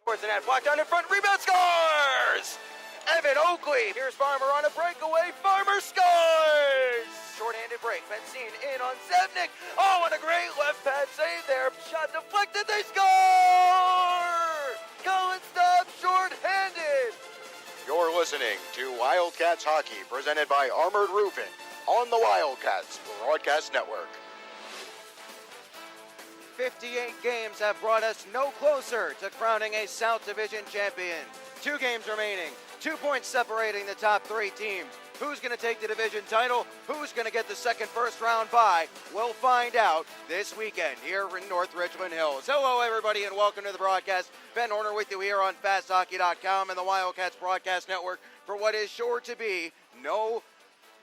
Towards the net, blocked down in front, rebound, scores! Evan Oakley, here's Farmer on a breakaway, Farmer scores! Short-handed break, Benzine in on Zevnik, oh, and a great left pad save there, shot deflected, they score! Cullen stops short-handed! You're listening to Wildcats Hockey, presented by Armored Roofing on the Wildcats Broadcast Network. 58 games have brought us no closer to crowning a South Division champion. 2 games remaining, 2 points separating the top 3 teams. Who's going to take the division title? Who's going to get the second first round bye? We'll find out this weekend here in North Richland Hills. Hello, everybody, and welcome to the broadcast. Ben Horner with you here on FastHockey.com and the Wildcats Broadcast Network for what is sure to be no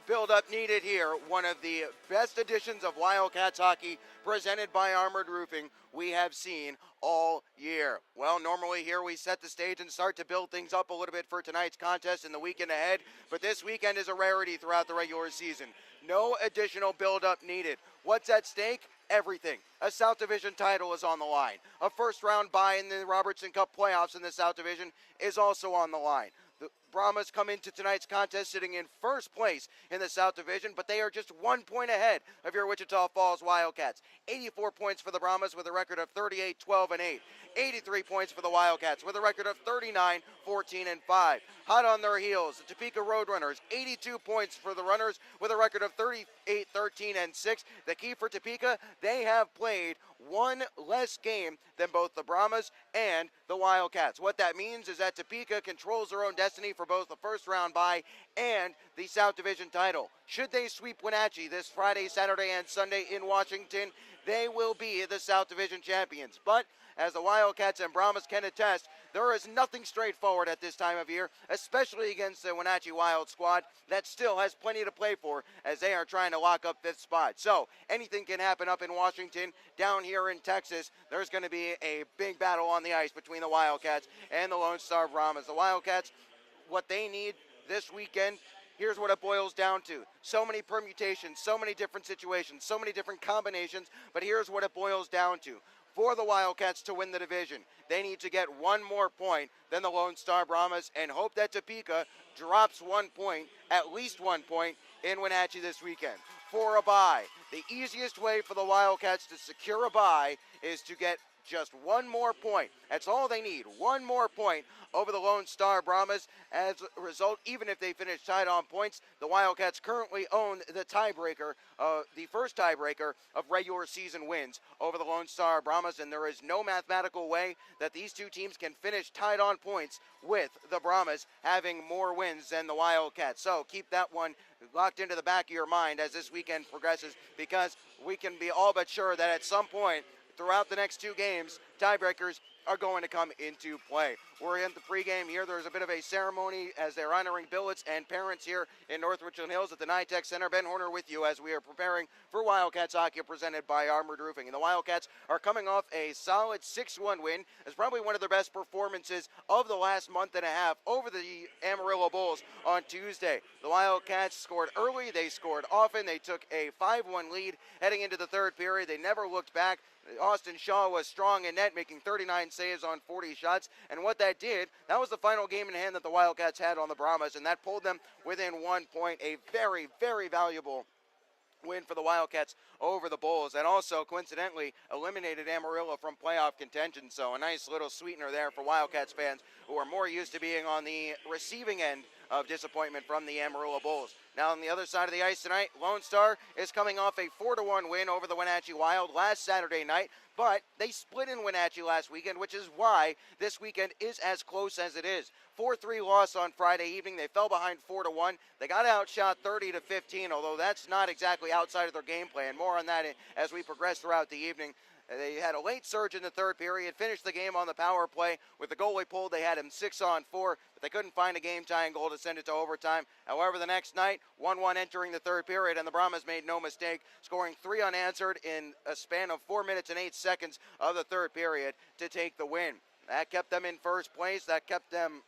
build-up needed here. One of the best editions of Wildcats hockey presented by Armored Roofing we have seen all year. Well, normally here we set the stage and start to build things up a little bit for tonight's contest and the weekend ahead, but this weekend is a rarity throughout the regular season. No additional build-up needed. What's at stake? Everything. A South Division title is on the line. A first-round bye in the Robertson Cup playoffs in the South Division is also on the line. The Brahmas come into tonight's contest sitting in first place in the South Division, but they are just 1 point ahead of your Wichita Falls Wildcats. 84 points for the Brahmas with a record of 38-12-8. 83 points for the Wildcats with a record of 39-14-5. Hot on their heels, the Topeka Roadrunners, 82 points for the Runners with a record of 38-13-6. The key for Topeka, they have played one less game than both the Brahmas and the Wildcats. What that means is that Topeka controls their own destiny for both the first round bye and the South Division title. Should they sweep Wenatchee this Friday, Saturday, and Sunday in Washington, they will be the South Division champions. But as the Wildcats and Brahmas can attest, there is nothing straightforward at this time of year, especially against the Wenatchee Wild squad that still has plenty to play for as they are trying to lock up this spot. So anything can happen up in Washington. Down here in Texas, there's going to be a big battle on the ice between the Wildcats and the Lone Star Brahmas. The Wildcats, what they need this weekend, here's what it boils down to. So many permutations, so many different situations, so many different combinations, but here's what it boils down to. For the Wildcats to win the division, they need to get 1 more point than the Lone Star Brahmas and hope that Topeka drops 1 point, at least 1 point, in Wenatchee this weekend. For a bye, the easiest way for the Wildcats to secure a bye is to get just 1 more point. That's all they need, 1 more point over the Lone Star Brahmas. As a result, even if they finish tied on points, the Wildcats currently own the tiebreaker, the first tiebreaker of regular season wins over the Lone Star Brahmas, and there is no mathematical way that these two teams can finish tied on points with the Brahmas having more wins than the Wildcats. So keep that one locked into the back of your mind as this weekend progresses, because we can be all but sure that at some point throughout the next 2 games, tiebreakers are going to come into play. We're in the pregame here. There's a bit of a ceremony as they're honoring billets and parents here in North Richland Hills at the NYTEX Center. Ben Horner with you as we are preparing for Wildcats hockey presented by Armored Roofing. And the Wildcats are coming off a solid 6-1 win. It's probably one of their best performances of the last month and a half over the Amarillo Bulls on Tuesday. The Wildcats scored early. They scored often. They took a 5-1 lead heading into the third period. They never looked back. Austin Shaw was strong in net, making 39 saves on 40 shots, and what that did, that was the final game in hand that the Wildcats had on the Brahmas, and that pulled them within 1 point. A very, very valuable win for the Wildcats over the Bulls, and also coincidentally eliminated Amarillo from playoff contention. So a nice little sweetener there for Wildcats fans who are more used to being on the receiving end of disappointment from the Amarillo Bulls. Now on the other side of the ice tonight, Lone Star is coming off a 4-1 win over the Wenatchee Wild last Saturday night, but they split in Wenatchee last weekend, which is why this weekend is as close as it is. 4-3 loss on Friday evening. They fell behind 4-1. They got outshot 30-15, although that's not exactly outside of their game plan. More on that as we progress throughout the evening. They had a late surge in the third period, finished the game on the power play. With the goalie pulled, they had him 6-on-4, but they couldn't find a game-tying goal to send it to overtime. However, the next night, 1-1 entering the third period, and the Brahmas made no mistake, scoring 3 unanswered in a span of 4 minutes and 8 seconds of the third period to take the win. That kept them in first place. That kept them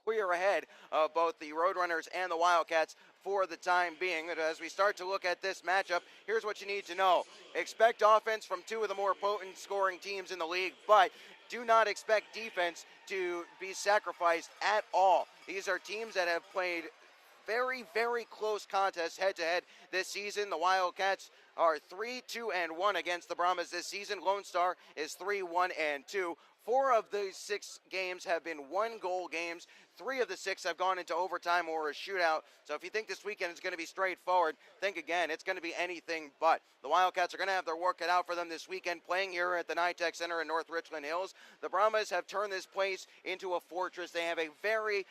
clear ahead of both the Roadrunners and the Wildcats for the time being. As we start to look at this matchup, here's what you need to know. Expect offense from 2 of the more potent scoring teams in the league, but do not expect defense to be sacrificed at all. These are teams that have played very, very close contests head-to-head this season. The Wildcats are 3-2-1 against the Brahmas this season. Lone Star is 3-1-2. 4 of these 6 games have been one-goal games. 3 of the 6 have gone into overtime or a shootout. So if you think this weekend is going to be straightforward, think again. It's going to be anything but. The Wildcats are going to have their work cut out for them this weekend, playing here at the NYTEC Center in North Richland Hills. The Brahmas have turned this place into a fortress. They have a very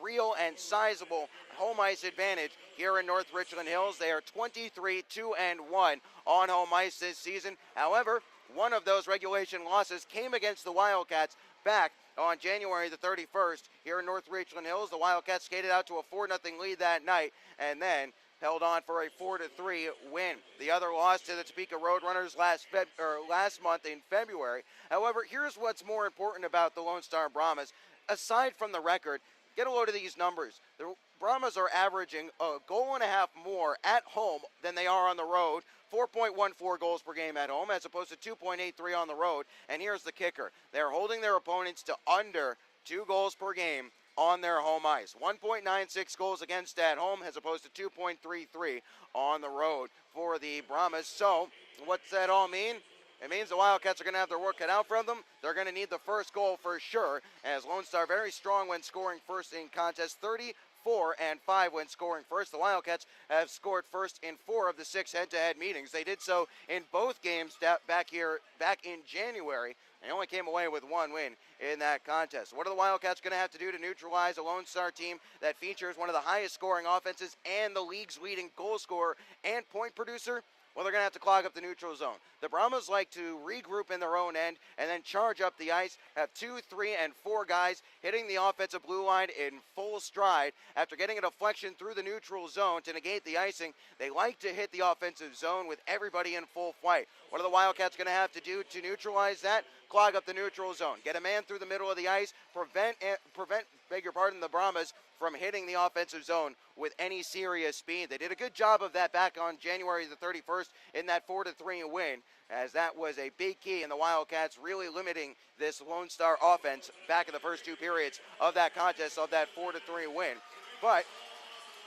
real and sizable home ice advantage here in North Richland Hills. They are 23-2-1 on home ice this season. However, one of those regulation losses came against the Wildcats back on January the 31st here in North Richland Hills. The Wildcats skated out to a 4-0 lead that night and then held on for a 4-3 win. The other loss to the Topeka Roadrunners last month in February. However, here's what's more important about the Lone Star Brahmas. Aside from the record, get a load of these numbers. The Brahmas are averaging a goal and a half more at home than they are on the road. 4.14 goals per game at home as opposed to 2.83 on the road. And here's the kicker. They're holding their opponents to under 2 goals per game on their home ice. 1.96 goals against at home as opposed to 2.33 on the road for the Brahmas. So what's that all mean? It means the Wildcats are going to have their work cut out for them. They're going to need the first goal for sure, as Lone Star very strong when scoring first in contests, 34-5 when scoring first. The Wildcats have scored first in 4 of the 6 head-to-head meetings. They did so in both games back in January. They only came away with 1 win in that contest. What are the Wildcats going to have to do to neutralize a Lone Star team that features one of the highest scoring offenses and the league's leading goal scorer and point producer? Well, they're going to have to clog up the neutral zone. The Brahmas like to regroup in their own end and then charge up the ice, have 2, 3, and 4 guys hitting the offensive blue line in full stride. After getting a deflection through the neutral zone to negate the icing, they like to hit the offensive zone with everybody in full flight. What are the Wildcats going to have to do to neutralize that? Clog up the neutral zone. Get a man through the middle of the ice, prevent the Brahmas from hitting the offensive zone with any serious speed. They did a good job of that back on January the 31st in that 4-3 win, as that was a big key in the Wildcats really limiting this Lone Star offense back in the first 2 periods of that contest, of that 4-3 win. But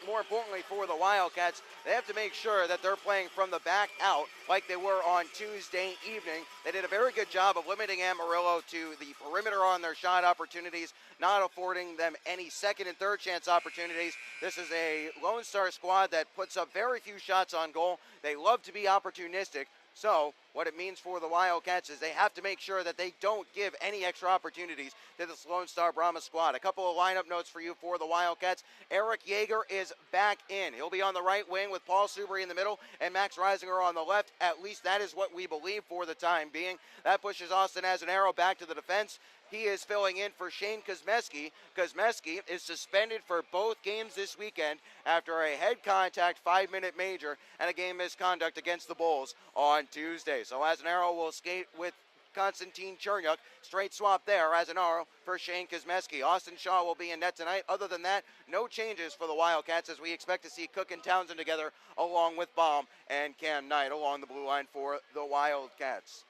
more importantly for the Wildcats, they have to make sure that they're playing from the back out like they were on Tuesday evening. They did a very good job of limiting Amarillo to the perimeter on their shot opportunities, not affording them any second and third chance opportunities. This is a Lone Star squad that puts up very few shots on goal. They love to be opportunistic. So what it means for the Wildcats is they have to make sure that they don't give any extra opportunities to this Lone Star Brahmas squad. A couple of lineup notes for you for the Wildcats. Eric Yeager is back in. He'll be on the right wing with Paul Subri in the middle and Max Reisinger on the left. At least that is what we believe for the time being. That pushes Austin Azanaro back to the defense. He is filling in for Shane Kosmeski. Kosmeski is suspended for both games this weekend after a head contact 5-minute major and a game misconduct against the Bulls on Tuesday. So Azanaro will skate with Konstantin Chernyuk. Straight swap there, Azanaro for Shane Kosmeski. Austin Shaw will be in net tonight. Other than that, no changes for the Wildcats as we expect to see Cook and Townsend together along with Baum and Cam Knight along the blue line for the Wildcats.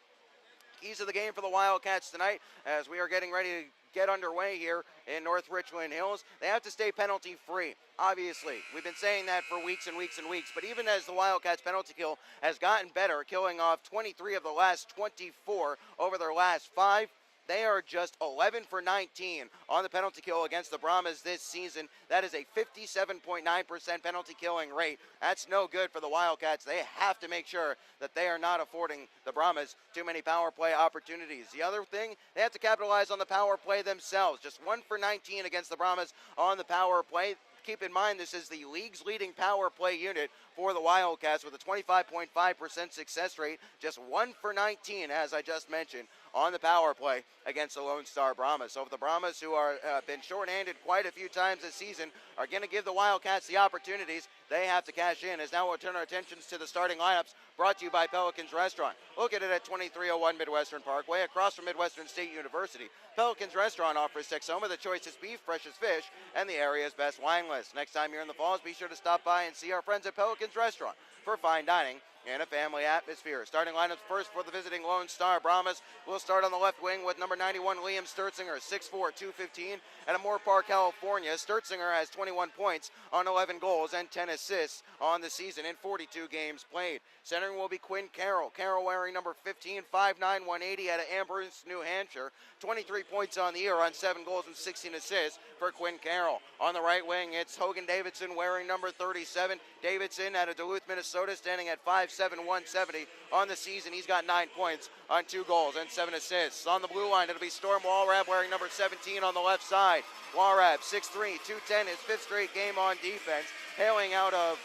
Keys of the game for the Wildcats tonight as we are getting ready to get underway here in North Richland Hills. They have to stay penalty free. Obviously, we've been saying that for weeks and weeks and weeks, but even as the Wildcats penalty kill has gotten better, killing off 23 of the last 24 over their last 5, they are just 11 for 19 on the penalty kill against the Brahmas this season. That is a 57.9% penalty killing rate. That's no good for the Wildcats. They have to make sure that they are not affording the Brahmas too many power play opportunities. The other thing, they have to capitalize on the power play themselves. Just 1 for 19 against the Brahmas on the power play. Keep in mind, this is the league's leading power play unit for the Wildcats with a 25.5% success rate. Just 1 for 19, as I just mentioned, on the power play against the Lone Star Brahmas. So if the Brahmas, who are been shorthanded quite a few times this season, are going to give the Wildcats the opportunities, they have to cash in. As now we'll turn our attentions to the starting lineups, brought to you by Pelicans Restaurant. Located at 2301 Midwestern Parkway, across from Midwestern State University. Pelicans Restaurant offers Texoma, the choicest beef, freshest fish, and the area's best wine list. Next time you're in the Falls, be sure to stop by and see our friends at Pelicans Restaurant for fine dining in a family atmosphere. Starting lineups first for the visiting Lone Star Brahmas. We'll start on the left wing with number 91, Liam Sturtzinger, 6'4", 215, out of Moore Park, California. Sturtzinger has 21 points on 11 goals and 10 assists on the season in 42 games played. Centering will be Quinn Carroll. Carroll wearing number 15, 5'9", 180, out of Amherst, New Hampshire. 23 points on the year on 7 goals and 16 assists for Quinn Carroll. On the right wing, it's Hogan Davidson wearing number 37. Davidson out of Duluth, Minnesota, standing at 5'7", 170 on the season. He's got 9 points on 2 goals and 7 assists. On the blue line, it'll be Storm Walrab wearing number 17 on the left side. Walrab, 6'3", 210, his 5th straight game on defense, hailing out of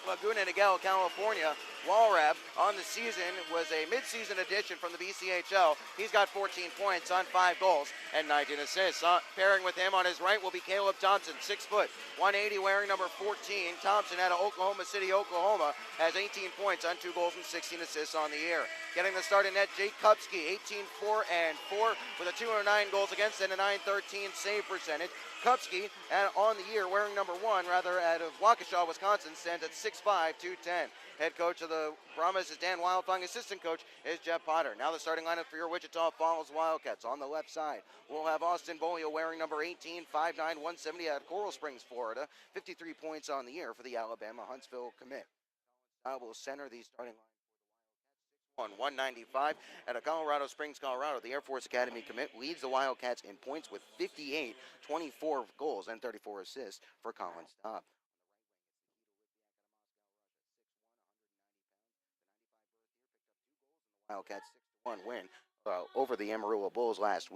Laguna Niguel, California. Walrab on the season was a mid-season addition from the BCHL. He's got 14 points on 5 goals and 19 assists. Pairing with him on his right will be Caleb Thompson, 6 foot, 180, wearing number 14. Thompson out of Oklahoma City, Oklahoma, has 18 points on 2 goals and 16 assists on the year. Getting the start in net, Jake Kupski, 18-4 and 4 with a 209 goals against and a 913 save percentage. Kupski, on the year, wearing number 1, out of Waukesha, Wisconsin, stands at 6'5", 210. Head coach of the Brahmas is Dan Wildfang. Assistant coach is Jeff Potter. Now the starting lineup for your Wichita Falls Wildcats. On the left side, we'll have Austin Bolio wearing number 18, 5'9", 170 out of Coral Springs, Florida. 53 points on the year for the Alabama Huntsville commit. I will center the starting line. 195 out of Colorado Springs, Colorado. The Air Force Academy commit leads the Wildcats in points with 58, 24 goals and 34 assists for Colin Staub. Wildcats 6-1 win over the Amarillo Bulls last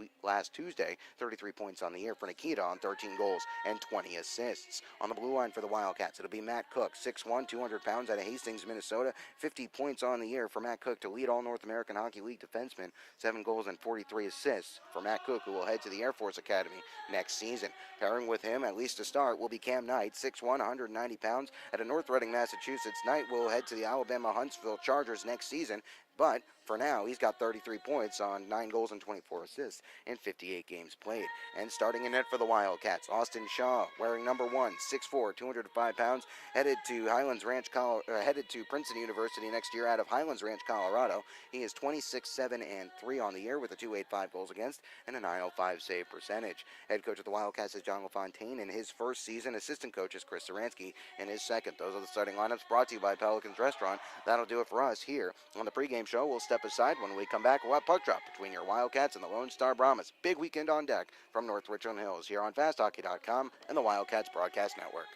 Tuesday. 33 points on the year for Nikita on 13 goals and 20 assists. On the blue line for the Wildcats, it'll be Matt Cook, 6'1", 200 pounds out of Hastings, Minnesota. 50 points on the year for Matt Cook to lead all North American Hockey League defensemen. 7 goals and 43 assists for Matt Cook, who will head to the Air Force Academy next season. Pairing with him, at least to start, will be Cam Knight, 6'1", 190 pounds out of North Reading, Massachusetts. Knight will head to the Alabama Huntsville Chargers next season. But for now, he's got 33 points on 9 goals and 24 assists in 58 games played. And starting in net for the Wildcats, Austin Shaw, wearing number 1, 6'4", 205 pounds, headed to Princeton University next year out of Highlands Ranch, Colorado. He is 26-7 and 3 on the year with a .285 goals against and a .905 save percentage. Head coach of the Wildcats is John LaFontaine in his first season. Assistant coach is Chris Saransky in his second. Those are the starting lineups brought to you by Pelicans Restaurant. That'll do it for us here on the pregame show. We'll step aside. When we come back, we'll have puck drop between your Wildcats and the Lone Star Brahmas. Big weekend on deck from North Richland Hills here on FastHockey.com and the Wildcats Broadcast Network.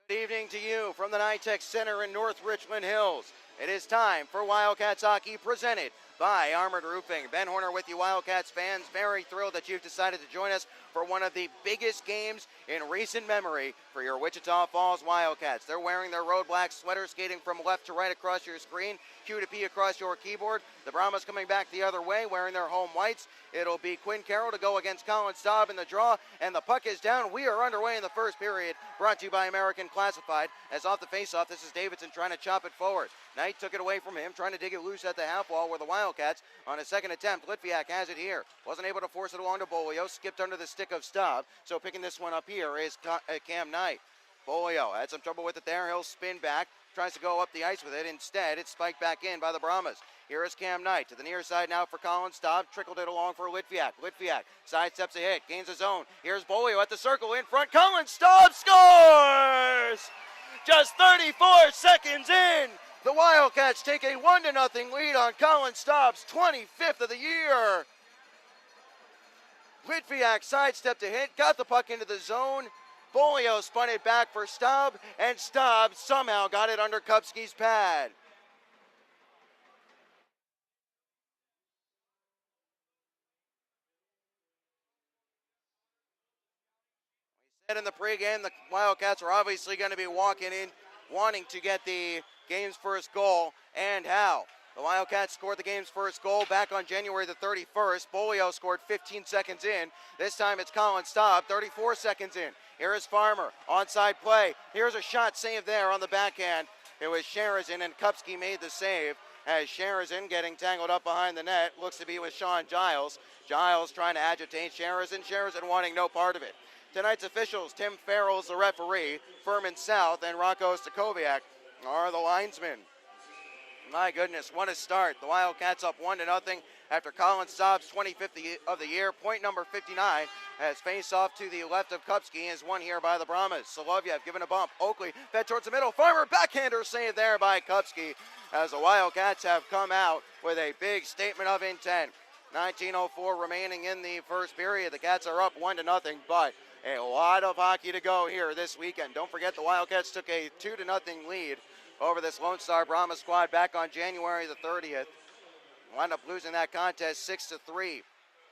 Good evening to you from the NYTEX Center in North Richland Hills. It is time for Wildcats Hockey presented by Armored Roofing. Ben Horner with you, Wildcats fans. Very thrilled that you've decided to join us for one of the biggest games in recent memory for your Wichita Falls Wildcats. They're wearing their road black sweaters, skating from left to right across your screen, Q to P across your keyboard. The Brahmas coming back the other way, wearing their home whites. It'll be Quinn Carroll to go against Colin Staub in the draw, and the puck is down. We are underway in the first period, brought to you by American Classified. As off the faceoff, this is Davidson trying to chop it forward. Knight took it away from him, trying to dig it loose at the half wall where the Wildcats on a second attempt. Litviak has it here. Wasn't able to force it along to Bolio. Skipped under the stick of Staub. So picking this one up here is Cam Knight. Bolio had some trouble with it there. He'll spin back. Tries to go up the ice with it. Instead, it's spiked back in by the Brahmas. Here is Cam Knight to the near side now for Colin Staub. Trickled it along for Litviak. Litviak sidesteps a hit. Gains his own. Here's Bolio at the circle in front. Colin Staub scores! Just 34 seconds in. The Wildcats take a 1-0 lead on Colin Staub's 25th of the year. Litviak sidestepped a hit, got the puck into the zone. Bolio spun it back for Staub, and Staub somehow got it under Kupski's pad. In the pregame, the Wildcats are obviously going to be walking in, wanting to get the game's first goal, and how. The Wildcats scored the game's first goal back on January the 31st. Bolio scored 15 seconds in. This time it's Colin Staub, 34 seconds in. Here is Farmer, onside play. Here's a shot saved there on the backhand. It was Sherazin, and Kupski made the save as Sherazin getting tangled up behind the net. Looks to be with Sean Giles. Giles trying to agitate Sherazin. Sherazin wanting no part of it. Tonight's officials, Tim Farrell's the referee, Furman South and Rocco Stakoviak are the linesmen. My goodness, what a start. The Wildcats up 1-0 after Colin Staub's 25th of the year. Point number 59 has face off to the left of Kupski is won here by the Brahmas. Solovyev given a bump. Oakley fed towards the middle. Farmer backhander saved there by Kupski as the Wildcats have come out with a big statement of intent. 19:04 remaining in the first period. The Cats are up 1-0, but a lot of hockey to go here this weekend. Don't forget the Wildcats took a 2-0 lead over this Lone Star Brahma squad back on January the 30th. Wound up losing that contest 6-3,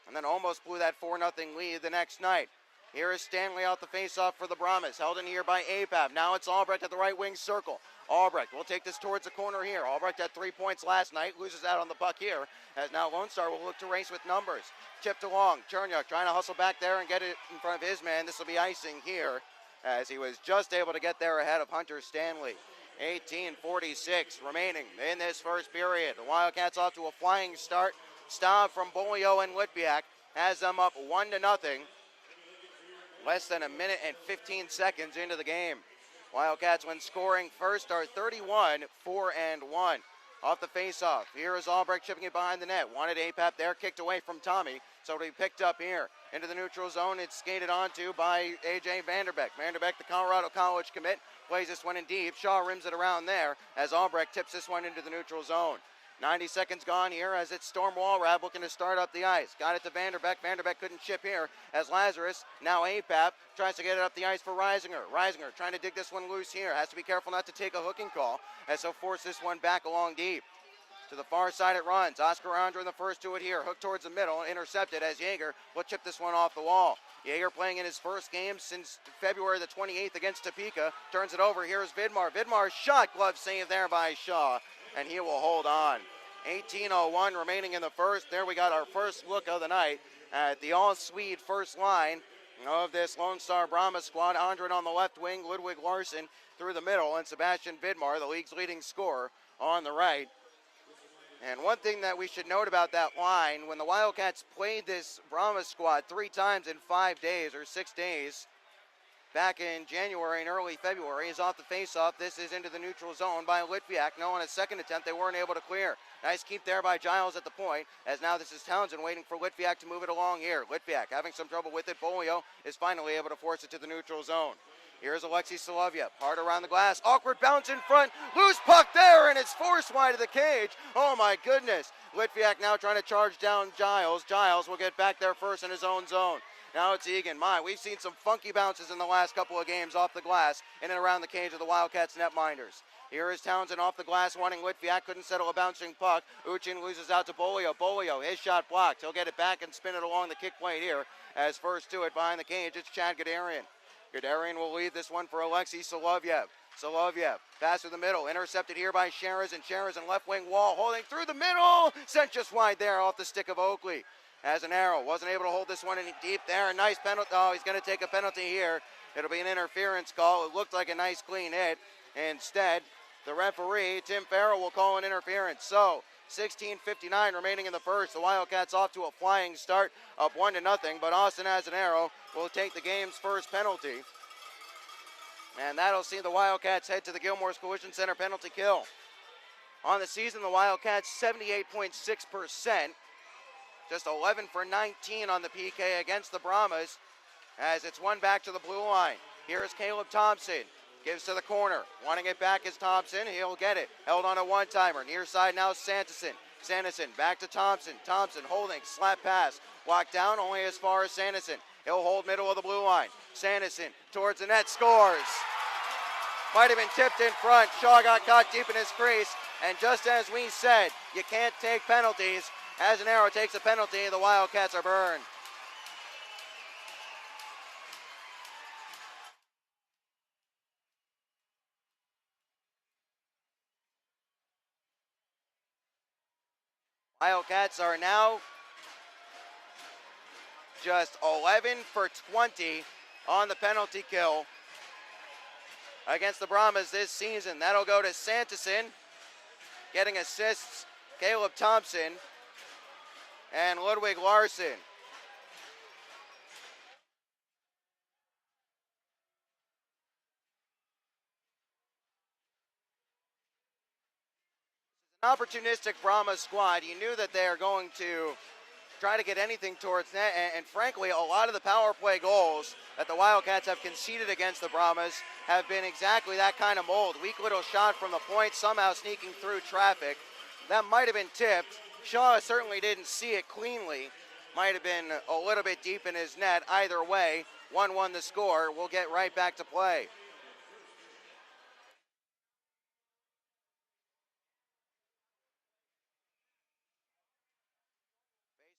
and then almost blew that 4-0 lead the next night. Here is Stanley out the face-off for the Brahmas, held in here by Apap. Now it's Albrecht at the right wing circle. Albrecht will take this towards the corner here. Albrecht had 3 points last night, loses out on the puck here, as now Lone Star will look to race with numbers. Chipped along, Chernyuk trying to hustle back there and get it in front of his man. This will be icing here, as he was just able to get there ahead of Hunter Stanley. 18:46 remaining in this first period. The Wildcats off to a flying start. Staub from Bolio and Litviak has them up 1-0. Less than a minute and 15 seconds into the game. Wildcats, when scoring first, are 31-4-1. Off the face-off, here is Albrecht chipping it behind the net. Wanted Apap there, kicked away from Tommy, so it'll be picked up here. Into the neutral zone, it's skated onto by A.J. Vanderbeck. Vanderbeck, the Colorado College commit, plays this one in deep. Shaw rims it around there as Albrecht tips this one into the neutral zone. 90 seconds gone here as it's Storm Walrab looking to start up the ice. Got it to Vanderbeck. Vanderbeck couldn't chip here as Lazarus, now Apap, tries to get it up the ice for Reisinger. Reisinger trying to dig this one loose here. Has to be careful not to take a hooking call as he'll force this one back along deep. To the far side it runs. Oscar Andra in the first to it here. Hooked towards the middle, intercepted as Jaeger will chip this one off the wall. Jaeger playing in his first game since February the 28th against Topeka. Turns it over. Here's Vidmar. Vidmar's shot, glove save there by Shaw, and he will hold on. 18:01 remaining in the first. There we got our first look of the night at the all-Swede first line of this Lone Star Brahma squad. Andren on the left wing, Ludwig Larson through the middle, and Sebastian Vidmar, the league's leading scorer, on the right. And one thing that we should note about that line, when the Wildcats played this Brahma squad 3 times in 5 days or 6 days, back in January and early February, is off the face-off. This is into the neutral zone by Litviak. No, on a second attempt, they weren't able to clear. Nice keep there by Giles at the point, as now this is Townsend waiting for Litviak to move it along here. Litviak having some trouble with it. Bolio is finally able to force it to the neutral zone. Here's Alexei Solovyev, hard around the glass, awkward bounce in front, loose puck there, and it's forced wide of the cage. Oh my goodness. Litviak now trying to charge down Giles. Giles will get back there first in his own zone. Now it's Egan. We've seen some funky bounces in the last couple of games off the glass in and around the cage of the Wildcats netminders. Here is Townsend off the glass, wanting Litviak, couldn't settle a bouncing puck. Uchin loses out to Bolio. Bolio, his shot blocked. He'll get it back and spin it along the kick plate here. As first to it behind the cage, it's Chad Guderian. Guderian will lead this one for Alexei Solovyev. Solovyev, pass through the middle, intercepted here by Sherazin. Sherazin left wing wall, holding through the middle, sent just wide there off the stick of Oakley. As an arrow, wasn't able to hold this one in deep there. A nice penalty. Oh, he's going to take a penalty here. It'll be an interference call. It looked like a nice clean hit. Instead, the referee, Tim Farrell, will call an interference. So, 16:59 remaining in the first. The Wildcats off to a flying start, up 1-0, but Austin has an arrow will take the game's first penalty. And that'll see the Wildcats head to the Gilmore's Collision Center penalty kill. On the season, the Wildcats 78.6%. Just 11 for 19 on the PK against the Brahmas as it's one back to the blue line. Here's Caleb Thompson. Gives to the corner. Wanting it back is Thompson. He'll get it. Held on a one-timer. Near side now Sanderson. Sanderson back to Thompson. Thompson holding. Slap pass. Blocked down only as far as Sanderson. He'll hold middle of the blue line. Sanderson towards the net. Scores. Might have been tipped in front. Shaw got caught deep in his crease. And just as we said, you can't take penalties. As an arrow takes a penalty, the Wildcats are burned. Wildcats are now just 11 for 20 on the penalty kill against the Brahmas this season. That'll go to Sanderson, getting assists, Caleb Thompson and Ludwig Larson. An opportunistic Brahmas squad. You knew that they are going to try to get anything towards net, and frankly, a lot of the power play goals that the Wildcats have conceded against the Brahmas have been exactly that kind of mold. Weak little shot from the point, somehow sneaking through traffic. That might have been tipped. Shaw certainly didn't see it cleanly. Might have been a little bit deep in his net. Either way, 1-1 the score. We'll get right back to play.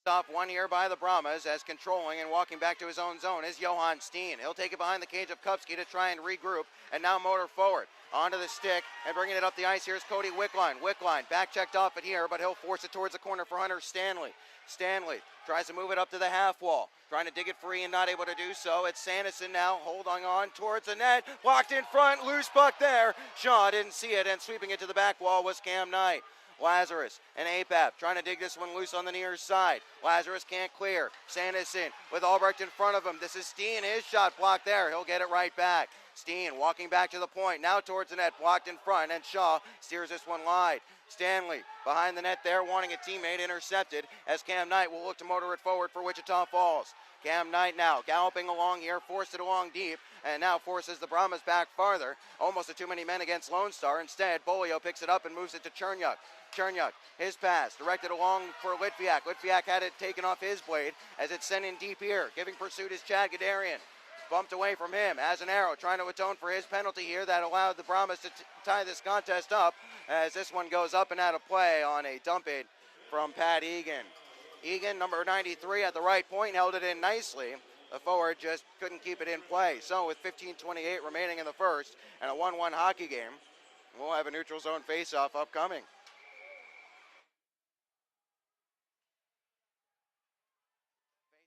Off one here by the Brahmas, as controlling and walking back to his own zone is Johan Steen. He'll take it behind the cage of Kupski to try and regroup, and now motor forward onto the stick and bringing it up the ice. Here's Cody Wickline. Wickline back checked off it here, but he'll force it towards the corner for Hunter Stanley. Stanley tries to move it up to the half wall, trying to dig it free and not able to do so. It's Sanderson now holding on towards the net, blocked in front, loose puck there. Shaw didn't see it, and sweeping it to the back wall was Cam Knight. Lazarus and Apap trying to dig this one loose on the near side. Lazarus can't clear. Sanderson with Albrecht in front of him. This is Steen, his shot blocked there. He'll get it right back. Steen walking back to the point, now towards the net, blocked in front, and Shaw steers this one wide. Stanley behind the net there, wanting a teammate, intercepted, as Cam Knight will look to motor it forward for Wichita Falls. Cam Knight now galloping along here, forced it along deep, and now forces the Brahmas back farther. Almost a too many men against Lone Star. Instead, Bolio picks it up and moves it to Chernyuk. Chernyuk, his pass, directed along for Litviak. Litviak had it taken off his blade as it's sent in deep here. Giving pursuit is Chad Gadarian. Bumped away from him as an arrow, trying to atone for his penalty here that allowed the Brahmas to tie this contest up, as this one goes up and out of play on a dump it from Pat Egan. Egan, number 93, at the right point, held it in nicely. The forward just couldn't keep it in play. So with 15:28 remaining in the first and a 1-1 hockey game, we'll have a neutral zone faceoff upcoming.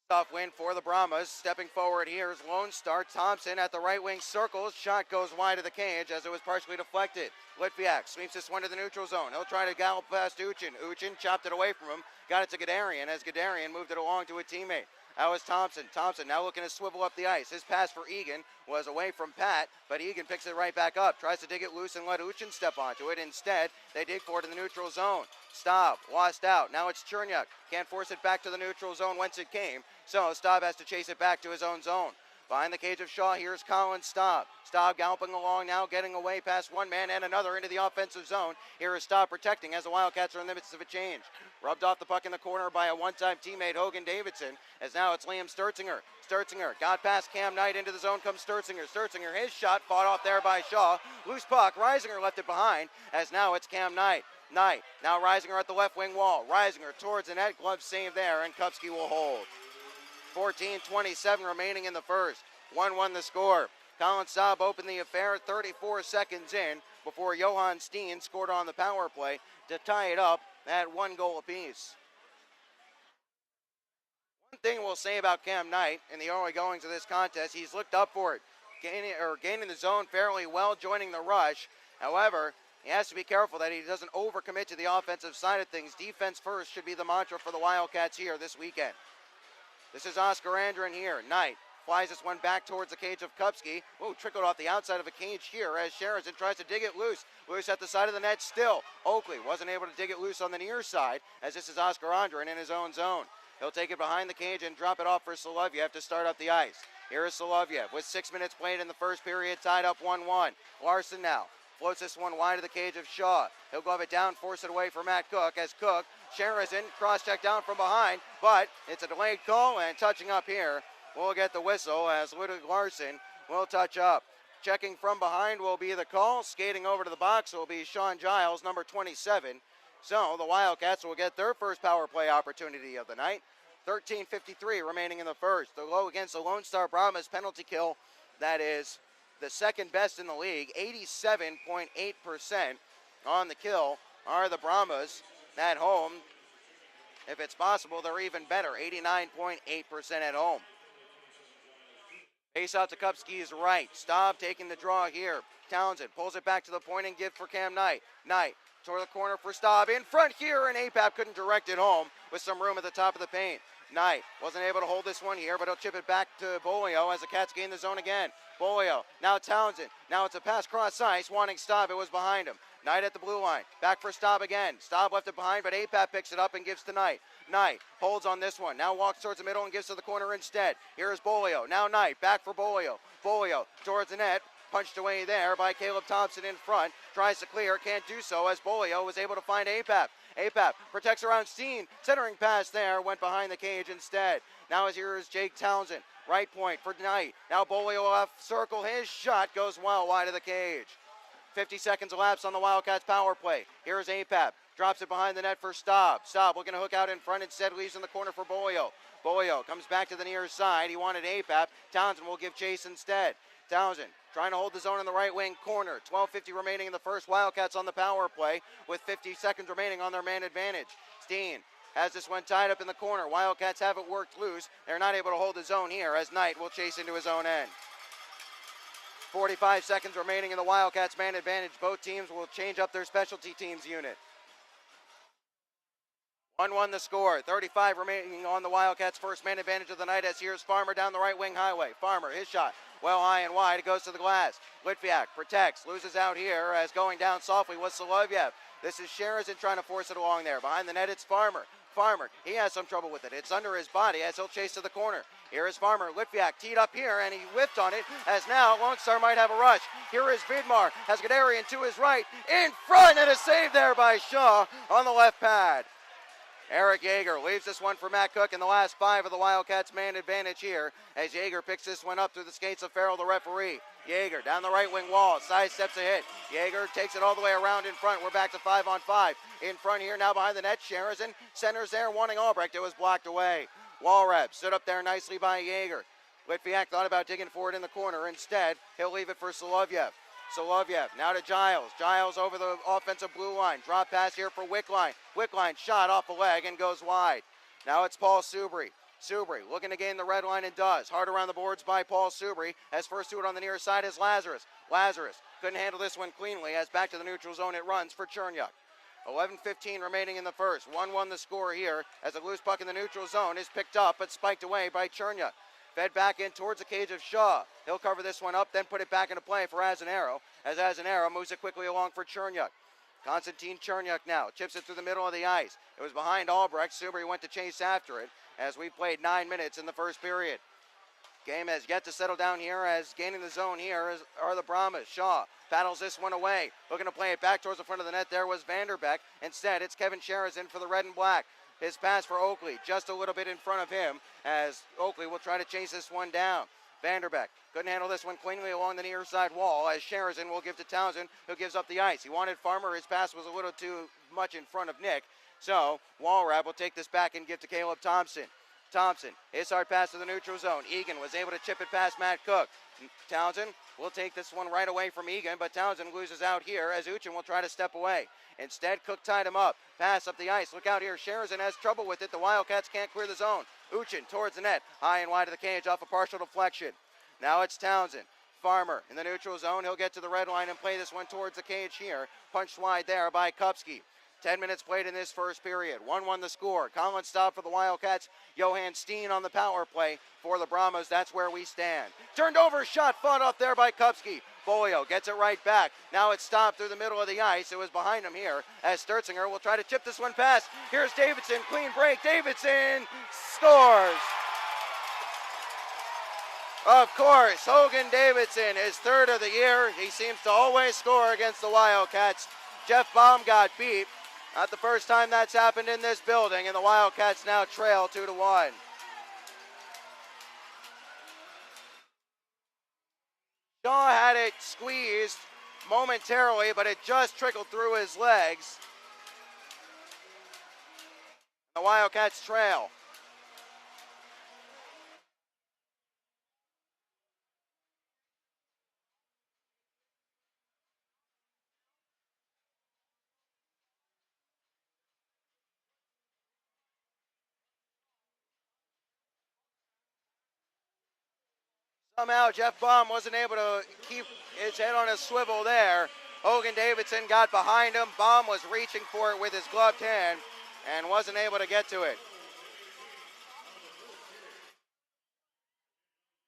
Off win for the Brahmas. Stepping forward here is Lone Star. Thompson at the right wing circles. Shot goes wide of the cage as it was partially deflected. Litviak sweeps this one to the neutral zone. He'll try to gallop past Uchin. Uchin chopped it away from him. Got it to Gadarian as Gadarian moved it along to a teammate. That was Thompson. Thompson now looking to swivel up the ice. His pass for Egan was away from Pat, but Egan picks it right back up. Tries to dig it loose and let Uchin step onto it. Instead, they dig for it in the neutral zone. Staub lost out. Now it's Chernyuk. Can't force it back to the neutral zone whence it came. So Staub has to chase it back to his own zone. Behind the cage of Shaw, here's Colin Staub. Staub galloping along now, getting away past one man and another into the offensive zone. Here is Staub protecting as the Wildcats are in the midst of a change. Rubbed off the puck in the corner by a one-time teammate, Hogan Davidson, as now it's Liam Sturzinger. Sturzinger got past Cam Knight into the zone, comes Sturzinger. Sturzinger, his shot fought off there by Shaw. Loose puck, Reisinger left it behind, as now it's Cam Knight. Knight, now Reisinger at the left wing wall. Reisinger towards the net, glove save there, and Kupski will hold. 14:27 remaining in the first. 1-1 the score. Colin Staub opened the affair 34 seconds in before Johan Steen scored on the power play to tie it up at 1 goal apiece. One thing we'll say about Cam Knight in the early goings of this contest, he's looked up for it, gaining the zone fairly well, joining the rush. However, he has to be careful that he doesn't overcommit to the offensive side of things. Defense first should be the mantra for the Wildcats here this weekend. This is Oscar Andren here. Knight flies this one back towards the cage of Kupski. Oh, trickled off the outside of a cage here as Sheridan tries to dig it loose. Loose at the side of the net still. Oakley wasn't able to dig it loose on the near side as this is Oscar Andren in his own zone. He'll take it behind the cage and drop it off for Solovyev to start up the ice. Here is Solovyev with 6 minutes played in the first period, tied up 1-1. Larson now floats this one wide of the cage of Shaw. He'll glove it down, force it away for Matt Cook as Cook, Sheridan, cross-check down from behind, but it's a delayed call, and touching up here, we'll get the whistle as Ludwig Larson will touch up. Checking from behind will be the call. Skating over to the box will be Sean Giles, number 27. So the Wildcats will get their first power play opportunity of the night. 13:53 remaining in the first. The low against the Lone Star Brahmas penalty kill, that is the second best in the league. 87.8% on the kill are the Brahmas at home. If it's possible, they're even better, 89.8% at home. Face out to Kupski's right. Staub taking the draw here. Townsend pulls it back to the point and gives for Cam Knight. Knight toward the corner for Staub. In front here, and APAP couldn't direct it home with some room at the top of the paint. Knight wasn't able to hold this one here, but he'll chip it back to Bolio as the Cats gain the zone again. Bolio, now Townsend. Now it's a pass cross ice, wanting Staub. It was behind him. Knight at the blue line. Back for Staub again. Staub left it behind, but APAP picks it up and gives to Knight. Knight holds on this one. Now walks towards the middle and gives to the corner instead. Here is Bolio. Now Knight. Back for Bolio. Bolio towards the net. Punched away there by Caleb Thompson in front. Tries to clear. Can't do so as Bolio was able to find APAP. APAP protects around Steen. Centering pass there. Went behind the cage instead. Now here is Jake Townsend. Right point for Knight. Now Bolio off circle. His shot goes well wide of the cage. 50 seconds elapsed on the Wildcats power play. Here's APAP. Drops it behind the net for Staub. Staub looking to hook out in front. Instead leaves in the corner for Bolio. Bolio comes back to the near side. He wanted APAP. Townsend will give chase instead. Townsend trying to hold the zone in the right wing corner. 12:50 remaining in the first. Wildcats on the power play with 50 seconds remaining on their man advantage. Steen has this one tied up in the corner. Wildcats have it worked loose. They're not able to hold the zone here as Knight will chase into his own end. 45 seconds remaining in the Wildcats man advantage. Both teams will change up their specialty teams unit. 1-1 the score. 35 remaining on the Wildcats' first man advantage of the night as here's Farmer down the right wing highway. Farmer, his shot, well high and wide. It goes to the glass. Litviak protects, loses out here as going down softly was Solovyev. This is Sherazin trying to force it along there. Behind the net, it's Farmer. Farmer, he has some trouble with it. It's under his body as he'll chase to the corner. Here is Farmer. Litviak teed up here, and he whipped on it as now Lone Star might have a rush. Here is Vidmar. Has Gadarian to his right. In front, and a save there by Shaw on the left pad. Eric Yeager leaves this one for Matt Cook in the last 5 of the Wildcats man advantage here as Yeager picks this one up through the skates of Farrell, the referee. Yeager down the right wing wall, side steps a hit. Yeager takes it all the way around in front. We're back to 5-on-5. In front here now behind the net, Sherazin centers there, wanting Albrecht. It was blocked away. Walrab stood up there nicely by Yeager. Litviak thought about digging forward in the corner. Instead, he'll leave it for Solovyev. Solovyev now to Giles. Giles over the offensive blue line. Drop pass here for Wickline. Wickline shot off a leg and goes wide. Now it's Paul Subri. Subri looking to gain the red line and does. Hard around the boards by Paul Subri. As first to it on the near side is Lazarus. Lazarus couldn't handle this one cleanly as back to the neutral zone it runs for Chernyuk. 11:15 remaining in the first. 1-1 the score here as a loose puck in the neutral zone is picked up but spiked away by Chernyuk. Fed back in towards the cage of Shaw. He'll cover this one up, then put it back into play for Azanaro, as Azanaro moves it quickly along for Chernyuk. Konstantin Chernyuk now chips it through the middle of the ice. It was behind Albrecht. Subri went to chase after it as we played 9 minutes in the first period. Game has yet to settle down here as gaining the zone here are the Brahmas. Shaw battles this one away. Looking to play it back towards the front of the net there was Vanderbeck. Instead, it's Kevin Sherazin for the red and black. His pass for Oakley just a little bit in front of him as Oakley will try to chase this one down. Vanderbeck couldn't handle this one cleanly along the near side wall as Sherazin will give to Townsend, who gives up the ice. He wanted Farmer. His pass was a little too much in front of Nick. So Walrab will take this back and give to Caleb Thompson. Thompson, his hard pass to the neutral zone. Egan was able to chip it past Matt Cook. Townsend will take this one right away from Egan, but Townsend loses out here as Uchin will try to step away. Instead, Cook tied him up. Pass up the ice. Look out here. Sherazin has trouble with it. The Wildcats can't clear the zone. Uchin towards the net. High and wide of the cage off a partial deflection. Now it's Townsend. Farmer in the neutral zone. He'll get to the red line and play this one towards the cage here. Punched wide there by Kupski. 10 minutes played in this first period. 1-1 the score. Colin Staub for the Wildcats. Johan Steen on the power play for the Brahmas. That's where we stand. Turned over, shot fought off there by Kupski. Bolio gets it right back. Now it's stopped through the middle of the ice. It was behind him here as Sturzinger will try to chip this one past. Here's Davidson. Clean break. Davidson scores. Of course, Hogan Davidson is third of the year. He seems to always score against the Wildcats. Jeff Baum got beat. Not the first time that's happened in this building, and the Wildcats now trail 2-1. Shaw had it squeezed momentarily, but it just trickled through his legs. The Wildcats trail. Somehow Jeff Baum wasn't able to keep his head on a swivel there. Hogan Davidson got behind him. Baum was reaching for it with his gloved hand and wasn't able to get to it.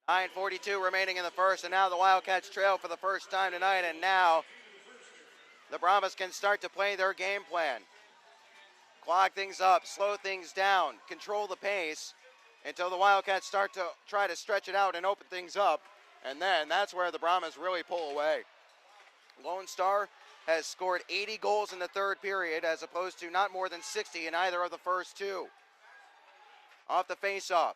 9:42 remaining in the first, and now the Wildcats trail for the first time tonight, and now the Brahmas can start to play their game plan. Clock things up, slow things down, control the pace until the Wildcats start to try to stretch it out and open things up, and then that's where the Brahmas really pull away. Lone Star has scored 80 goals in the third period as opposed to not more than 60 in either of the first two. Off the face-off.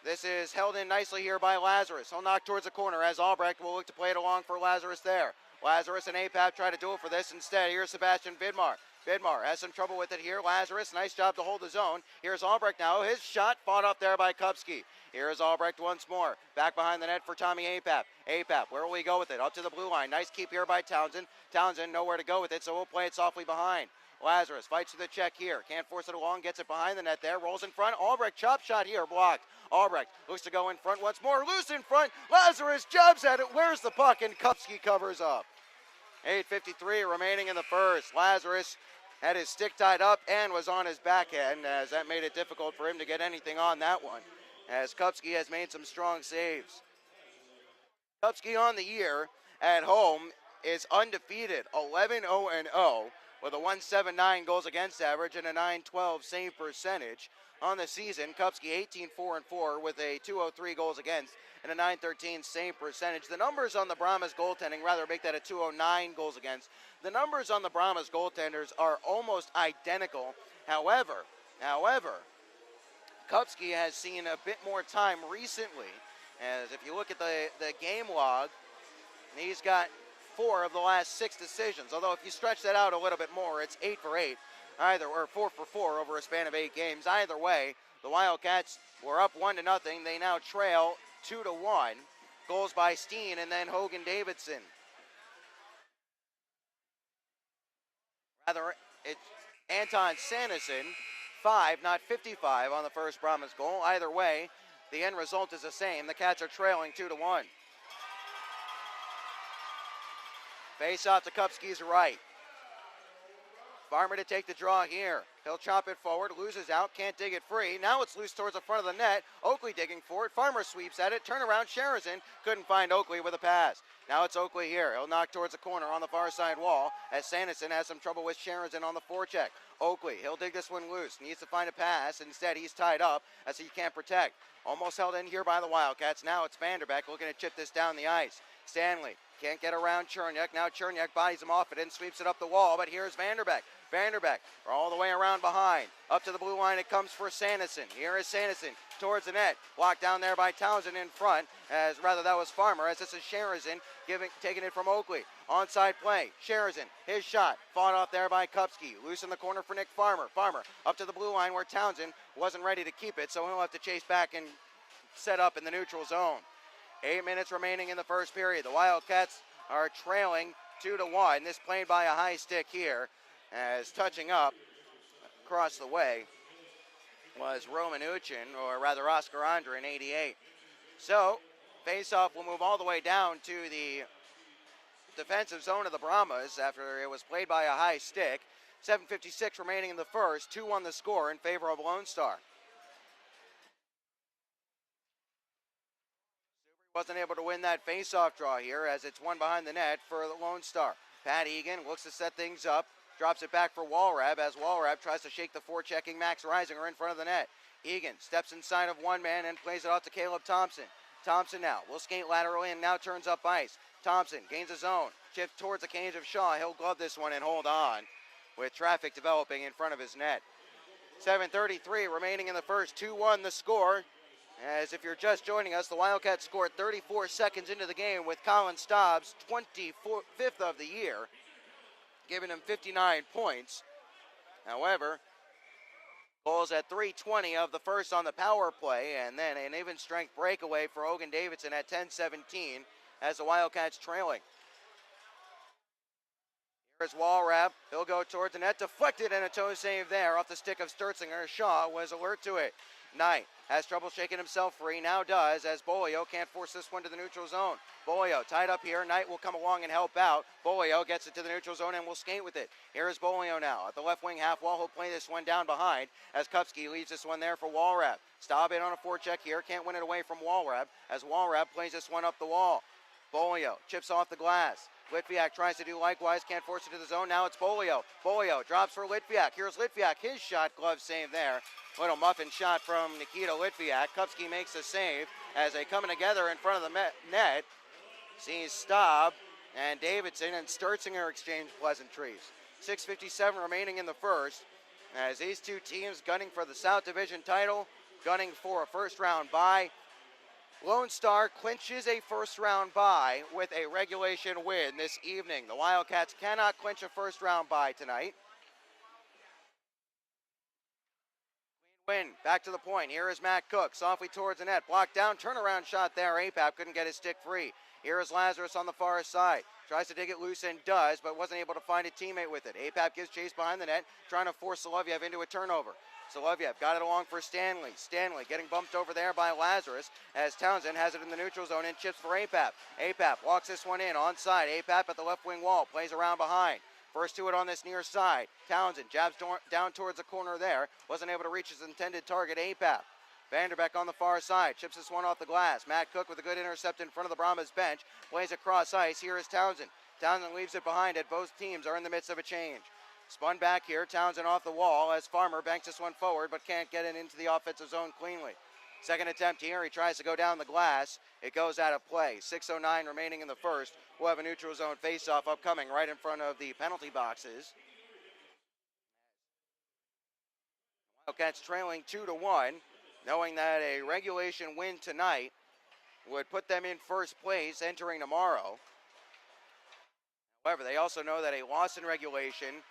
This is held in nicely here by Lazarus. He'll knock towards the corner as Albrecht will look to play it along for Lazarus there. Lazarus and APAP try to duel for this. Instead, here's Sebastian Vidmar. Vidmar has some trouble with it here. Lazarus, nice job to hold his own. Here's Albrecht now. His shot fought off there by Kupski. Here's Albrecht once more. Back behind the net for Tommy APAP. APAP, where will he go with it? Up to the blue line. Nice keep here by Townsend. Townsend nowhere to go with it, so we'll play it softly behind. Lazarus fights to the check here. Can't force it along. Gets it behind the net there. Rolls in front. Albrecht, chop shot here. Blocked. Albrecht looks to go in front once more. Loose in front. Lazarus jabs at it. Where's the puck? And Kupski covers up. 8:53 remaining in the first. Lazarus had his stick tied up and was on his backhand, as that made it difficult for him to get anything on that one, as Kupski has made some strong saves. Kupski on the year at home is undefeated, 11-0-0, with a 179 goals against average and a 912 save percentage. On the season, Kupski 18-4-4 with a 203 goals against and a 913 save percentage. The numbers on the Brahmas goaltending rather make that a 209 goals against. The numbers on the Brahmas goaltenders are almost identical. However, Kupski has seen a bit more time recently, as if you look at the game log, he's got 4 of the last 6 decisions. Although if you stretch that out a little bit more, it's 8 for 8, or 4 for 4 over a span of 8 games. Either way, the Wildcats were up 1-0. They now trail 2-1. Goals by Steen and then Hogan Davidson. Rather, it's Anton Sanderson, 5, not 55 on the first Brahmas goal. Either way, the end result is the same. The Cats are trailing 2-1. Face off to Kupski's right. Farmer to take the draw here. He'll chop it forward, loses out, can't dig it free. Now it's loose towards the front of the net. Oakley digging for it. Farmer sweeps at it. Turnaround, Sherrison couldn't find Oakley with a pass. Now it's Oakley here. He'll knock towards the corner on the far side wall as Sanderson has some trouble with Sherrison on the forecheck. Oakley, he'll dig this one loose. Needs to find a pass. Instead, he's tied up as he can't protect. Almost held in here by the Wildcats. Now it's Vanderbeck looking to chip this down the ice. Stanley can't get around Cherniak. Now Cherniak bodies him off it and sweeps it up the wall, but here's Vanderbeck. Vanderbeck all the way around behind. Up to the blue line it comes for Sanderson. Here is Sanderson towards the net. Blocked down there by Townsend in front, as rather that was Farmer, as this is Sherrison taking it from Oakley. Onside play. Sherrison, his shot, fought off there by Kupski. Loose in the corner for Nick Farmer. Farmer up to the blue line where Townsend wasn't ready to keep it, so he'll have to chase back and set up in the neutral zone. 8 minutes remaining in the first period. The Wildcats are trailing 2-1. This played by a high stick here, as touching up across the way was Roman Uchin, or rather Oscar Andre in 88. So, face-off will move all the way down to the defensive zone of the Brahmas after it was played by a high stick. 7:56 remaining in the first. 2-1 the score in favor of Lone Star. Wasn't able to win that face-off draw here, as it's one behind the net for the Lone Star. Pat Egan looks to set things up, drops it back for Walrab as Walrab tries to shake the forechecking Max Reisinger in front of the net. Egan steps inside of one man and plays it off to Caleb Thompson. Thompson now will skate laterally and now turns up ice. Thompson gains his own, chips towards the cage of Shaw. He'll glove this one and hold on with traffic developing in front of his net. 7:33 remaining in the first. 2-1 the score. As if you're just joining us, the Wildcats scored 34 seconds into the game with Colin Stobbs, 25th of the year, giving him 59 points. However, goals at 3:20 of the first on the power play, and then an even strength breakaway for Hogan Davidson at 10:17 as the Wildcats trailing. Here's Walrab. He'll go towards the net, deflected, and a toe save there off the stick of Sturtzinger. Shaw was alert to it. Knight has trouble shaking himself free, now does, as Bolio can't force this one to the neutral zone. Bolio tied up here. Knight will come along and help out. Bolio gets it to the neutral zone and will skate with it. Here is Bolio now at the left wing half wall. He'll play this one down behind as Kupski leaves this one there for Walrab. Staub in on a forecheck here. Can't win it away from Walrab as Walrab plays this one up the wall. Bolio chips off the glass. Litviak tries to do likewise, can't force it to the zone. Now it's Bolio. Bolio drops for Litviak. Here's Litviak, his shot, glove save there. Little muffin shot from Nikita Litviak. Kupski makes a save as they coming together in front of the net. Sees Staub and Davidson and Sturzinger exchange pleasantries. 6:57 remaining in the first as these two teams gunning for the South Division title, gunning for a first round bye. Lone Star clinches a first-round bye with a regulation win this evening. The Wildcats cannot clinch a first-round bye tonight. Win, back to the point. Here is Matt Cook, softly towards the net. Blocked down, turnaround shot there. APAP couldn't get his stick free. Here is Lazarus on the far side. Tries to dig it loose and does, but wasn't able to find a teammate with it. APAP gives chase behind the net, trying to force Solovyev into a turnover. Solovyev got it along for Stanley. Stanley getting bumped over there by Lazarus as Townsend has it in the neutral zone and chips for APAP. APAP walks this one in onside. APAP at the left wing wall, plays around behind. First to it on this near side. Townsend jabs down towards the corner there. Wasn't able to reach his intended target, APAP. Vanderbeck on the far side, chips this one off the glass. Matt Cook with a good intercept in front of the Brahmas bench. Plays across ice. Here is Townsend. Townsend leaves it behind it. Both teams are in the midst of a change. Spun back here, Townsend off the wall as Farmer banks this one forward but can't get it into the offensive zone cleanly. Second attempt here, he tries to go down the glass. It goes out of play. 6:09 remaining in the first. We'll have a neutral zone faceoff upcoming right in front of the penalty boxes. Wildcats trailing 2-1, knowing that a regulation win tonight would put them in first place entering tomorrow. However, they also know that a loss in regulation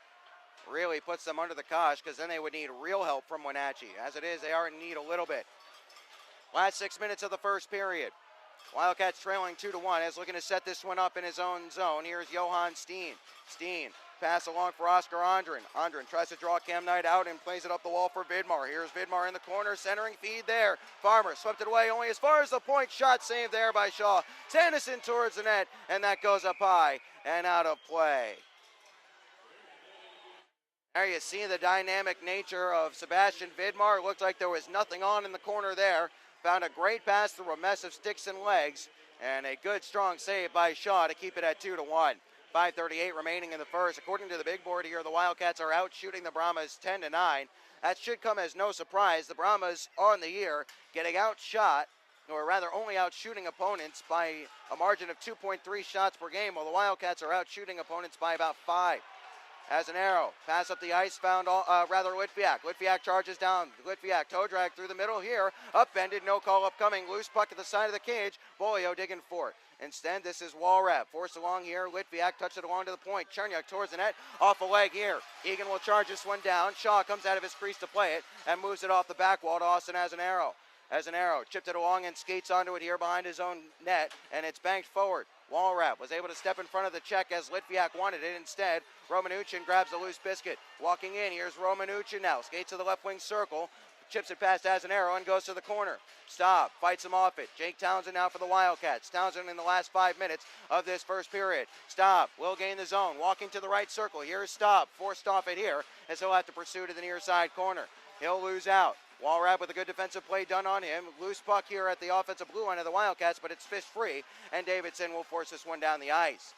really puts them under the cosh because then they would need real help from Wenatchee. As it is, they are in need a little bit. Last 6 minutes of the first period. Wildcats trailing 2-1 is looking to set this one up in his own zone. Here's Johan Steen. Steen pass along for Oscar Ondrin. Ondrin tries to draw Cam Knight out and plays it up the wall for Vidmar. Here's Vidmar in the corner, centering feed there. Farmer swept it away only as far as the point. Shot saved there by Shaw. Tennyson towards the net, and that goes up high and out of play. There you see the dynamic nature of Sebastian Vidmar. It looked like there was nothing on in the corner there. Found a great pass through a mess of sticks and legs, and a good strong save by Shaw to keep it at 2-1. 5:38 remaining in the first. According to the big board here, the Wildcats are out shooting the Brahmas 10-9. That should come as no surprise. The Brahmas on the year getting outshot, or rather only out shooting opponents by a margin of 2.3 shots per game, while the Wildcats are out shooting opponents by about 5. As an arrow, pass up the ice, found Litviak. Litviak charges down. Litviak toe drag through the middle here. Upended, no call upcoming. Loose puck at the side of the cage. Bolio digging for it. Instead, this is Walrab. Forced along here. Litviak touched it along to the point. Cherniak towards the net. Off a leg here. Egan will charge this one down. Shaw comes out of his crease to play it and moves it off the back wall to Austin as an arrow. As an arrow, chipped it along and skates onto it here behind his own net, and it's banked forward. Walrab was able to step in front of the check as Litviak wanted it. Instead, Romanuchin grabs a loose biscuit. Walking in, here's Romanuchin now. Skates to the left wing circle, chips it past as an arrow and goes to the corner. Stop, fights him off it. Jake Townsend now for the Wildcats. Townsend in the last 5 minutes of this first period. Stop, will gain the zone. Walking to the right circle. Here's Stop, forced off it here as he'll have to pursue to the near side corner. He'll lose out. Walrab with a good defensive play done on him. Loose puck here at the offensive blue line of the Wildcats, but it's fist free, and Davidson will force this one down the ice.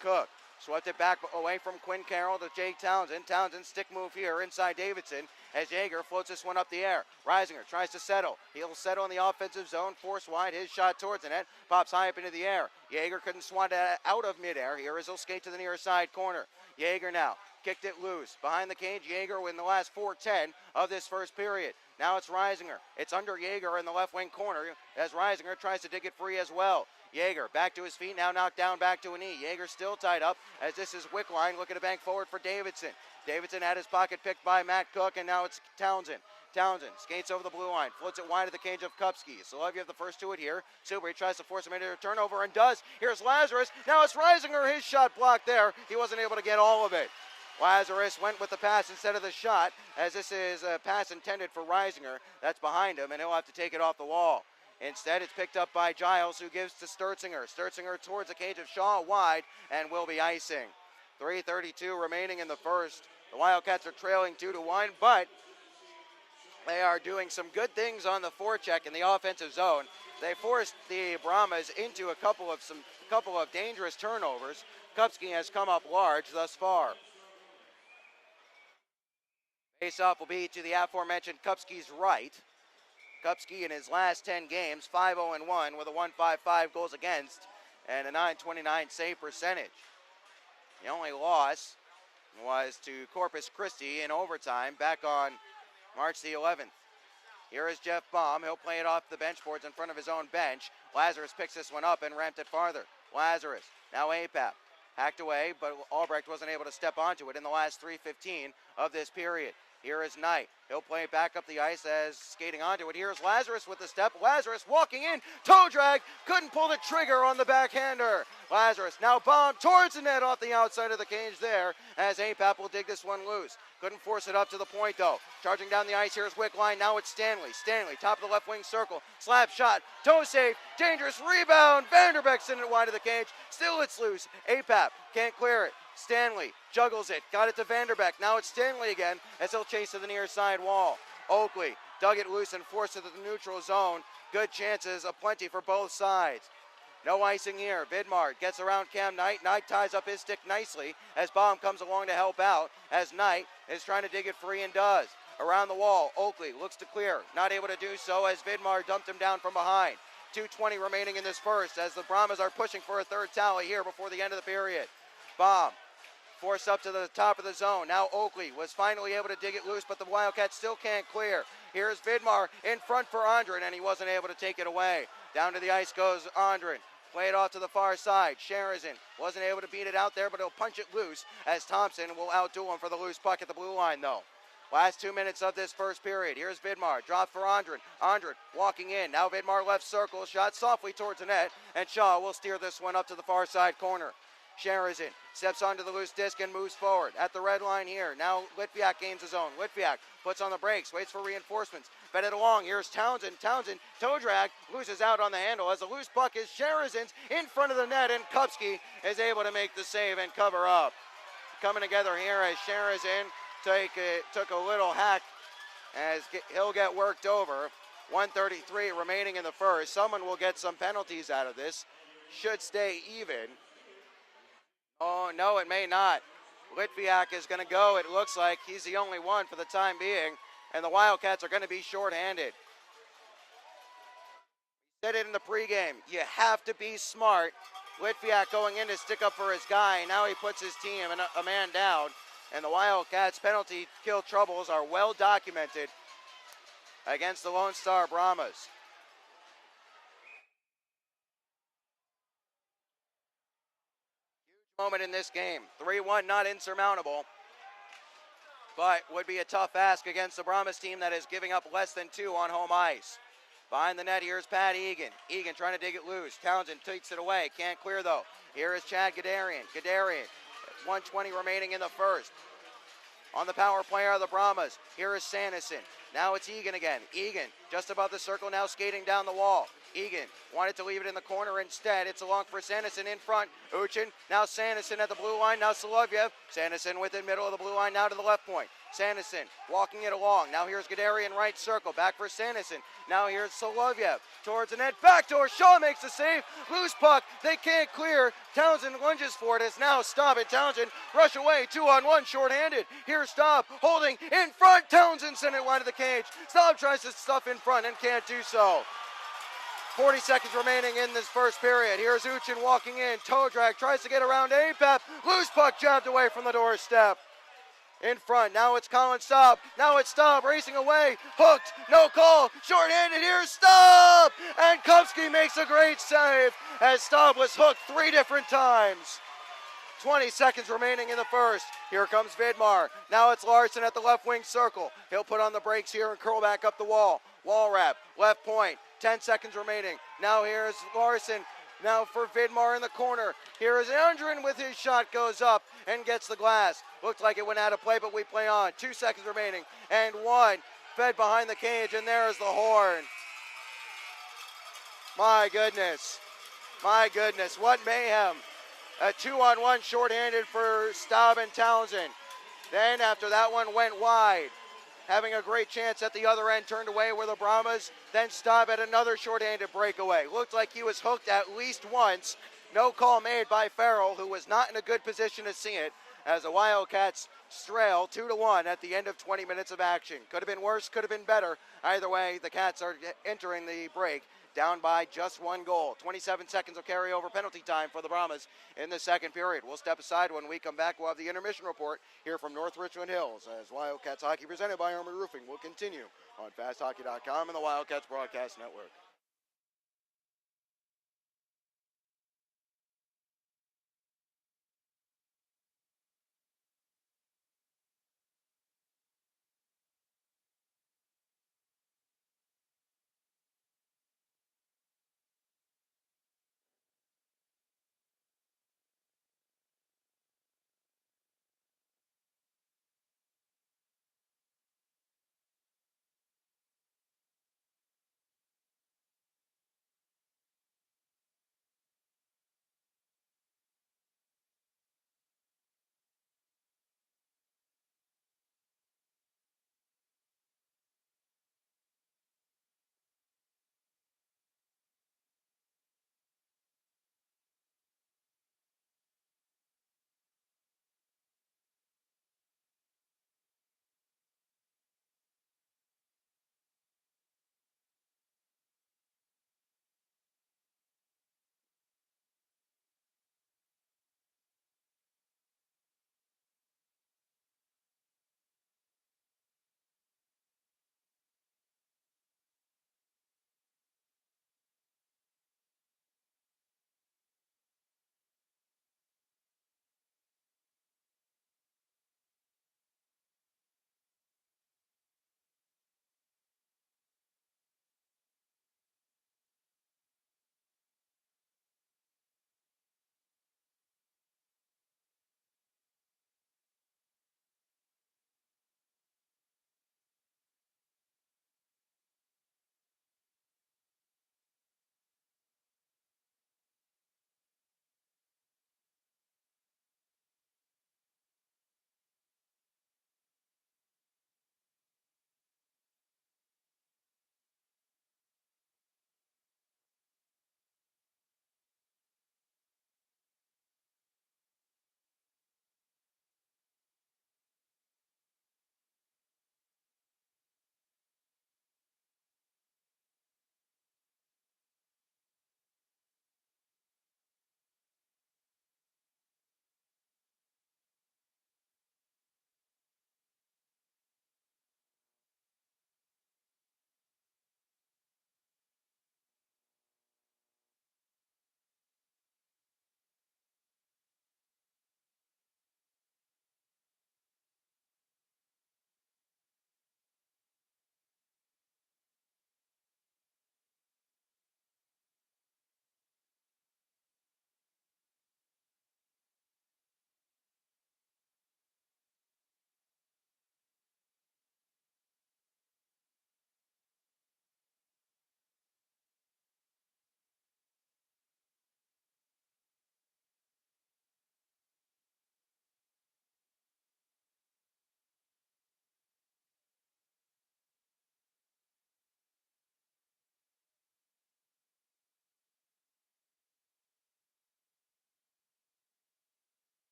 Cook swept it back away from Quinn Carroll to Jake Townsend. Townsend stick move here inside Davidson as Jaeger floats this one up the air. Reisinger tries to settle. He'll settle in the offensive zone, force wide. His shot towards the net, pops high up into the air. Jaeger couldn't swat it out of midair. Here is he'll skate to the near side corner. Jaeger now kicked it loose. Behind the cage, Jaeger in the last 4:10 of this first period. Now it's Reisinger. It's under Jaeger in the left wing corner as Reisinger tries to dig it free as well. Jaeger back to his feet, now knocked down back to a knee. Jaeger still tied up as this is Wickline looking to bank forward for Davidson. Davidson had his pocket picked by Matt Cook, and now it's Townsend. Townsend skates over the blue line, floats it wide of the cage of Kupski. Solovyev the first to it here. Silbury tries to force him into a turnover and does. Here's Lazarus. Now it's Reisinger. His shot blocked there. He wasn't able to get all of it. Lazarus went with the pass instead of the shot, as this is a pass intended for Reisinger. That's behind him, and he'll have to take it off the wall. Instead, it's picked up by Giles, who gives to Sturzinger. Sturzinger towards the cage of Shaw, wide, and will be icing. 3:32 remaining in the first. The Wildcats are trailing 2-1, but they are doing some good things on the forecheck in the offensive zone. They forced the Brahmas into a couple of dangerous turnovers. Kupski has come up large thus far. Face-off will be to the aforementioned Kupski's right. Kupski in his last 10 games, 5-0-1 with a 1.55 goals against and a 9.29 save percentage. The only loss was to Corpus Christi in overtime back on March the 11th. Here is Jeff Baum. He'll play it off the bench boards in front of his own bench. Lazarus picks this one up and ramped it farther. Lazarus, now APAP. Hacked away, but Albrecht wasn't able to step onto it in the last 3:15 of this period. Here is Knight. He'll play it back up the ice as skating onto it. Here's Lazarus with the step. Lazarus walking in. Toe drag. Couldn't pull the trigger on the backhander. Lazarus now bombed towards the net off the outside of the cage there as APAP will dig this one loose. Couldn't force it up to the point though. Charging down the ice, here's Wickline. Now it's Stanley. Stanley, top of the left wing circle. Slap shot. Toe save. Dangerous rebound. Vanderbeck sending it wide of the cage. Still it's loose. APAP can't clear it. Stanley juggles it. Got it to Vanderbeck. Now it's Stanley again as he'll chase to the near side wall. Oakley dug it loose and forced it to the neutral zone. Good chances aplenty for both sides. No icing here. Vidmar gets around Cam Knight. Knight ties up his stick nicely as Baum comes along to help out as Knight is trying to dig it free and does. Around the wall, Oakley looks to clear. Not able to do so as Vidmar dumped him down from behind. 2:20 remaining in this first as the Brahmas are pushing for a third tally here before the end of the period. Baum forced up to the top of the zone. Now Oakley was finally able to dig it loose, but the Wildcats still can't clear. Here's Vidmar in front for Andren, and he wasn't able to take it away. Down to the ice goes Andren. Play it off to the far side. Sharazin wasn't able to beat it out there, but he'll punch it loose as Thompson will outdo him for the loose puck at the blue line, though. Last 2 minutes of this first period. Here's Vidmar. Drop for Andren. Andren walking in. Now Vidmar left circle. Shot softly towards the net, and Shaw will steer this one up to the far side corner. Sharazin steps onto the loose disc and moves forward at the red line here. Now Litviak gains his own. Litviak puts on the brakes, waits for reinforcements. Fed it along. Here's Townsend. Townsend, toe drag, loses out on the handle as the loose puck is Sharazin's in front of the net, and Kupski is able to make the save and cover up. Coming together here as Sharazin took a little hack as he'll get worked over. 1:33 remaining in the first. Someone will get some penalties out of this. Should stay even. Oh, no, it may not. Litviak is going to go. It looks like he's the only one for the time being, and the Wildcats are going to be shorthanded. Said it in the pregame. You have to be smart. Litviak going in to stick up for his guy. Now he puts his team a man down, and the Wildcats' penalty kill troubles are well documented against the Lone Star Brahmas. Moment in this game. 3-1 not insurmountable, but would be a tough ask against the Brahmas team that is giving up less than 2 on home ice. Behind the net, here's Pat Egan. Egan trying to dig it loose. Townsend takes it away. Can't clear though. Here is Chad Gadarian. Gadarian, 1:20 remaining in the first. On the power play are the Brahmas. Here is Sanderson. Now it's Egan again. Egan just above the circle, now skating down the wall. Egan wanted to leave it in the corner. Instead, it's along for Sanderson in front. Uchin, now Sanderson at the blue line. Now Solovyev. Sanderson within middle of the blue line, now to the left point. Sanderson walking it along. Now here's Gadarian right circle. Back for Sanderson. Now here's Solovyev towards the net. Backdoor. Shaw makes the save. Loose puck. They can't clear. Townsend lunges for it. It's now Staub and Townsend rush away. 2-on-1 shorthanded. Here's Staub holding in front. Townsend sent it wide of the cage. Staub tries to stuff in front and can't do so. 40 seconds remaining in this first period. Here's Uchin walking in. Toe drag. Tries to get around APAP. Loose puck jabbed away from the doorstep. In front. Now it's Colin Staub. Now it's Staub racing away. Hooked. No call. Short-handed. Here's Staub. And Kupski makes a great save as Staub was hooked 3 different times. 20 seconds remaining in the first. Here comes Vidmar. Now it's Larson at the left wing circle. He'll put on the brakes here and curl back up the wall. Wall wrap. Left point. 10 seconds remaining. Now here's Larson Now for Vidmar in the corner. Here is Andrin with his shot, goes up and gets the glass. Looked like it went out of play, but we play on. 2 seconds remaining, and one. Fed behind the cage, and there's the horn. My goodness. My goodness, what mayhem. A 2-on-1 shorthanded for Staub and Townsend. Then after that one went wide. Having a great chance at the other end, turned away were the Brahmas. Then Staub had another shorthanded breakaway. Looked like he was hooked at least once. No call made by Farrell, who was not in a good position to see it, as the Wildcats trail 2-1 at the end of 20 minutes of action. Could have been worse, could have been better. Either way, the Cats are entering the break down by just 1 goal. 27 seconds of carryover penalty time for the Brahmas in the second period. We'll step aside. When we come back, we'll have the intermission report here from North Richland Hills as Wildcats hockey presented by Armored Roofing will continue on FastHockey.com and the Wildcats Broadcast Network.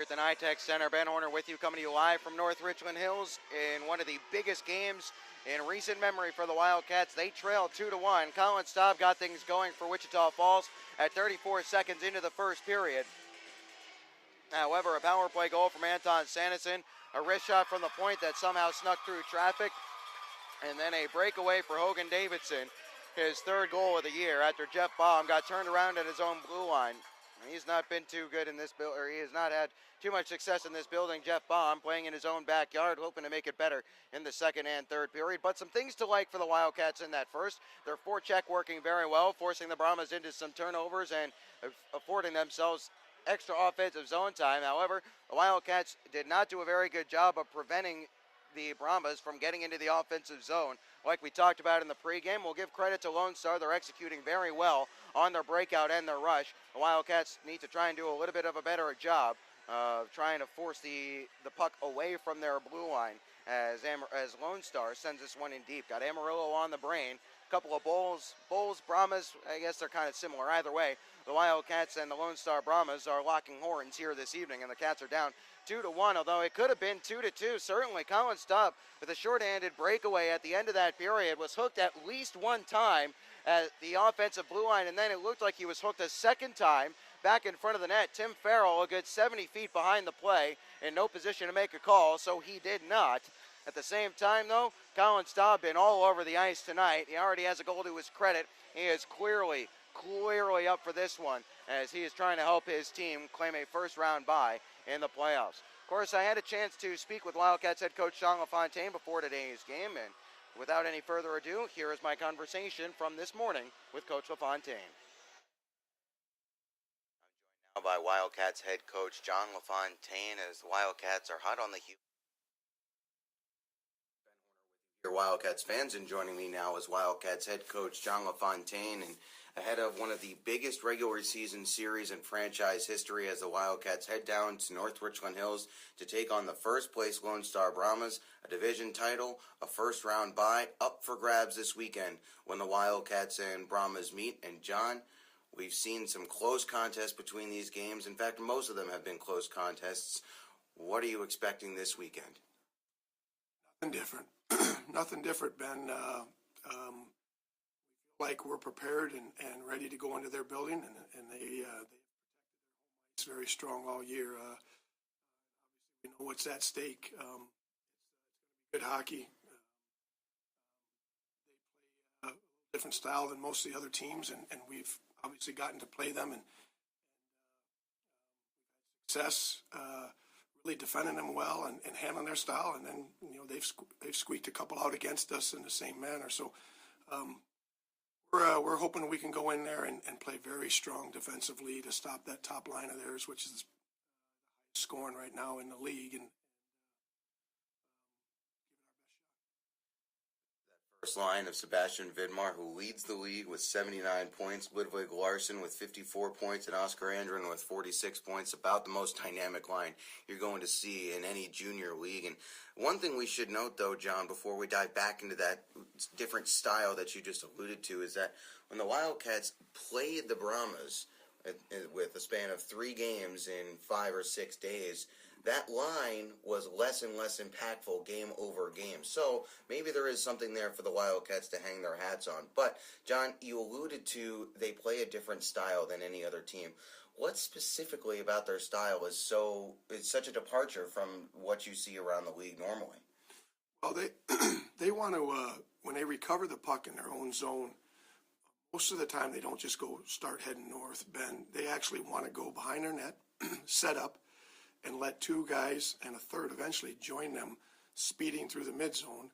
Here at the NITEX Center, Ben Horner with you, coming to you live from North Richland Hills in one of the biggest games in recent memory for the Wildcats. They trailed 2-1. Colin Staub got things going for Wichita Falls at 34 seconds into the first period. However, a power play goal from Anton Sanderson, a wrist shot from the point that somehow snuck through traffic, and then a breakaway for Hogan Davidson, his third goal of the year after Jeff Baum got turned around at his own blue line. He's not been too good in this build, or he has not had too much success in this building. Jeff Baum playing in his own backyard, hoping to make it better in the second and third period. But some things to like for the Wildcats in that first. Their forecheck working very well, forcing the Brahmas into some turnovers and affording themselves extra offensive zone time. However, the Wildcats did not do a very good job of preventing the Brahmas from getting into the offensive zone. Like we talked about in the pregame, we'll give credit to Lone Star. They're executing very well on their breakout and their rush. The Wildcats need to try and do a little bit of a better job of trying to force the puck away from their blue line as Lone Star sends this one in deep. Got Amarillo on the brain. Couple of Bulls, Brahmas, I guess they're kind of similar. Either way, the Wildcats and the Lone Star Brahmas are locking horns here this evening, and the Cats are down 2-1, although it could have been 2-2. Certainly, Colin Staub with a shorthanded breakaway at the end of that period was hooked at least one time at the offensive blue line, and then it looked like he was hooked a second time back in front of the net. Tim Farrell, a good 70 feet behind the play, in no position to make a call, so he did not. At the same time, though, Colin Staub been all over the ice tonight. He already has a goal to his credit. He is clearly up for this one as he is trying to help his team claim a first-round bye in the playoffs. Of course, I had a chance to speak with Wildcats head coach Jean LaFontaine before today's game, and without any further ado, here is my conversation from this morning with Coach LaFontaine. I'm joined now by Wildcats head coach Jean LaFontaine as the Wildcats are hot on the heels. Your Wildcats fans, and joining me now is Wildcats head coach Jean LaFontaine, and ahead of one of the biggest regular season series in franchise history as the Wildcats head down to North Richland Hills to take on the first place Lone Star Brahmas, a division title, a first round bye up for grabs this weekend when the Wildcats and Brahmas meet. And John, we've seen some close contests between these games. In fact, most of them have been close contests. What are you expecting this weekend? Nothing different. Nothing different, Ben. Like we're prepared and ready to go into their building, and they it's very strong all year. You know what's at stake. Good hockey. They play a different style than most of the other teams, and we've obviously gotten to play them and success. Really defending them well and handling their style, and then they've squeaked a couple out against us in the same manner. So we're hoping we can go in there and play very strong defensively to stop that top line of theirs, which is scoring right now in the league, and First line of Sebastian Vidmar, who leads the league with 79 points, Ludwig Larson with 54 points, and Oscar Andren with 46 points. About the most dynamic line you're going to see in any junior league. And one thing we should note, though, John, before we dive back into that different style that you just alluded to, is that when the Wildcats played the Brahmas with a span of 3 games in 5 or 6 days, that line was less and less impactful game over game. So maybe there is something there for the Wildcats to hang their hats on. But, John, you alluded to they play a different style than any other team. What specifically about their style is such a departure from what you see around the league normally? Well, they want to, when they recover the puck in their own zone, most of the time they don't just go start heading north, Ben. They actually want to go behind their net, set up, and let 2 guys and a third eventually join them speeding through the mid zone.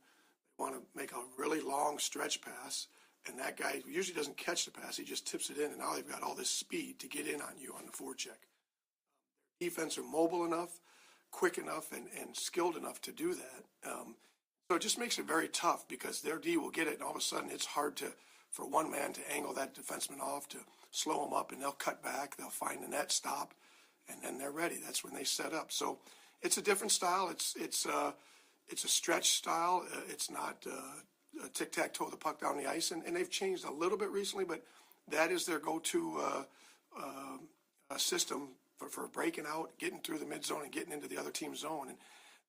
They want to make a really long stretch pass, and that guy usually doesn't catch the pass. He just tips it in, and now they've got all this speed to get in on you on the forecheck. Their defense are mobile enough, quick enough, and skilled enough to do that. So it just makes it very tough because their D will get it, and all of a sudden it's hard for one man to angle that defenseman off, to slow him up, and they'll cut back. They'll find the net stop, and then they're ready. That's when they set up. So it's a different style. It's a stretch style. It's not a tic-tac-toe the puck down the ice, and they've changed a little bit recently, but that is their go-to system for breaking out, getting through the mid zone, and getting into the other team's zone. And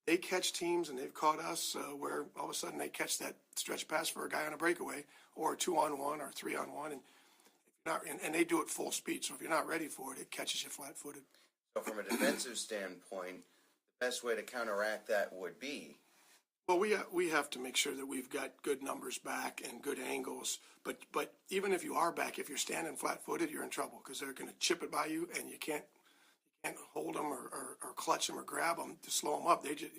they catch teams, and they've caught us where all of a sudden they catch that stretch pass for a guy on a breakaway, or a 2-on-1 or 3-on-1, and they do it full speed. So if you're not ready for it, it catches you flat-footed. So from a defensive standpoint, the best way to counteract that would be? Well, we have to make sure that we've got good numbers back and good angles. But even if you are back, if you're standing flat-footed, you're in trouble because they're going to chip it by you, and you can't hold them or clutch them or grab them to slow them up. They just,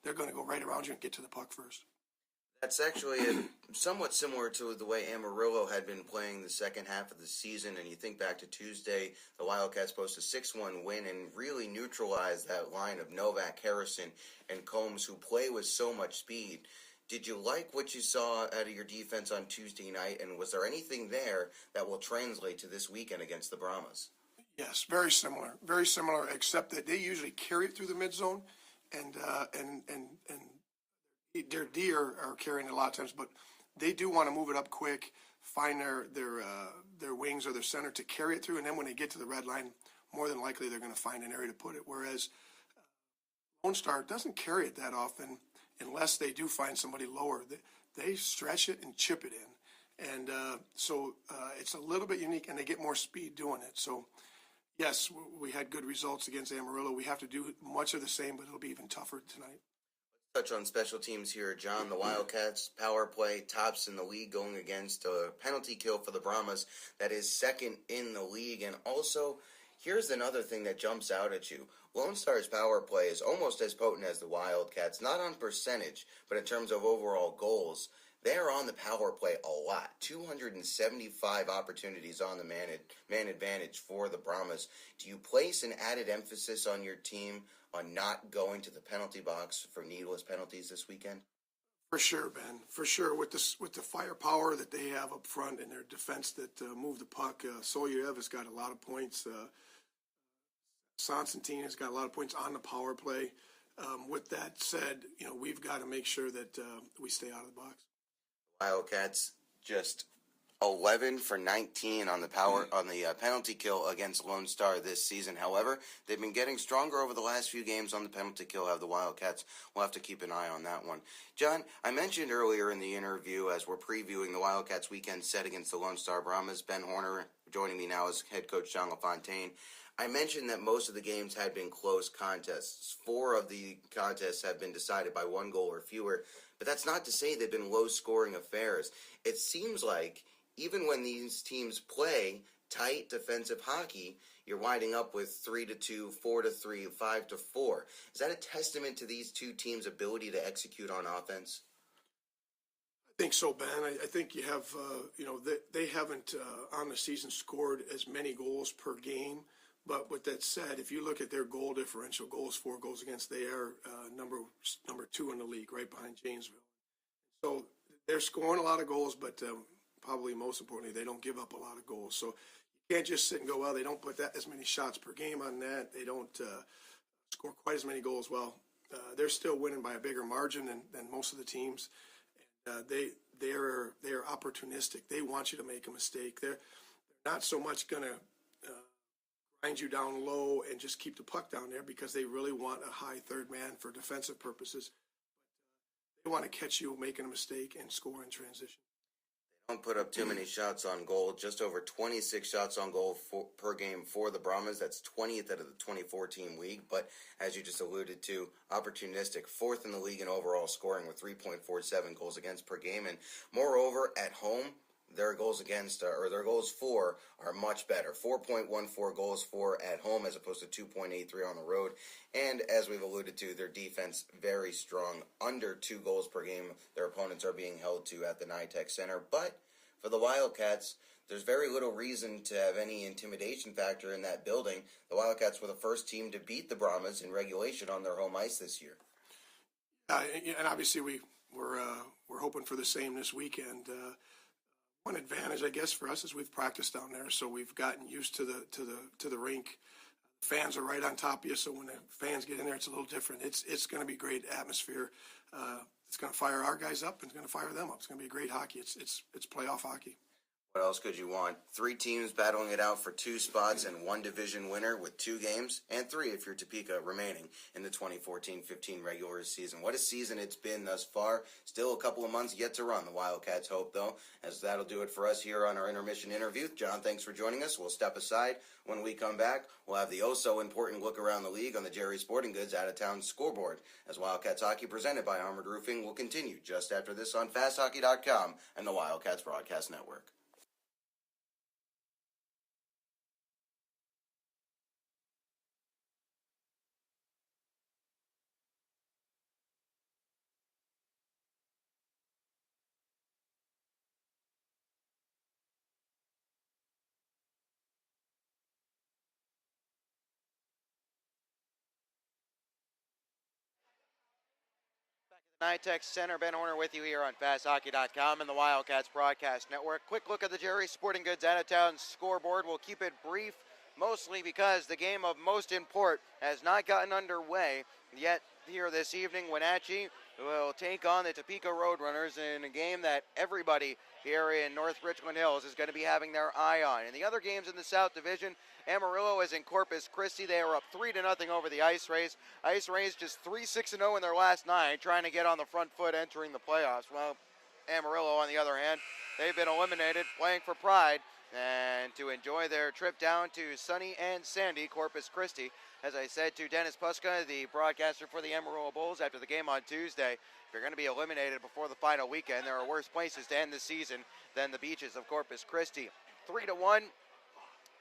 they're going to go right around you and get to the puck first. That's actually somewhat similar to the way Amarillo had been playing the second half of the season. And you think back to Tuesday, the Wildcats posted a 6-1 win and really neutralized that line of Novak, Harrison, and Combs, who play with so much speed. Did you like what you saw out of your defense on Tuesday night? And was there anything there that will translate to this weekend against the Brahmas? Yes, very similar, except that they usually carry it through the mid zone, and their D are carrying it a lot of times, but they do want to move it up quick, find their wings or their center to carry it through, and then when they get to the red line, more than likely they're going to find an area to put it. Whereas Lone Star doesn't carry it that often unless they do find somebody lower. They stretch it and chip it in, and so it's a little bit unique, and they get more speed doing it. So. Yes, we had good results against Amarillo. We have to do much of the same, but it'll be even tougher tonight. Touch on special teams here, John. The Wildcats power play tops in the league, going against a penalty kill for the Brahmas that is second in the league. And also, here's another thing that jumps out at you. Lone Star's power play is almost as potent as the Wildcats, not on percentage, but in terms of overall goals. They're on the power play a lot. 275 opportunities on the man advantage for the Brahmas. Do you place an added emphasis on your team on not going to the penalty box for needless penalties this weekend? For sure, Ben. For sure, with the firepower that they have up front and their defense that move the puck, Solyev has got a lot of points. Constantine has got a lot of points on the power play. With that said, we've got to make sure that we stay out of the box. Wildcats just 11 for 19 on the penalty kill against Lone Star this season. However, they've been getting stronger over the last few games on the penalty kill. Have the Wildcats? We'll have to keep an eye on that one. John, I mentioned earlier in the interview as we're previewing the Wildcats weekend set against the Lone Star Brahmas. Ben Horner joining me now as head coach John LaFontaine. I mentioned that most of the games had been close contests. 4 of the contests have been decided by 1 goal or fewer, but that's not to say they've been low-scoring affairs. It seems like even when these teams play tight defensive hockey, you're winding up with 3-2, 4-3, 5-4. Is that a testament to these two teams' ability to execute on offense? I think so, Ben. I think you have, they haven't on the season scored as many goals per game. But with that said, if you look at their goal differential, goals for, goals against, they are number 2 in the league, right behind Janesville. So they're scoring a lot of goals, but probably most importantly, they don't give up a lot of goals. So you can't just sit and go, well, they don't put that as many shots per game on that. They don't score quite as many goals. Well, they're still winning by a bigger margin than most of the teams. And they're opportunistic. They want you to make a mistake. They're not so much going to grind you down low and just keep the puck down there because they really want a high third man for defensive purposes. They want to catch you making a mistake and score in transition. They don't put up too many shots on goal, just over 26 shots on goal per game for the Brahmas. That's 20th out of the 2014 league, but as you just alluded to, opportunistic, 4th in the league in overall scoring with 3.47 goals against per game. And moreover, at home, their goals against, or their goals for, are much better. 4.14 goals for at home as opposed to 2.83 on the road. And as we've alluded to, their defense very strong. Under 2 goals per game, their opponents are being held to at the NYTEX Center. But for the Wildcats, there's very little reason to have any intimidation factor in that building. The Wildcats were the first team to beat the Brahmas in regulation on their home ice this year. And obviously we're hoping for the same this weekend. One advantage, I guess, for us is we've practiced down there, so we've gotten used to the rink. Fans are right on top of you, so when the fans get in there, it's a little different. It's going to be great atmosphere. It's going to fire our guys up, and it's going to fire them up. It's going to be great hockey. It's playoff hockey. What else could you want? 3 teams battling it out for 2 spots and 1 division winner with 2 games, and 3 if you're Topeka remaining in the 2014-15 regular season. What a season it's been thus far. Still a couple of months yet to run, the Wildcats hope, though, as that'll do it for us here on our intermission interview. John, thanks for joining us. We'll step aside. When we come back, we'll have the oh-so-important look around the league on the Jerry Sporting Goods out-of-town scoreboard, as Wildcats Hockey, presented by Armored Roofing, will continue just after this on FastHockey.com and the Wildcats Broadcast Network. NYTEX Center, Ben Horner with you here on FastHockey.com and the Wildcats Broadcast Network. Quick look at the Jerry Sporting Goods out-of-town scoreboard. We'll keep it brief, mostly because the game of most import has not gotten underway yet here this evening. Wenatchee will take on the Topeka Roadrunners in a game that everybody here in North Richland Hills is going to be having their eye on. In the other games in the South Division, Amarillo is in Corpus Christi. They are up 3-0 over the Ice Rays. Ice Rays just 3-6-0 in their last 9, trying to get on the front foot entering the playoffs. Well, Amarillo, on the other hand, they've been eliminated, playing for pride and to enjoy their trip down to sunny and sandy Corpus Christi. As I said to Dennis Puska, the broadcaster for the Amarillo Bulls after the game on Tuesday, if you're going to be eliminated before the final weekend, there are worse places to end the season than the beaches of Corpus Christi. 3-1.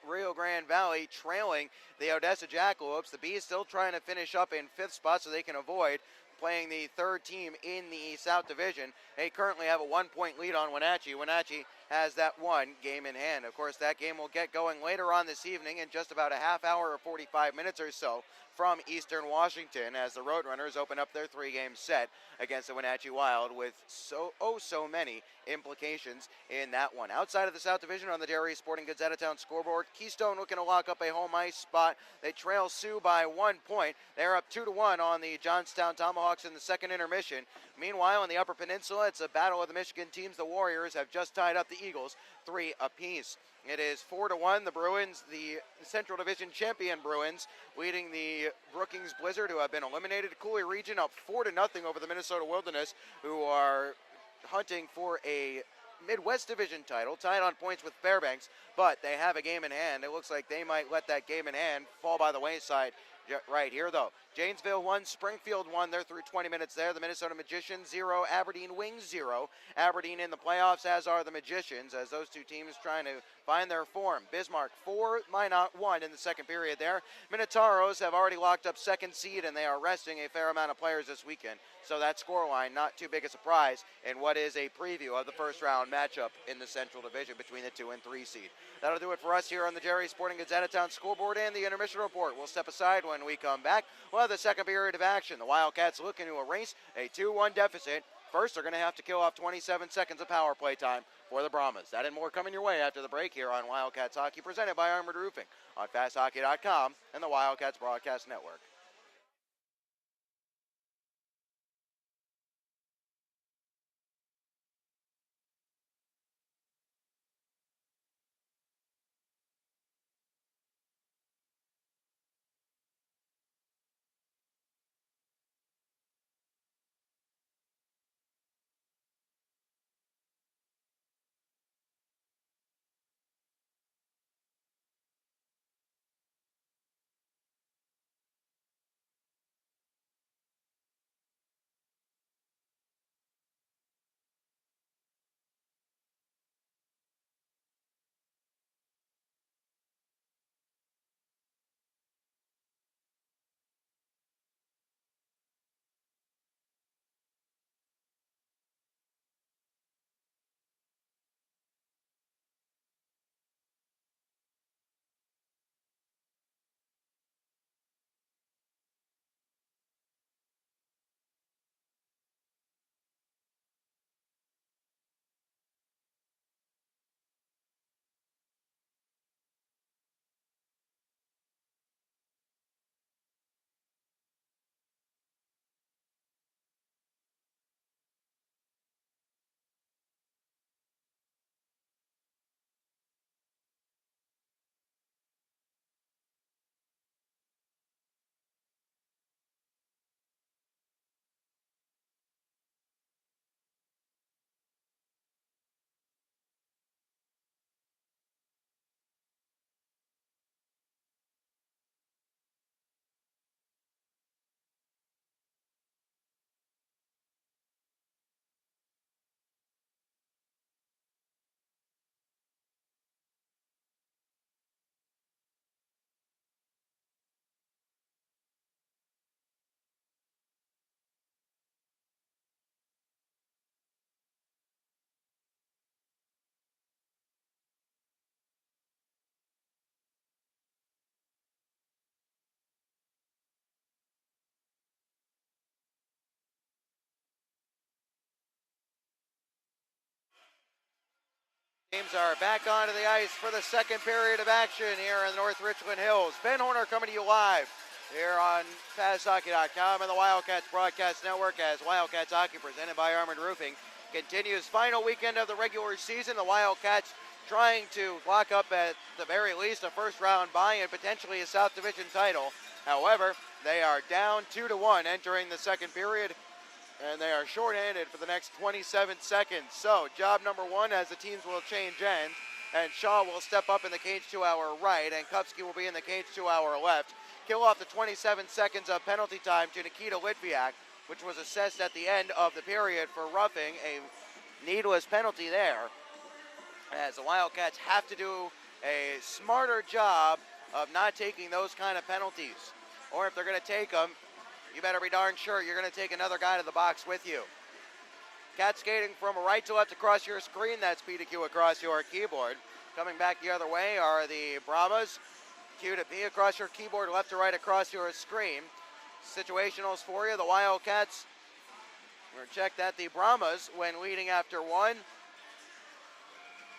Rio Grande Valley trailing the Odessa Jackalopes. The Bees still trying to finish up in 5th spot so they can avoid playing the 3rd team in the South Division. They currently have a 1-point lead on Wenatchee. Wenatchee has that one game in hand. Of course, that game will get going later on this evening in just about a half hour or 45 minutes or so from Eastern Washington as the Roadrunners open up their 3-game set against the Wenatchee Wild with so many implications in that one. Outside of the South Division on the Jerry Sporting Goods out-of-town scoreboard, Keystone looking to lock up a home ice spot. They trail Sioux by 1 point. They're up 2-1 on the Johnstown Tomahawks in the second intermission. Meanwhile, in the Upper Peninsula, it's a battle of the Michigan teams. The Warriors have just tied up the Eagles 3 apiece. It is 4-1. The Bruins, the Central Division champion Bruins, leading the Brookings Blizzard, who have been eliminated. Cooley Region up 4-0 over the Minnesota Wilderness, who are hunting for a Midwest Division title, tied on points with Fairbanks, but they have a game in hand. It looks like they might let that game in hand fall by the wayside right here, though. Janesville 1, Springfield 1. They're through 20 minutes there. The Minnesota Magicians 0, Aberdeen Wings 0. Aberdeen in the playoffs, as are the Magicians, as those two teams trying to find their form. Bismarck 4, Minot 1 in the second period there. Minotauros have already locked up second seed, and they are resting a fair amount of players this weekend. So that scoreline, not too big a surprise in what is a preview of the first round matchup in the Central Division between the 2 and 3 seed. That'll do it for us here on the Jerry Sporting Goods out-of-town scoreboard and the intermission report. We'll step aside when we come back. We'll have the second period of action. The Wildcats looking to erase a 2-1 deficit. First, they're going to have to kill off 27 seconds of power play time for the Brahmas. That and more coming your way after the break here on Wildcats Hockey, presented by Armored Roofing on FastHockey.com and the Wildcats Broadcast Network. Teams are back onto the ice for the second period of action here in the North Richland Hills. Ben Horner coming to you live here on FastHockey.com and the Wildcats Broadcast Network as Wildcats Hockey presented by Armored Roofing continues final weekend of the regular season. The Wildcats trying to lock up at the very least a first round bye and potentially a South Division title. However, they are down 2-1 entering the second period, and they are shorthanded for the next 27 seconds. So, job number one as the teams will change ends, and Shaw will step up in the cage to our right, and Kupski will be in the cage to our left. Kill off the 27 seconds of penalty time to Nikita Litviak, which was assessed at the end of the period for roughing, a needless penalty there, as the Wildcats have to do a smarter job of not taking those kind of penalties. Or if they're going to take them, you better be darn sure you're going to take another guy to the box with you. Cat skating from right to left across your screen. That's P to Q across your keyboard. Coming back the other way are the Brahmas. Q to P across your keyboard, left to right across your screen. Situationals for you. The Wildcats, we're checked that the Brahmas, when leading after one,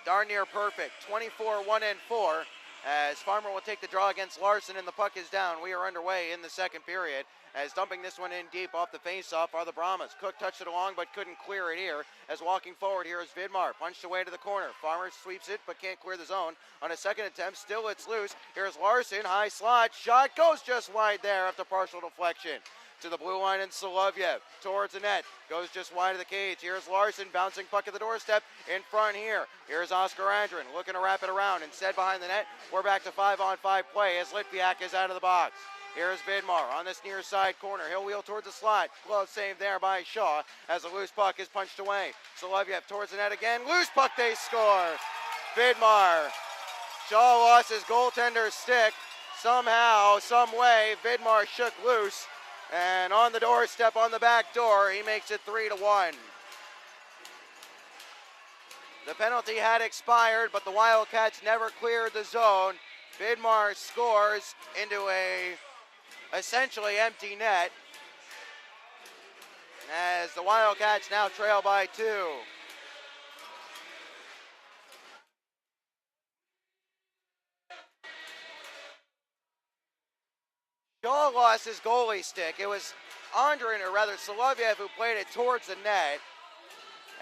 darn near perfect. 24-1-4. As Farmer will take the draw against Larson and the puck is down. We are underway in the second period. As dumping this one in deep off the faceoff are the Brahmas. Cook touched it along but couldn't clear it here. As walking forward here is Vidmar. Punched away to the corner. Farmer sweeps it but can't clear the zone. On a second attempt, still it's loose. Here's Larson. High slot. Shot goes just wide there after partial deflection. To the blue line and Solovyev towards the net. Goes just wide of the cage. Here's Larson bouncing puck at the doorstep in front here. Here's Oscar Andrin looking to wrap it around. Instead behind the net, we're back to 5-on-5 play as Litviak is out of the box. Here's Vidmar on this near side corner. He'll wheel towards the slot. Glove saved there by Shaw as a loose puck is punched away. Solovyev towards the net again. Loose puck, they score. Vidmar. Shaw lost his goaltender's stick. Somehow, some way, Vidmar shook loose. And on the doorstep, on the back door, he makes it 3-1. The penalty had expired, but the Wildcats never cleared the zone. Vidmar scores into a essentially empty net, as the Wildcats now trail by 2. Shaw lost his goalie stick. It was Andrin, or rather Solovyev, who played it towards the net.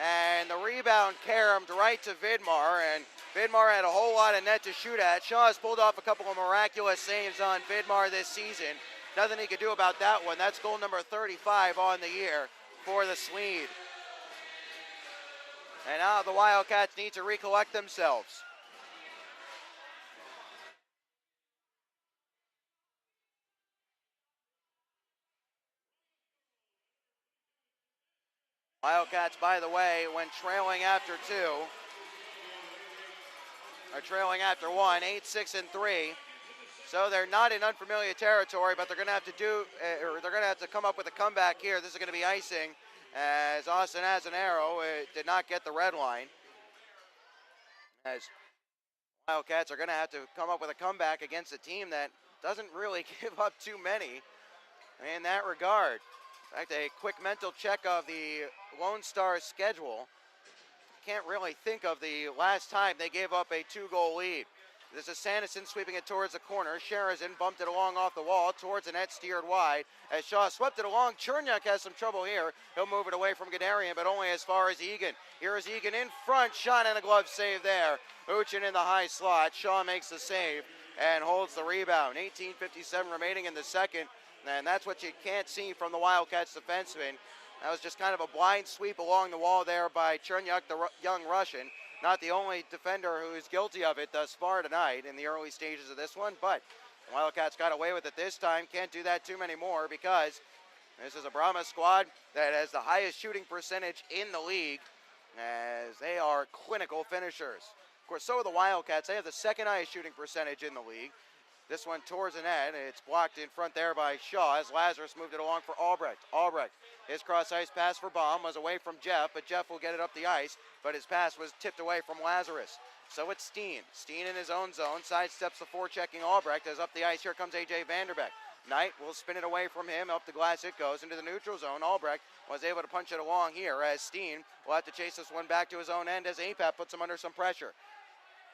And the rebound caromed right to Vidmar, and Vidmar had a whole lot of net to shoot at. Shaw has pulled off a couple of miraculous saves on Vidmar this season. Nothing he could do about that one. That's goal number 35 on the year for the Swede. And now the Wildcats need to recollect themselves. Wildcats, by the way, when trailing after 2, are trailing after 1, 8-6-3. So they're not in unfamiliar territory, but they're going to have to they're going to have to come up with a comeback here. This is going to be icing, as Austin Azanaro did not get the red line. As Wildcats are going to have to come up with a comeback against a team that doesn't really give up too many in that regard. In fact, a quick mental check of the Lone Star schedule. Can't really think of the last time they gave up a 2-goal lead. This is Sanderson sweeping it towards the corner. Sherazin bumped it along off the wall towards the net, steered wide. As Shaw swept it along, Cherniak has some trouble here. He'll move it away from Gadarian, but only as far as Egan. Here is Egan in front, shot and a glove save there. Uchin in the high slot. Shaw makes the save and holds the rebound. 18:57 remaining in the second, and that's what you can't see from the Wildcats defenseman. That was just kind of a blind sweep along the wall there by Cherniak, the young Russian. Not the only defender who is guilty of it thus far tonight in the early stages of this one, but the Wildcats got away with it this time. Can't do that too many more because this is a Brahmas squad that has the highest shooting percentage in the league, as they are clinical finishers. Of course, so are the Wildcats. They have the second highest shooting percentage in the league. This one towards the net. It's blocked in front there by Shaw as Lazarus moved it along for Albrecht. Albrecht, his cross-ice pass for Baum was away from Jeff, but Jeff will get it up the ice, but his pass was tipped away from Lazarus. So it's Steen. Steen in his own zone, sidesteps the forechecking Albrecht as up the ice. Here comes A.J. Vanderbeek. Knight will spin it away from him. Up the glass it goes into the neutral zone. Albrecht was able to punch it along here as Steen will have to chase this one back to his own end as APAP puts him under some pressure.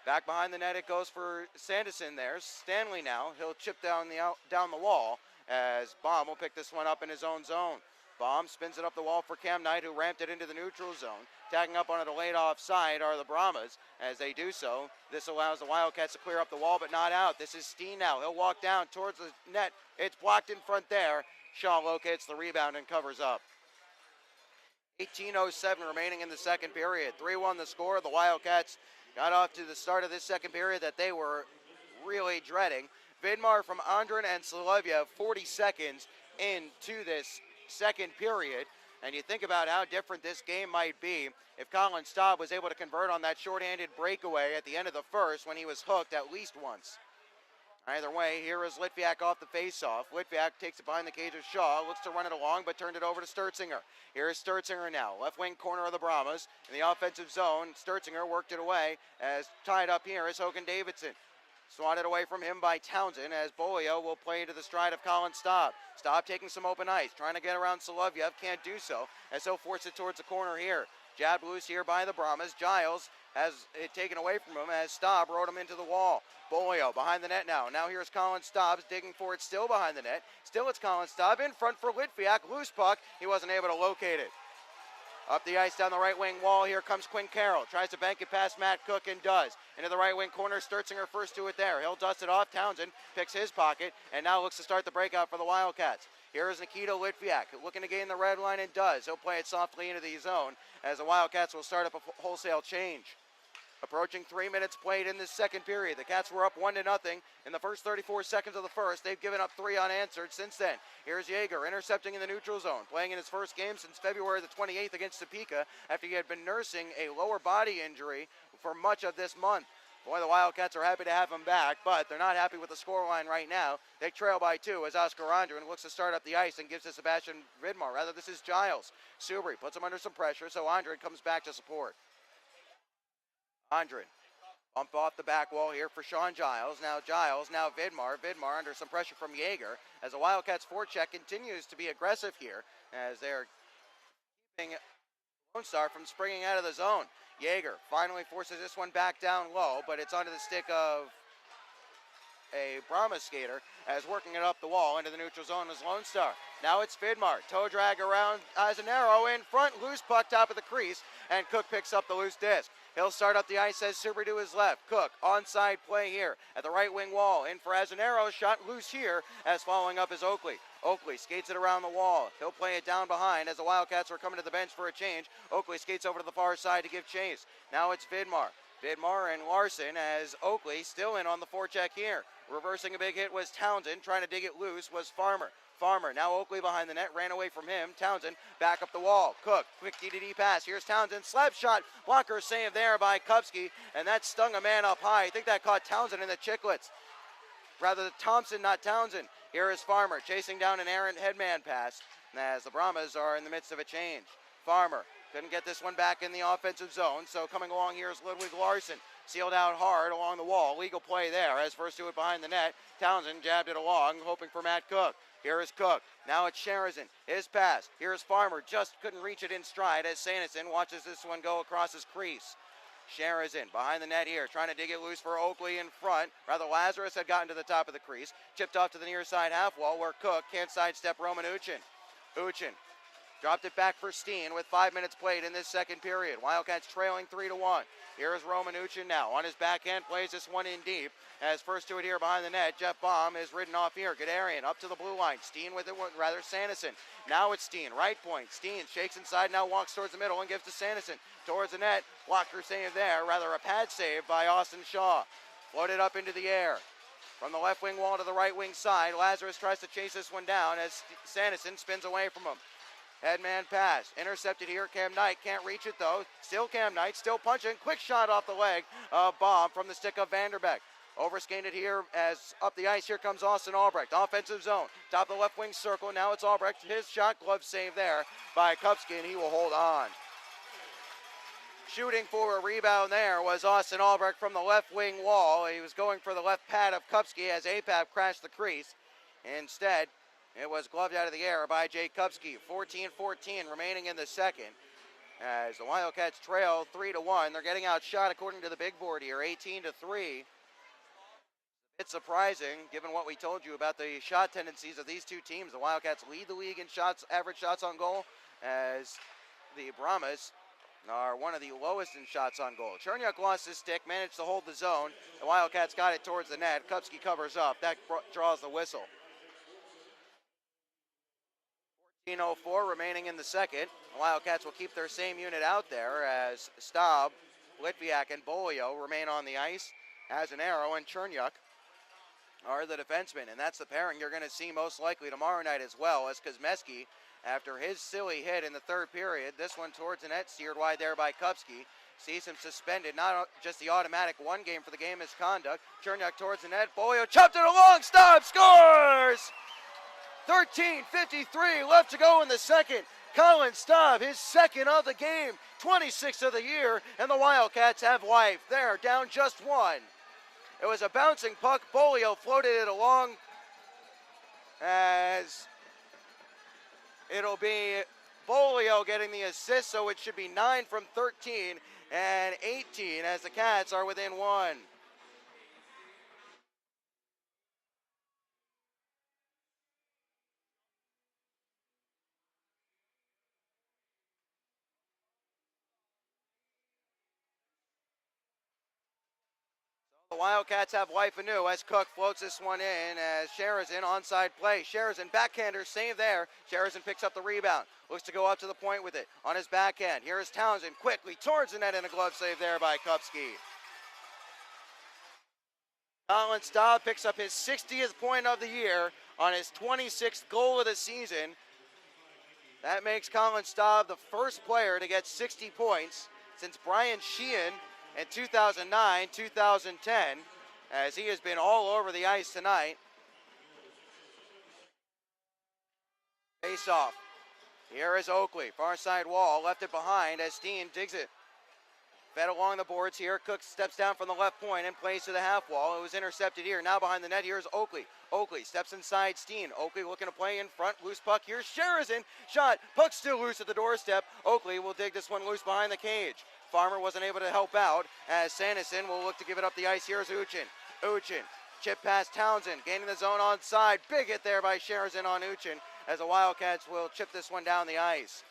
Back behind the net it goes for Sanderson there. Stanley now, he'll chip down the wall as Baum will pick this one up in his own zone. Baum spins it up the wall for Cam Knight, who ramped it into the neutral zone. Tagging up on it a late offside are the Brahmas. As they do so, this allows the Wildcats to clear up the wall, but not out. This is Steen now. He'll walk down towards the net. It's blocked in front there. Shaw locates the rebound and covers up. 18:07 remaining in the second period. 3-1 the score. The Wildcats got off to the start of this second period that they were really dreading. Vidmar from Andrin and Solovyev 40 seconds into this second period. And you think about how different this game might be if Colin Staub was able to convert on that shorthanded breakaway at the end of the first when he was hooked at least once. Either way, here is Litviak off the faceoff. Litviak takes it behind the cage of Shaw, looks to run it along, but turned it over to Sturzinger. Here is Sturzinger now, left wing corner of the Brahmas. In the offensive zone, Sturzinger worked it away as tied up here is Hogan Davidson. Swatted away from him by Townsend as Bolio will play to the stride of Colin Staub. Staub taking some open ice, trying to get around Solovyev, can't do so as he'll force it towards the corner here. Jabbed loose here by the Brahmas. Giles has it taken away from him as Staub rode him into the wall. Bolio behind the net now. Now here's Colin Staub digging for it still behind the net. Still it's Colin Staub in front for Litviak. Loose puck. He wasn't able to locate it. Up the ice down the right wing wall. Here comes Quinn Carroll. Tries to bank it past Matt Cook and does. Into the right wing corner. Sturzinger first to it there. He'll dust it off. Townsend picks his pocket and now looks to start the breakout for the Wildcats. Here is Nikita Litviak looking to gain the red line and does. He'll play it softly into the zone as the Wildcats will start up a wholesale change. Approaching 3 minutes played in this second period. The Cats were up 1-0 in the first 34 seconds of the first. They've given up 3 unanswered since then. Here's Yeager intercepting in the neutral zone, playing in his first game since February the 28th against Topeka after he had been nursing a lower body injury for much of this month. Boy, the Wildcats are happy to have him back, but they're not happy with the scoreline right now. They trail by 2 as Oscar Andrin looks to start up the ice and gives to Sebastian Vidmar. Rather, this is Giles. Subri puts him under some pressure, so Andrin comes back to support. Andrin, bump off the back wall here for Sean Giles. Now Vidmar. Vidmar under some pressure from Yeager as the Wildcats forecheck continues to be aggressive here as they're keeping Lone Star from springing out of the zone. Yeager finally forces this one back down low, but it's onto the stick of a Brahmas skater as working it up the wall into the neutral zone is Lone Star. Now it's Vidmar. Toe drag around Azanero in front. Loose puck top of the crease, and Cook picks up the loose disc. He'll start up the ice as Subri to his left. Cook, onside play here at the right wing wall. In for Azanero, shot loose here as following up is Oakley. Oakley skates it around the wall. He'll play it down behind as the Wildcats are coming to the bench for a change. Oakley skates over to the far side to give chase. Now it's Vidmar. Vidmar and Larson as Oakley still in on the forecheck here. Reversing a big hit was Townsend. Trying to dig it loose was Farmer. Farmer, now Oakley behind the net, ran away from him. Townsend back up the wall. Cook, quick DDD pass. Here's Townsend, slap shot. Blocker save there by Kupski, and that stung a man up high. I think that caught Townsend in the chicklets. Rather, Thompson, not Townsend. Here is Farmer, chasing down an errant headman pass as the Brahmas are in the midst of a change. Farmer couldn't get this one back in the offensive zone, so coming along here is Ludwig Larson. Sealed out hard along the wall. Legal play there as first to it behind the net. Townsend jabbed it along, hoping for Matt Cook. Here is Cook. Now it's Sharazin. His pass. Here's Farmer. Just couldn't reach it in stride as Sanderson watches this one go across his crease. Sharazin behind the net here, trying to dig it loose for Oakley in front. Rather, Lazarus had gotten to the top of the crease. Chipped off to the near side half wall where Cook can't sidestep Roman Uchin. Uchin dropped it back for Steen with 5 minutes played in this second period. Wildcats trailing 3-1. Here is Roman Uchin now. On his backhand, plays this one in deep. As first to it here behind the net, Jeff Baum is ridden off here. Guderian up to the blue line. Steen with it, rather Sanderson. Now it's Steen, right point. Steen shakes inside, now walks towards the middle and gives to Sanderson. Towards the net, blocker save there. Rather a pad save by Austin Shaw. Floated up into the air. From the left wing wall to the right wing side, Lazarus tries to chase this one down as Sanderson spins away from him. Headman pass, intercepted here, Cam Knight can't reach it though. Still Cam Knight, still punching, quick shot off the leg of Baum from the stick of Vanderbeek. Overskated here as up the ice, here comes Austin Albrecht. Offensive zone, top of the left wing circle, now it's Albrecht. His shot, glove save there by Kupski, and he will hold on. Shooting for a rebound there was Austin Albrecht from the left wing wall. He was going for the left pad of Kupski as APAP crashed the crease. Instead, it was gloved out of the air by Jay Kupski. 14-14 remaining in the second. As the Wildcats trail 3-1. They're getting outshot according to the big board here, 18-3. It's surprising, given what we told you about the shot tendencies of these two teams. The Wildcats lead the league in shots, average shots on goal, as the Brahmas are one of the lowest in shots on goal. Cherniak lost his stick, managed to hold the zone. The Wildcats got it towards the net. Kupski covers up. That draws the whistle. 14:04 remaining in the second. The Wildcats will keep their same unit out there as Staub, Litviak, and Bolio remain on the ice. As an arrow and Cherniak are the defensemen, and that's the pairing you're going to see most likely tomorrow night as well, as Kosmeski, after his silly hit in the third period, this one towards the net, steered wide there by Kupski, sees him suspended, not just the automatic one game for the game misconduct. Cherniak towards the net, Bolio chopped it along, Staub scores! 13:53 left to go in the second. Colin Staub, his second of the game, 26th of the year, and the Wildcats have life. They're down just one. It was a bouncing puck. Bolio floated it along as it'll be Bolio getting the assist, so it should be 9 from 13 and 18 as the Cats are within one. The Wildcats have life anew as Cook floats this one in as Sherazin onside play. Sherazin backhander save there. Sherazin picks up the rebound. Looks to go up to the point with it on his backhand. Here is Townsend quickly towards the net and a glove save there by Kupski. Colin Staub picks up his 60th point of the year on his 26th goal of the season. That makes Colin Staub the first player to get 60 points since Brian Sheehan in 2009-2010, as he has been all over the ice tonight. Face off. Here is Oakley, far side wall, left it behind as Steen digs it. Fed along the boards here. Cook steps down from the left point and plays to the half wall. It was intercepted here. Now behind the net, here's Oakley. Oakley steps inside Steen. Oakley looking to play in front. Loose puck. Here's Sherazin. Shot. Puck still loose at the doorstep. Oakley will dig this one loose behind the cage. Farmer wasn't able to help out as Sanderson will look to give it up the ice. Here's Uchin. Uchin. Chip past Townsend. Gaining the zone onside. Big hit there by Sherazin on Uchin as the Wildcats will chip this one down the ice.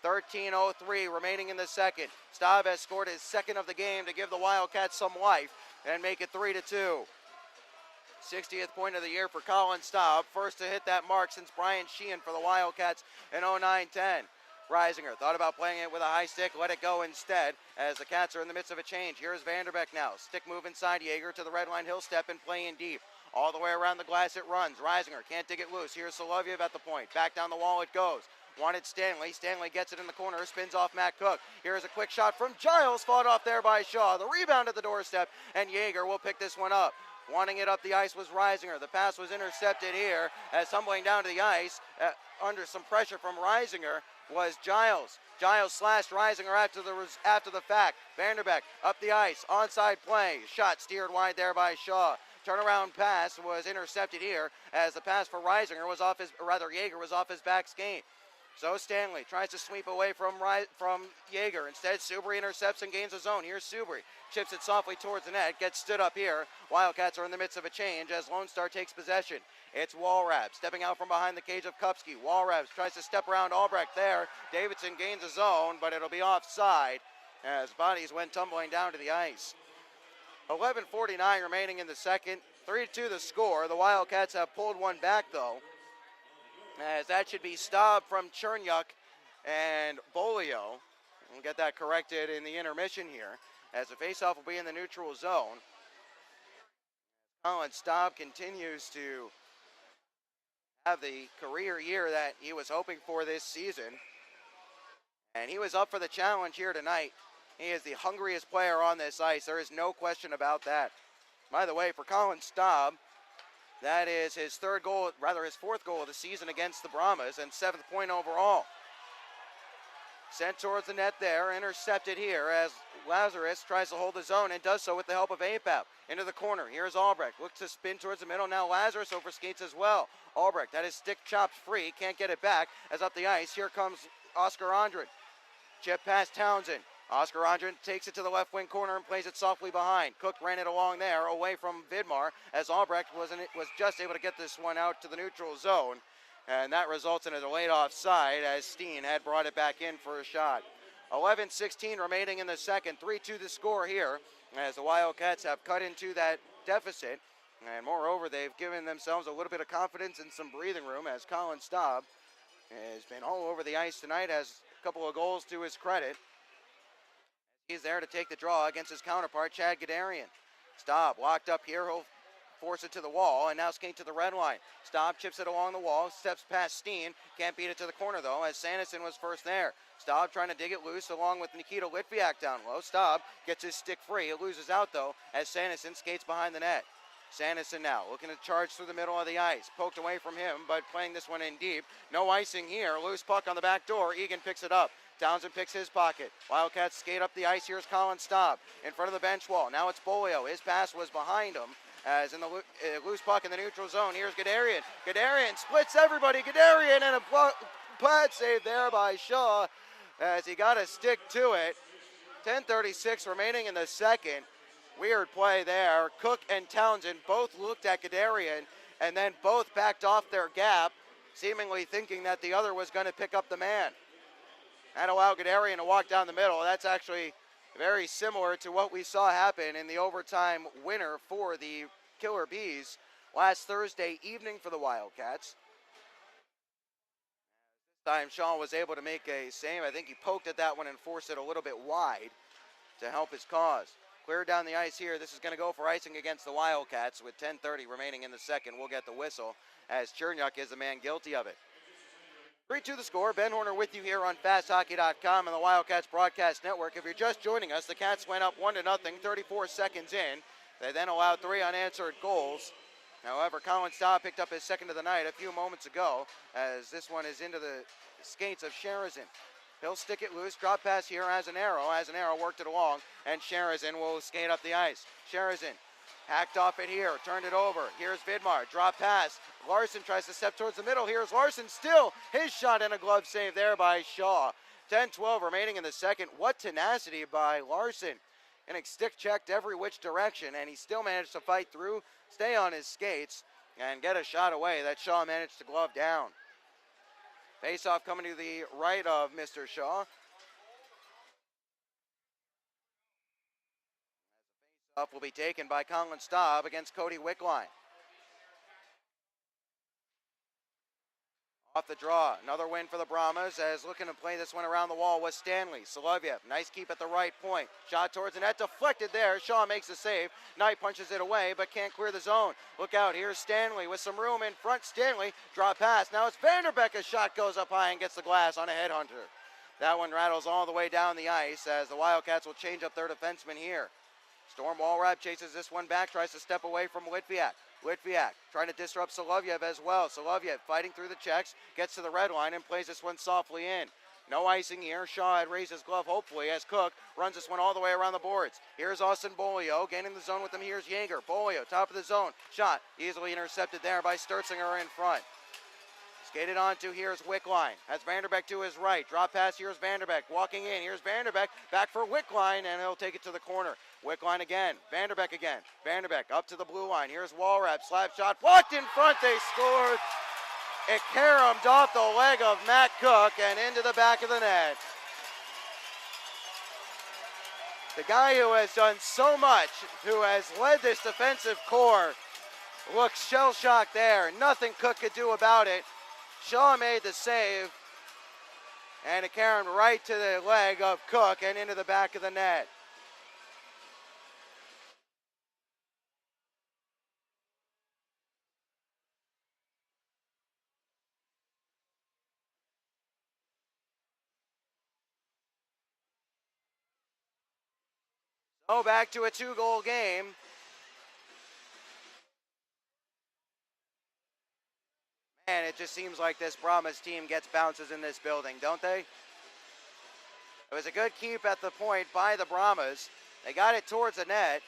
13:03 remaining in the second. Staub has scored his second of the game to give the Wildcats some life and make it 3-2. 60th point of the year for Colin Staub. First to hit that mark since Brian Sheehan for the Wildcats in 09-10. Reisinger thought about playing it with a high stick, let it go instead as the Cats are in the midst of a change. Here's Vanderbeek now. Stick move inside Yeager to the red line. He'll step and play in deep. All the way around the glass it runs. Reisinger can't dig it loose. Here's Soloviev at the point. Back down the wall it goes. Wanted Stanley. Stanley gets it in the corner, spins off Matt Cook. Here's a quick shot from Giles, fought off there by Shaw. The rebound at the doorstep, and Yeager will pick this one up. Wanting it up the ice was Reisinger. The pass was intercepted here as tumbling down to the ice under some pressure from Reisinger was Giles. Giles slashed Reisinger after the fact. Vanderbeek up the ice, onside play. Shot steered wide there by Shaw. Turnaround pass was intercepted here as the pass for Reisinger was off Yeager was off his back skate. So Stanley tries to sweep away from Yeager. Instead, Subri intercepts and gains the zone. Here's Subri. Chips it softly towards the net. Gets stood up here. Wildcats are in the midst of a change as Lone Star takes possession. It's Walrab stepping out from behind the cage of Kupski. Walrab tries to step around Albrecht there. Davidson gains the zone, but it'll be offside as bodies went tumbling down to the ice. 11:49 remaining in the second. 3-2 the score. The Wildcats have pulled one back, though, as that should be Staub from Cherniak and Bolio. We'll get that corrected in the intermission here as the faceoff will be in the neutral zone. Colin Staub continues to have the career year that he was hoping for this season, and he was up for the challenge here tonight. He is the hungriest player on this ice. There is no question about that. By the way, for Colin Staub, that is his fourth goal of the season against the Brahmas and 7th point overall. Sent towards the net there, intercepted here as Lazarus tries to hold the zone and does so with the help of APAP. Into the corner, here's Albrecht, looks to spin towards the middle, now Lazarus overskates as well. Albrecht, that is stick chopped free, can't get it back, as up the ice, here comes Oscar Andren. Chip past Townsend. Oscar Andren takes it to the left wing corner and plays it softly behind. Cook ran it along there, away from Vidmar, as Albrecht was just able to get this one out to the neutral zone. And that results in a delayed offside as Steen had brought it back in for a shot. 11:16 remaining in the second. 3-2 the score here as the Wildcats have cut into that deficit. And moreover, they've given themselves a little bit of confidence and some breathing room as Colin Staub has been all over the ice tonight, has a couple of goals to his credit. He's there to take the draw against his counterpart, Chad Gadarian. Staub locked up here. He'll force it to the wall and now skate to the red line. Staub chips it along the wall, steps past Steen. Can't beat it to the corner though, as Sanderson was first there. Staub trying to dig it loose along with Nikita Litviak down low. Staub gets his stick free. It loses out though as Sanderson skates behind the net. Sanderson now looking to charge through the middle of the ice. Poked away from him, but playing this one in deep. No icing here. Loose puck on the back door. Egan picks it up. Townsend picks his pocket. Wildcats skate up the ice. Here's Colin Staub in front of the bench wall. Now it's Bolio. His pass was behind him. As in the loose puck in the neutral zone. Here's Gadarian. Gadarian splits everybody. Gadarian and a pad save there by Shaw as he got a stick to it. 10:36 remaining in the second. Weird play there. Cook and Townsend both looked at Gadarian and then both backed off their gap, seemingly thinking that the other was going to pick up the man. And allow Gadarian to walk down the middle. That's actually very similar to what we saw happen in the overtime winner for the Killer Bees last Thursday evening for the Wildcats. This time Shaw was able to make a save. I think he poked at that one and forced it a little bit wide to help his cause. Clear down the ice here. This is going to go for icing against the Wildcats with 10:30 remaining in the second. We'll get the whistle as Chernyuk is the man guilty of it. 3-2 the score. Ben Horner with you here on FastHockey.com and the Wildcats Broadcast Network. If you're just joining us, the Cats went up 1-0, 34 seconds in. They then allowed 3 unanswered goals. However, Colin Staub picked up his second of the night a few moments ago as this one is into the skates of Sherazin. He'll stick it loose, drop pass here as an arrow worked it along, and Sherazin will skate up the ice. Sherazin hacked off it here, turned it over. Here's Vidmar, drop pass. Larson tries to step towards the middle. Here's Larson still. His shot and a glove save there by Shaw. 10-12 remaining in the second. What tenacity by Larson. And a stick checked every which direction, and he still managed to fight through, stay on his skates, and get a shot away that Shaw managed to glove down. Face-off coming to the right of Mr. Shaw. Face-off will be taken by Colin Staub against Cody Wickline. Off the draw, another win for the Brahmas as looking to play this one around the wall was Stanley. Solovyev, nice keep at the right point. Shot towards the net, deflected there. Shaw makes the save. Knight punches it away, but can't clear the zone. Look out, here's Stanley with some room in front. Stanley, drop pass. Now it's Vanderbeck. A shot goes up high and gets the glass on a headhunter. That one rattles all the way down the ice as the Wildcats will change up their defenseman here. Storm Walrap chases this one back, tries to step away from Litviak. Litviak trying to disrupt Solovyev as well. Solovyev fighting through the checks, gets to the red line and plays this one softly in. No icing here. Shaw had raised his glove hopefully as Cook runs this one all the way around the boards. Here's Austin Bolio gaining the zone with him. Here's Jaeger. Bolio, top of the zone. Shot easily intercepted there by Sturzinger in front. Skated onto, here's Wickline. Has Vanderbeck to his right. Drop pass, here's Vanderbeck. Walking in, here's Vanderbeck. Back for Wickline, and he'll take it to the corner. Wickline again. Vanderbeck again. Vanderbeck up to the blue line. Here's Walrap. Slap shot. Blocked in front. They scored. It caromed off the leg of Matt Cook and into the back of the net. The guy who has done so much, who has led this defensive core, looks shell-shocked there. Nothing Cook could do about it. Shaw made the save, and it caromed right to the leg of Cook and into the back of the net. So back to a 2-goal game. Man, it just seems like this Brahmas team gets bounces in this building, don't they? It was a good keep at the point by the Brahmas. They got it towards the net.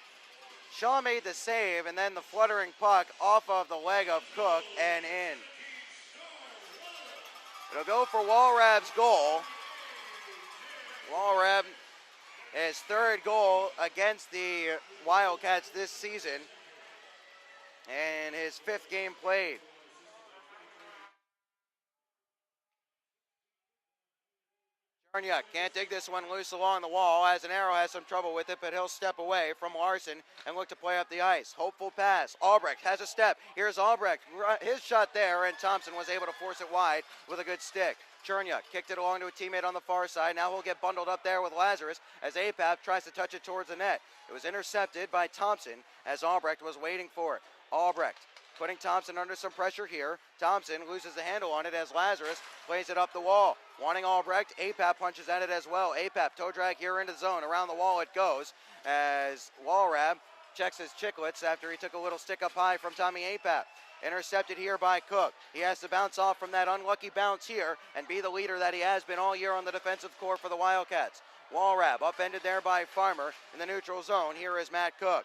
Shaw made the save, and then the fluttering puck off of the leg of Cook and in. It'll go for Walrab's goal. Walrab, his third goal against the Wildcats this season, and his fifth game played. Charniak can't dig this one loose along the wall, as an arrow has some trouble with it, but he'll step away from Larson and look to play up the ice. Hopeful pass. Albrecht has a step. Here's Albrecht. His shot there, and Thompson was able to force it wide with a good stick. Cherniak kicked it along to a teammate on the far side. Now he'll get bundled up there with Lazarus as Apap tries to touch it towards the net. It was intercepted by Thompson as Albrecht was waiting for it. Albrecht putting Thompson under some pressure here. Thompson loses the handle on it as Lazarus plays it up the wall. Wanting Albrecht, Apap punches at it as well. Apap toe drag here into the zone. Around the wall it goes as Walrab checks his chicklets after he took a little stick up high from Tommy Apap. Intercepted here by Cook. He has to bounce off from that unlucky bounce here and be the leader that he has been all year on the defensive core for the Wildcats. Walrab upended there by Farmer in the neutral zone. Here is Matt Cook.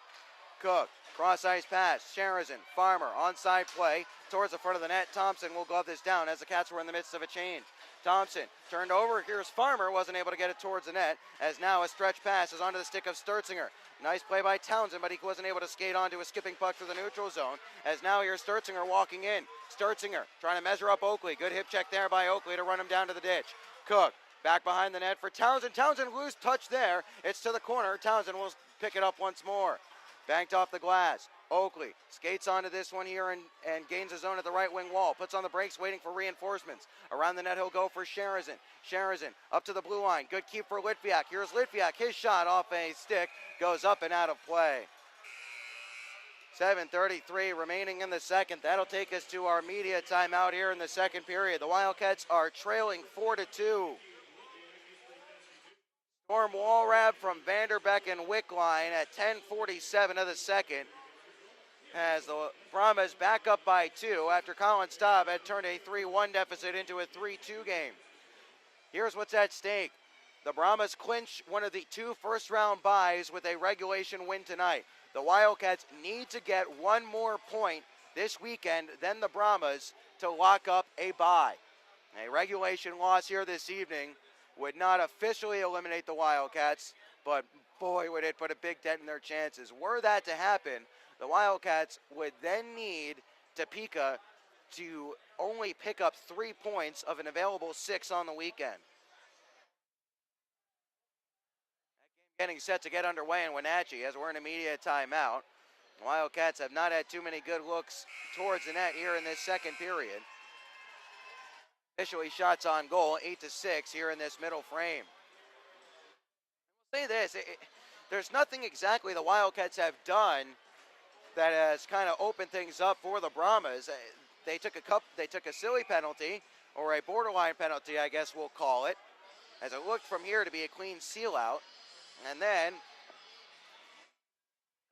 Cook, cross ice pass, Sharazin, Farmer, onside play towards the front of the net. Thompson will glove this down as the Cats were in the midst of a change. Thompson turned over. Here's Farmer, wasn't able to get it towards the net as now a stretch pass is onto the stick of Sturtzinger. Nice play by Townsend, but he wasn't able to skate onto a skipping puck through the neutral zone as now here's Sturtzinger walking in. Sturtzinger trying to measure up Oakley. Good hip check there by Oakley to run him down to the ditch. Cook back behind the net for Townsend. Townsend loose touch there. It's to the corner. Townsend will pick it up once more. Banked off the glass. Oakley skates onto this one here and gains his own at the right wing wall. Puts on the brakes waiting for reinforcements. Around the net he'll go for Sharazin. Sharazin up to the blue line. Good keep for Litviak. Here's Litviak. His shot off a stick goes up and out of play. 7:33 remaining in the second. That'll take us to our media timeout here in the second period. The Wildcats are trailing 4-2. Storm Walrab from Vanderbeck and Wickline at 10:47 of the second as the Brahmas back up by 2 after Colin Staub had turned a 3-1 deficit into a 3-2 game. Here's what's at stake. The Brahmas clinch one of the 2 first-round byes with a regulation win tonight. The Wildcats need to get one more point this weekend than the Brahmas to lock up a bye. A regulation loss here this evening would not officially eliminate the Wildcats, but boy, would it put a big dent in their chances. Were that to happen, the Wildcats would then need Topeka to only pick up 3 points of an available 6 on the weekend. That game getting set to get underway in Wenatchee as we're in a media timeout. The Wildcats have not had too many good looks towards the net here in this second period. Officially shots on goal, 8-6 here in this middle frame. I'll say this, there's nothing exactly the Wildcats have done that has kind of opened things up for the Brahmas. They took a silly penalty, or a borderline penalty, I guess we'll call it, as it looked from here to be a clean seal out. And then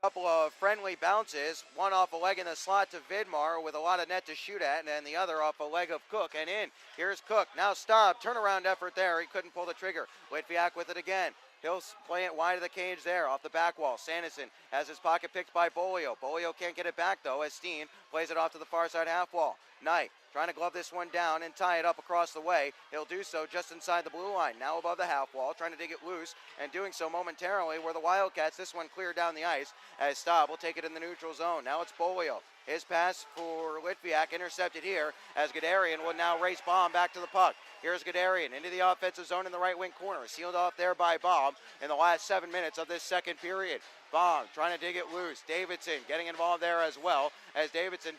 a couple of friendly bounces, one off a leg in the slot to Vidmar with a lot of net to shoot at, and then the other off a leg of Cook and in. Here's Cook, now Staub, turnaround effort there, he couldn't pull the trigger. Litviak with it again. He'll play it wide of the cage there, off the back wall. Sanderson has his pocket picked by Bolio. Bolio can't get it back though as Steen plays it off to the far side half wall. Knight trying to glove this one down and tie it up across the way. He'll do so just inside the blue line, now above the half wall, trying to dig it loose, and doing so momentarily where the Wildcats, this one cleared down the ice as Staub will take it in the neutral zone. Now it's Bolio. His pass for Litviak intercepted here as Guderian will now race Baum back to the puck. Here's Guderian into the offensive zone in the right wing corner. Sealed off there by Baum in the last 7 minutes of this second period. Baum trying to dig it loose. Davidson getting involved there as well as Davidson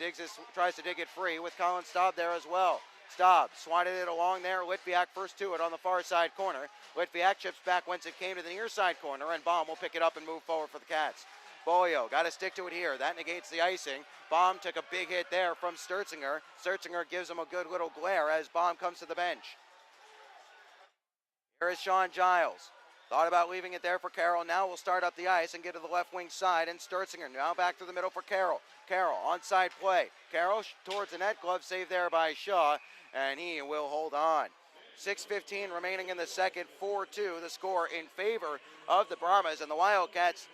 tries to dig it free with Colin Staub there as well. Staub swatted it along there. Litviak first to it on the far side corner. Litviak chips back whence it came to the near side corner, and Baum will pick it up and move forward for the Cats. Bolio got to stick to it here. That negates the icing. Baum took a big hit there from Sturtzinger. Sturtzinger gives him a good little glare as Baum comes to the bench. Here is Sean Giles. Thought about leaving it there for Carroll. Now we'll start up the ice and get to the left wing side. And Sturtzinger now back to the middle for Carroll. Carroll onside play. Carroll towards the net. Glove save there by Shaw. And he will hold on. 6:15 remaining in the second, 4-2 the score in favor of the Brahmas. And the Wildcats,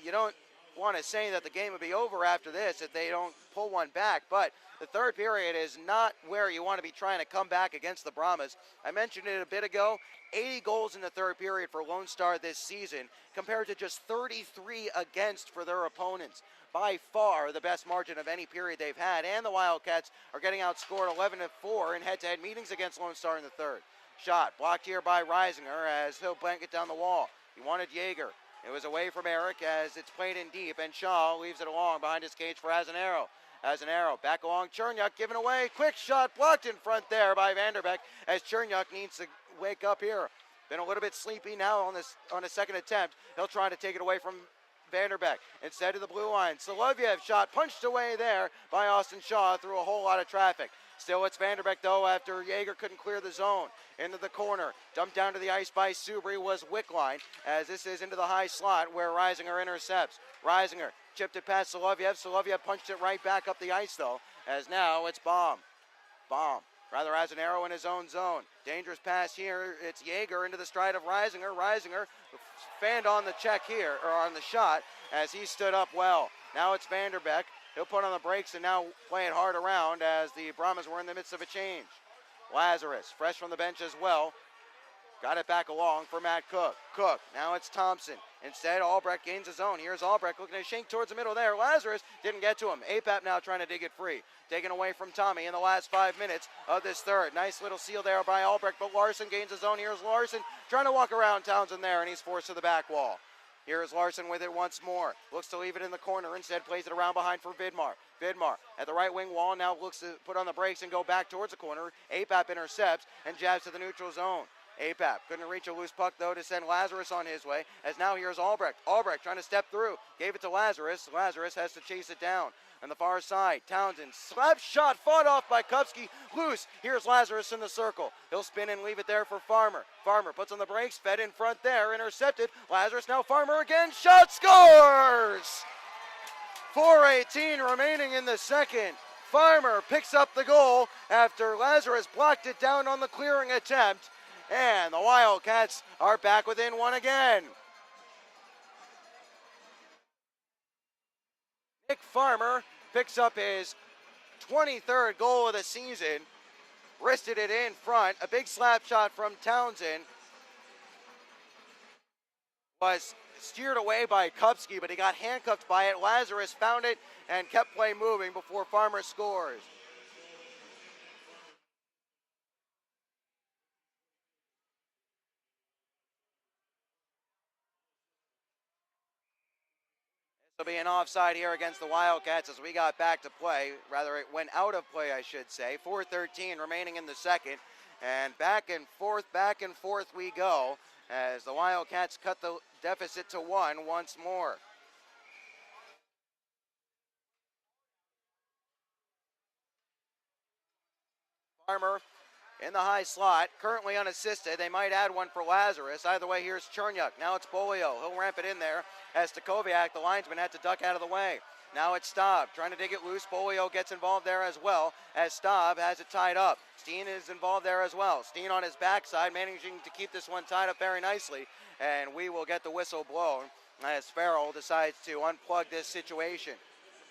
you don't want to say that the game would be over after this if they don't pull one back, but the third period is not where you want to be trying to come back against the Brahmas. I mentioned it a bit ago, 80 goals in the third period for Lone Star this season compared to just 33 against for their opponents. By far the best margin of any period they've had, and the Wildcats are getting outscored 11-4 in head-to-head meetings against Lone Star in the third. Shot blocked here by Reisinger as he'll blank it down the wall. He wanted Yeager. It was away from Eric as it's played in deep, and Shaw leaves it along behind his cage for Azanaro. Azanaro back along Chernyuk, given away. Quick shot blocked in front there by Vanderbeek as Chernyuk needs to wake up here. Been a little bit sleepy now on a second attempt. He'll try to take it away from Vanderbeek. Instead of the blue line, Soloviev shot punched away there by Austin Shaw through a whole lot of traffic. Still it's Vanderbeek though after Yeager couldn't clear the zone. Into the corner, dumped down to the ice by Subri was Wickline as this is into the high slot where Reisinger intercepts. Reisinger chipped it past Soloviev. Soloviev punched it right back up the ice though as now it's Baum. Rather has an arrow in his own zone. Dangerous pass here. It's Yeager into the stride of Reisinger. Reisinger fanned on the check here, or on the shot, as he stood up well. Now it's Vanderbeek. He'll put on the brakes and now play it hard around as the Brahmas were in the midst of a change. Lazarus, fresh from the bench as well. Got it back along for Matt Cook. Cook, now it's Thompson. Instead, Albrecht gains his own. Here's Albrecht looking to shank towards the middle there. Lazarus didn't get to him. APAP now trying to dig it free. Taken away from Tommy in the last 5 minutes of this third. Nice little seal there by Albrecht, but Larson gains his own. Here's Larson trying to walk around Townsend there, and he's forced to the back wall. Here's Larson with it once more. Looks to leave it in the corner. Instead, plays it around behind for Vidmar. Vidmar at the right wing wall now looks to put on the brakes and go back towards the corner. APAP intercepts and jabs to the neutral zone. APAP couldn't reach a loose puck though to send Lazarus on his way, as now here's Albrecht. Albrecht trying to step through, gave it to Lazarus. Lazarus has to chase it down. On the far side, Townsend, slap shot, fought off by Kupski, loose. Here's Lazarus in the circle. He'll spin and leave it there for Farmer. Farmer puts on the brakes, fed in front there, intercepted. Lazarus, now Farmer again, shot, scores! 4:18 remaining in the second. Farmer picks up the goal after Lazarus blocked it down on the clearing attempt. And the Wildcats are back within one again. Nick Farmer picks up his 23rd goal of the season. Wristed it in front. A big slap shot from Townsend. Was steered away by Kupski, but he got handcuffed by it. Lazarus found it and kept play moving before Farmer scores. There'll be an offside here against the Wildcats as we got back to play. Rather, it went out of play, I should say. 4:13 remaining in the second. And back and forth we go as the Wildcats cut the deficit to 1 once more. Farmer in the high slot, currently unassisted. They might add one for Lazarus. Either way, here's Chernyuk. Now it's Bolio. He'll ramp it in there as Stakoviak, the linesman, had to duck out of the way. Now it's Staub trying to dig it loose. Bolio gets involved there as well as Staub has it tied up. Steen is involved there as well. Steen on his backside, managing to keep this one tied up very nicely. And we will get the whistle blown as Farrell decides to unplug this situation.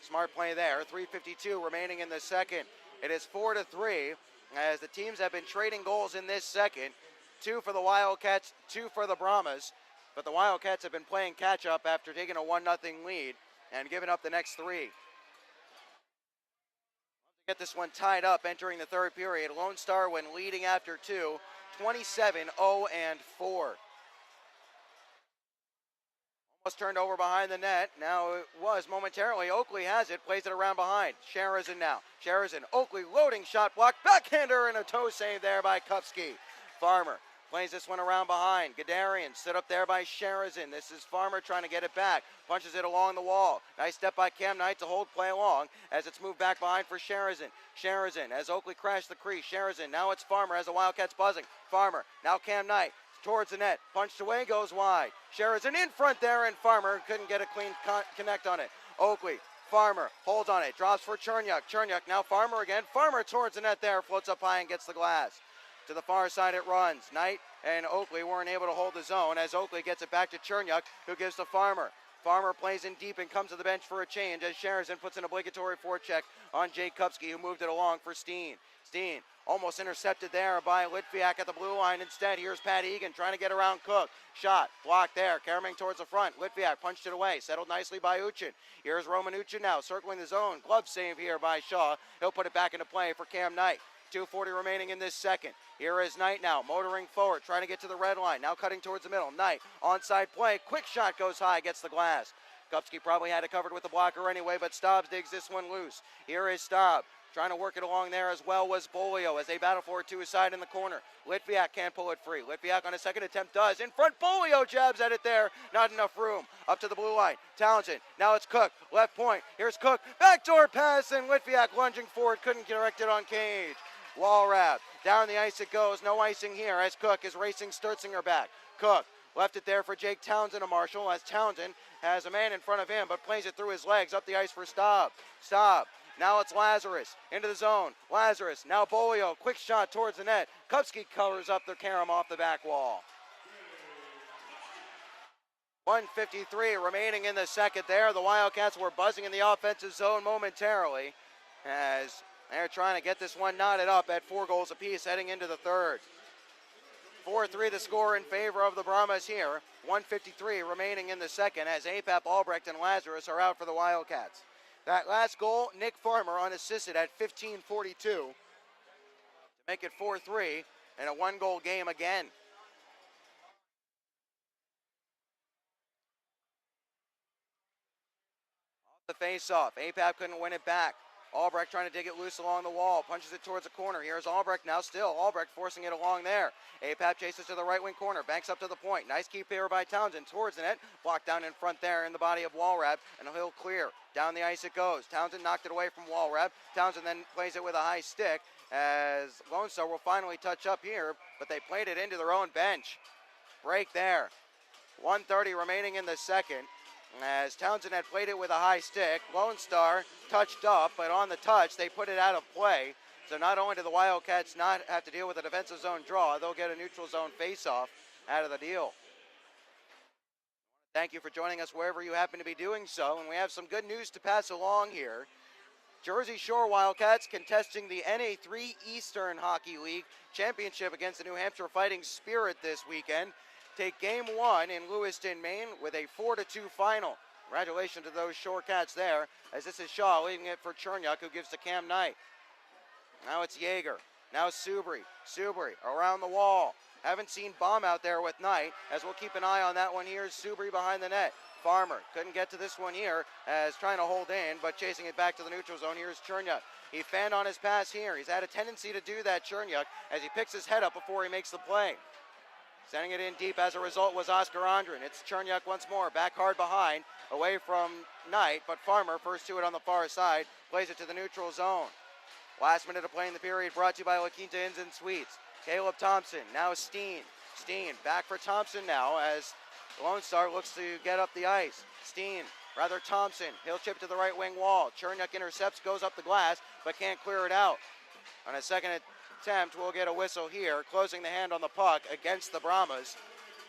Smart play there. 3:52 remaining in the second. It is 4-3. As the teams have been trading goals in this second. 2 for the Wildcats, 2 for the Brahmas. But the Wildcats have been playing catch-up after taking a 1-0 lead and giving up the next 3. Get this one tied up entering the third period. Lone Star, when leading after 2, 27-0-4. Almost turned over behind the net. Now it was momentarily. Oakley has it, plays it around behind. Sharazin now. Sharazin, Oakley loading shot block. Backhander and a toe save there by Kupski. Farmer plays this one around behind. Gadarian stood up there by Sharazin. This is Farmer trying to get it back. Punches it along the wall. Nice step by Cam Knight to hold play along as it's moved back behind for Sharazin. Sharazin as Oakley crashed the crease. Sharazin, now it's Farmer as the Wildcats buzzing. Farmer, now Cam Knight. Towards the net, punched away, goes wide. Sharazin in front there, and Farmer couldn't get a clean connect on it. Oakley, Farmer holds on it, drops for Chernyuk. Chernyuk, now Farmer again. Farmer towards the net there, floats up high and gets the glass. To the far side it runs. Knight and Oakley weren't able to hold the zone as Oakley gets it back to Chernyuk, who gives to Farmer. Farmer plays in deep and comes to the bench for a change as Sheridan puts an obligatory forecheck on Jake Kupski, who moved it along for Steen. Steen almost intercepted there by Litviak at the blue line. Instead, here's Pat Egan trying to get around Cook. Shot blocked there, carrying towards the front. Litviak punched it away, settled nicely by Uchin. Here's Roman Uchin now, circling the zone. Glove save here by Shaw. He'll put it back into play for Cam Knight. 2:40 remaining in this second. Here is Knight now, motoring forward, trying to get to the red line. Now cutting towards the middle. Knight, onside play. Quick shot goes high, gets the glass. Kupski probably had it covered with the blocker anyway, but Staubs digs this one loose. Here is Staub. Trying to work it along there as well was Bolio as they battle for it to his side in the corner. Litviak can't pull it free. Litviak on a second attempt does. In front, Bolio jabs at it there. Not enough room. Up to the blue line. Townsend. Now it's Cook. Left point. Here's Cook. Backdoor pass, and Litviak lunging forward. Couldn't direct it on Cage. Wall wrap. Down the ice it goes. No icing here as Cook is racing Sturtzinger back. Cook left it there for Jake Townsend, a marshal, as Townsend has a man in front of him, but plays it through his legs up the ice for Staub. Staub. Now it's Lazarus into the zone. Lazarus, now Bolio, quick shot towards the net. Kupski covers up the carom off the back wall. 1:53 remaining in the second there. The Wildcats were buzzing in the offensive zone momentarily as they're trying to get this one knotted up at 4 goals apiece heading into the third. 4-3 the score in favor of the Brahmas here. 1:53 remaining in the second as Apap, Albrecht, and Lazarus are out for the Wildcats. That last goal, Nick Farmer unassisted at 15:42 to make it 4-3 and a 1-goal game again. Off the face-off, Apap couldn't win it back. Albrecht trying to dig it loose along the wall, punches it towards the corner. Here's Albrecht now still. Albrecht forcing it along there. Apap chases to the right wing corner, banks up to the point. Nice keep here by Townsend towards the net. Blocked down in front there in the body of Walrab, and he'll clear. Down the ice it goes. Townsend knocked it away from Walrab. Townsend then plays it with a high stick as Lone Star will finally touch up here, but they played it into their own bench. Break there. 1:30 remaining in the second. As Townsend had played it with a high stick, Lone Star touched up, but on the touch, they put it out of play. So not only do the Wildcats not have to deal with a defensive zone draw, they'll get a neutral zone face-off out of the deal. Thank you for joining us wherever you happen to be doing so, and we have some good news to pass along here. Jersey Shore Wildcats contesting the NA3 Eastern Hockey League Championship against the New Hampshire Fighting Spirit this weekend. Take game 1 in Lewiston, Maine with a 4-2 final. Congratulations to those Shore Cats there, as this is Shaw leading it for Chernyuk, who gives to Cam Knight. Now it's Yeager. Now Subri. Subri around the wall. Haven't seen Baum out there with Knight, as we'll keep an eye on that one. Here's Subri behind the net. Farmer couldn't get to this one here as trying to hold in, but chasing it back to the neutral zone. Here's Chernyuk. He fanned on his pass here. He's had a tendency to do that, Chernyuk, as he picks his head up before he makes the play. Sending it in deep as a result was Oscar Andrin. It's Chernyuk once more, back hard behind, away from Knight, but Farmer, first to it on the far side, plays it to the neutral zone. Last minute of play in the period brought to you by La Quinta Inns and Suites. Caleb Thompson, now Steen. Steen back for Thompson now as Lone Star looks to get up the ice. Thompson, he'll chip to the right wing wall. Chernyuk intercepts, goes up the glass, but can't clear it out. On a second attempt, we'll get a whistle here, closing the hand on the puck against the Brahmas.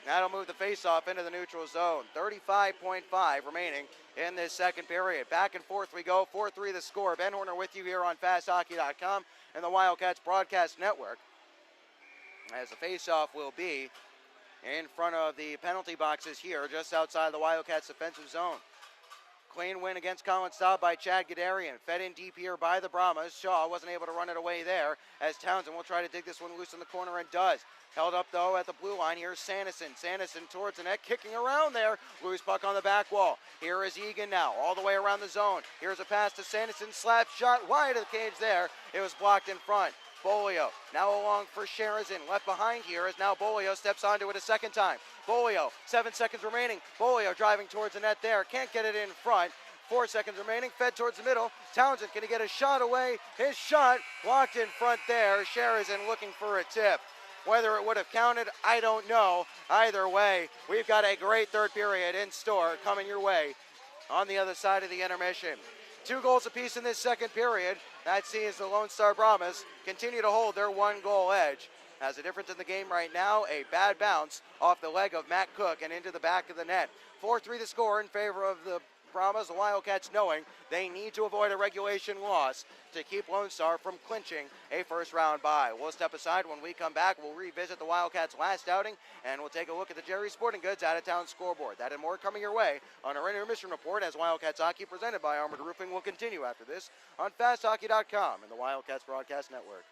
That'll move the faceoff into the neutral zone. 35.5 remaining in this second period. Back and forth we go, 4-3 the score. Ben Horner with you here on FastHockey.com and the Wildcats Broadcast Network. As the faceoff will be in front of the penalty boxes here, just outside the Wildcats defensive zone. Clean win against Colin Staub by Chad Gadarian. Fed in deep here by the Brahmas. Shaw wasn't able to run it away there as Townsend will try to dig this one loose in the corner and does. Held up though at the blue line. Here's Sanderson. Sanderson towards the net, kicking around there. Loose puck on the back wall. Here is Egan now, all the way around the zone. Here's a pass to Sanderson. Slap shot wide of the cage there. It was blocked in front. Bolio now along for Sheridan. Left behind here as now Bolio steps onto it a second time. Bolio, 7 seconds remaining. Bolio driving towards the net there. Can't get it in front. 4 seconds remaining. Fed towards the middle. Townsend, can he get a shot away? His shot blocked in front there. Sheridan looking for a tip. Whether it would have counted, I don't know. Either way, we've got a great third period in store coming your way on the other side of the intermission. 2 goals apiece in this second period. That sees the Lone Star Brahmas continue to hold their 1-goal edge has a difference in the game right now. A bad bounce off the leg of Matt Cook and into the back of the net. 4-3 the score in favor of the Brahmas. The Wildcats knowing they need to avoid a regulation loss to keep Lone Star from clinching a first-round bye. We'll step aside. When we come back, we'll revisit the Wildcats' last outing, and we'll take a look at the Jerry Sporting Goods out-of-town scoreboard. That and more coming your way on our intermission report as Wildcats Hockey, presented by Armored Roofing, will continue after this on FastHockey.com and the Wildcats Broadcast Network.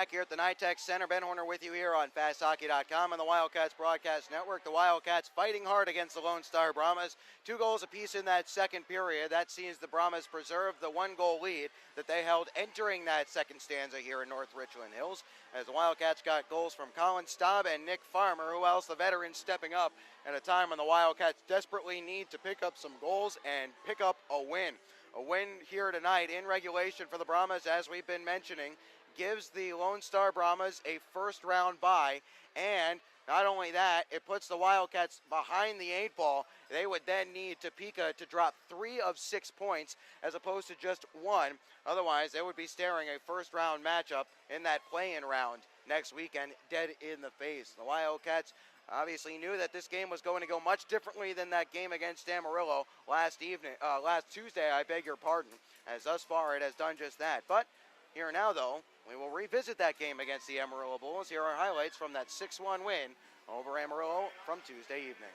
Back here at the NITEX Center, Ben Horner with you here on FastHockey.com and the Wildcats Broadcast Network. The Wildcats fighting hard against the Lone Star Brahmas. 2 goals apiece in that second period. That sees the Brahmas preserve the 1-goal lead that they held entering that second stanza here in North Richland Hills. As the Wildcats got goals from Colin Staub and Nick Farmer, who else, the veteran, stepping up at a time when the Wildcats desperately need to pick up some goals and pick up a win. A win here tonight in regulation for the Brahmas, as we've been mentioning, gives the Lone Star Brahmas a first-round bye, and not only that, it puts the Wildcats behind the 8 ball. They would then need Topeka to drop 3 of 6 points as opposed to just 1. Otherwise, they would be staring a first-round matchup in that play-in round next weekend dead in the face. The Wildcats obviously knew that this game was going to go much differently than that game against Amarillo last Tuesday, I beg your pardon, as thus far it has done just that. But here now, though, we will revisit that game against the Amarillo Bulls. Here are highlights from that 6-1 win over Amarillo from Tuesday evening.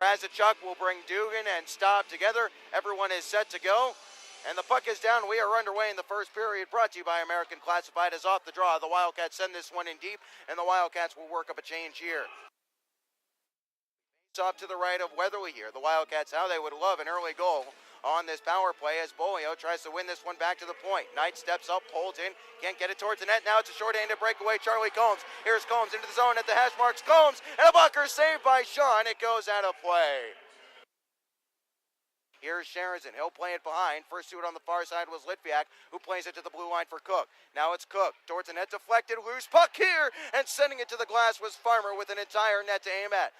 Krasachuk will bring Dugan and Staub together. Everyone is set to go. And the puck is down. We are underway in the first period, brought to you by American Classified as off the draw. The Wildcats send this one in deep, and the Wildcats will work up a change here. It's off to the right of Weatherly here. The Wildcats, how they would love an early goal on this power play as Bolio tries to win this one back to the point. Knight steps up, holds in, can't get it towards the net. Now it's a short-handed breakaway. Charlie Combs. Here's Combs into the zone at the hash marks. Combs, and a blocker saved by Sean. It goes out of play. Here's Sharazin. He'll play it behind. First to it on the far side was Litviak, who plays it to the blue line for Cook. Now it's Cook. Towards the net, deflected. Loose puck here. And sending it to the glass was Farmer with an entire net to aim at.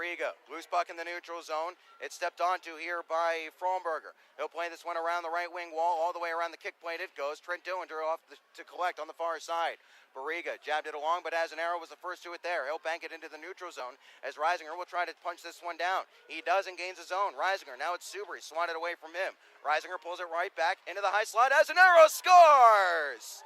Riga. Loose puck in the neutral zone. It's stepped onto here by Fromberger. He'll play this one around the right wing wall. All the way around the kick plate it goes. Trent Dillinger off to collect on the far side. Bariga jabbed it along, but as an arrow was the first to it there. He'll bank it into the neutral zone as Reisinger will try to punch this one down. He does and gains his own. Reisinger, now it's Subri, swatted away from him. Reisinger pulls it right back into the high slot as an arrow scores!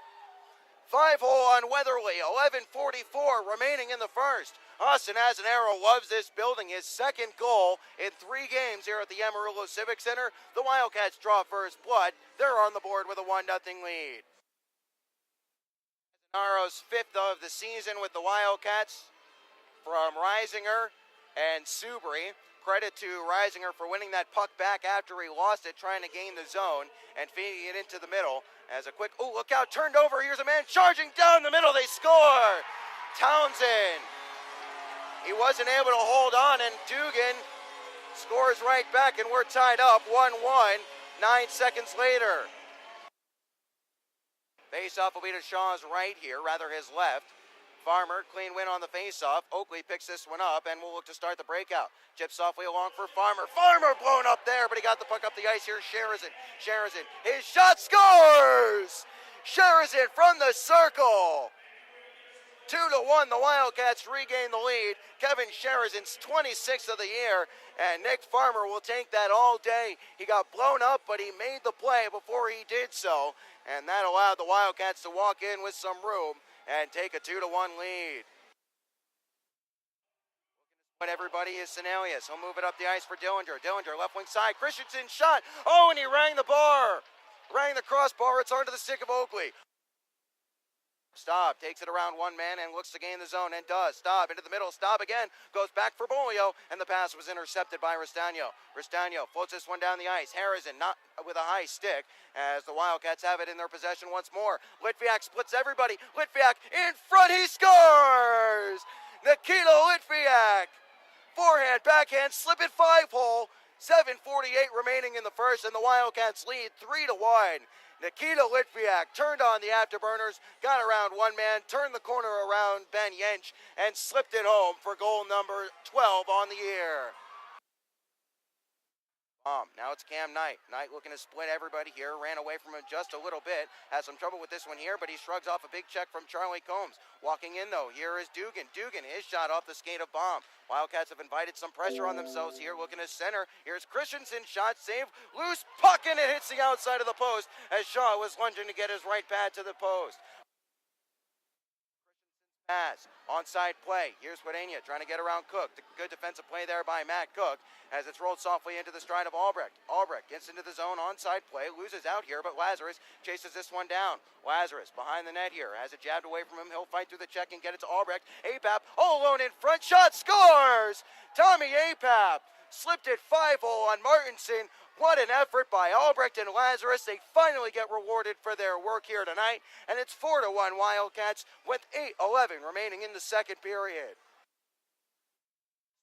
5-hole on Weatherly, 11:44 remaining in the first. Austin Azanaro loves this building. His second goal in 3 games here at the Amarillo Civic Center. The Wildcats draw first blood. They're on the board with a 1-0 lead. Azanaro's 5th of the season with the Wildcats from Reisinger and Subri. Credit to Reisinger for winning that puck back after he lost it, trying to gain the zone and feeding it into the middle. As a quick, look out, turned over. Here's a man charging down the middle. They score. Townsend. He wasn't able to hold on, and Dugan scores right back, and we're tied up 1-1, 9 seconds later. Face-off will be to Shaw's right here, rather his left. Farmer, clean win on the face-off. Oakley picks this one up, and we'll look to start the breakout. Chip softly along for Farmer. Farmer blown up there, but he got the puck up the ice here. Sharazin, his shot scores! Sharazin from the circle. 2-1, the Wildcats regain the lead. Kevin Sharazin's 26th of the year, and Nick Farmer will take that all day. He got blown up, but he made the play before he did so, and that allowed the Wildcats to walk in with some room and take a 2-1 lead. But everybody is Senelius. He'll move it up the ice for Dillinger. Dillinger, left wing side. Christensen shot. Oh, and he rang the bar. Rang the crossbar. It's onto the stick of Oakley. Staub takes it around one man and looks to gain the zone and does. Staub into the middle. Staub again. Goes back for Bolio, and the pass was intercepted by Restagno. Restagno floats this one down the ice. Harrison not with a high stick as the Wildcats have it in their possession once more. Litviak splits everybody. Litviak in front. He scores! Nikita Litviak. Forehand, backhand, slip it 5-hole. 7:48 remaining in the first, and the Wildcats lead 3-1. Nikita Litviak turned on the afterburners, got around one man, turned the corner around Ben Yench, and slipped it home for goal number 12 on the year. Now it's Cam Knight. Knight looking to split everybody here. Ran away from him just a little bit. Has some trouble with this one here, but he shrugs off a big check from Charlie Combs. Walking in, though, here is Dugan. Dugan, his shot off the skate of Baum. Wildcats have invited some pressure on themselves here. Looking to center. Here's Christensen. Shot saved. Loose puck, and it hits the outside of the post as Shaw was lunging to get his right pad to the post. Pass, onside play. Here's Wadania trying to get around Cook. Good defensive play there by Matt Cook as it's rolled softly into the stride of Albrecht. Albrecht gets into the zone, onside play, loses out here, but Lazarus chases this one down. Lazarus behind the net here, has it jabbed away from him. He'll fight through the check and get it to Albrecht. Apap all alone in front, shot, scores! Tommy Apap slipped it 5-0 on Martinson. What an effort by Albrecht and Lazarus. They finally get rewarded for their work here tonight, and it's 4-1 Wildcats with 8:11 remaining in the second period.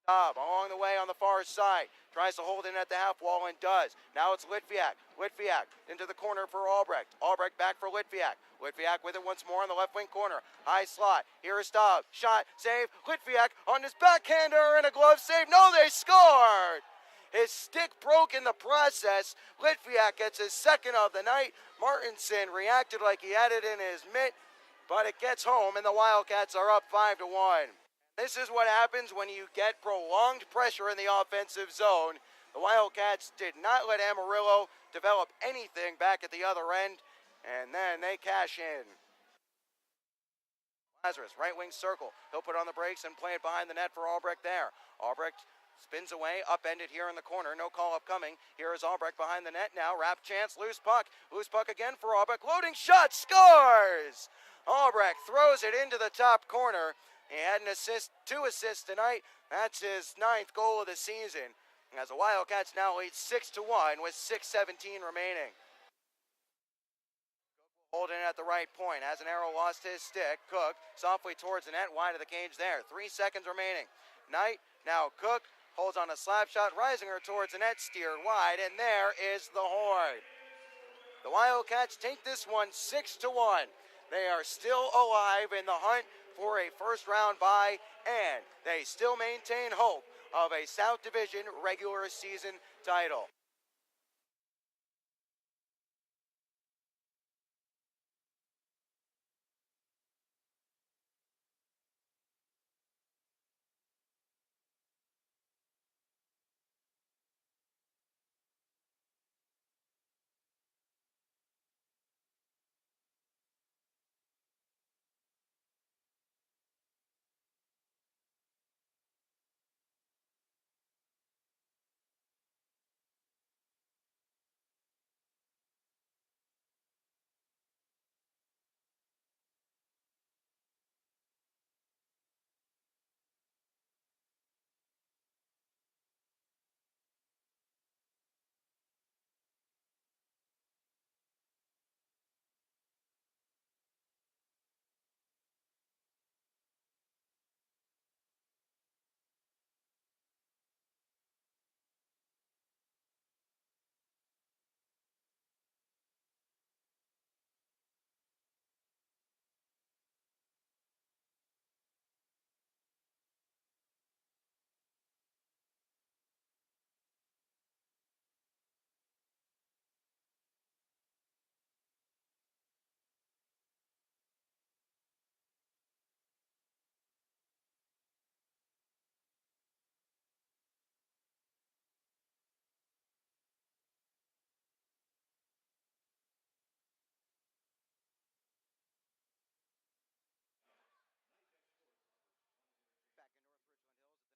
Along the way on the far side, tries to hold in at the half wall and does. Now it's Litviak. Litviak into the corner for Albrecht. Albrecht back for Litviak. Litviak with it once more in the left wing corner. High slot. Here is Staub. Shot, save. Litviak on his backhander and a glove save. No, they scored! His stick broke in the process. Litviak gets his second of the night. Martinson reacted like he had it in his mitt, but it gets home and the Wildcats are up 5-1. This is what happens when you get prolonged pressure in the offensive zone. The Wildcats did not let Amarillo develop anything back at the other end, and then they cash in. Lazarus, right wing circle. He'll put on the brakes and play it behind the net for Albrecht there. Albrecht spins away, upended here in the corner. No call up coming. Here is Albrecht behind the net now. Wrap chance, loose puck. Loose puck again for Albrecht. Loading shot, scores! Albrecht throws it into the top corner. He had an assist, 2 assists tonight. That's his 9th goal of the season. As the Wildcats now lead 6-1 with 6:17 remaining. Holding at the right point. Has an arrow lost his stick. Cook softly towards the net, wide of the cage there. 3 seconds remaining. Knight, now Cook, holds on a slap shot, rising her towards the net, steered wide, and there is the horn. The Wildcats take this one 6-1. They are still alive in the hunt for a first round bye, and they still maintain hope of a South Division regular season title.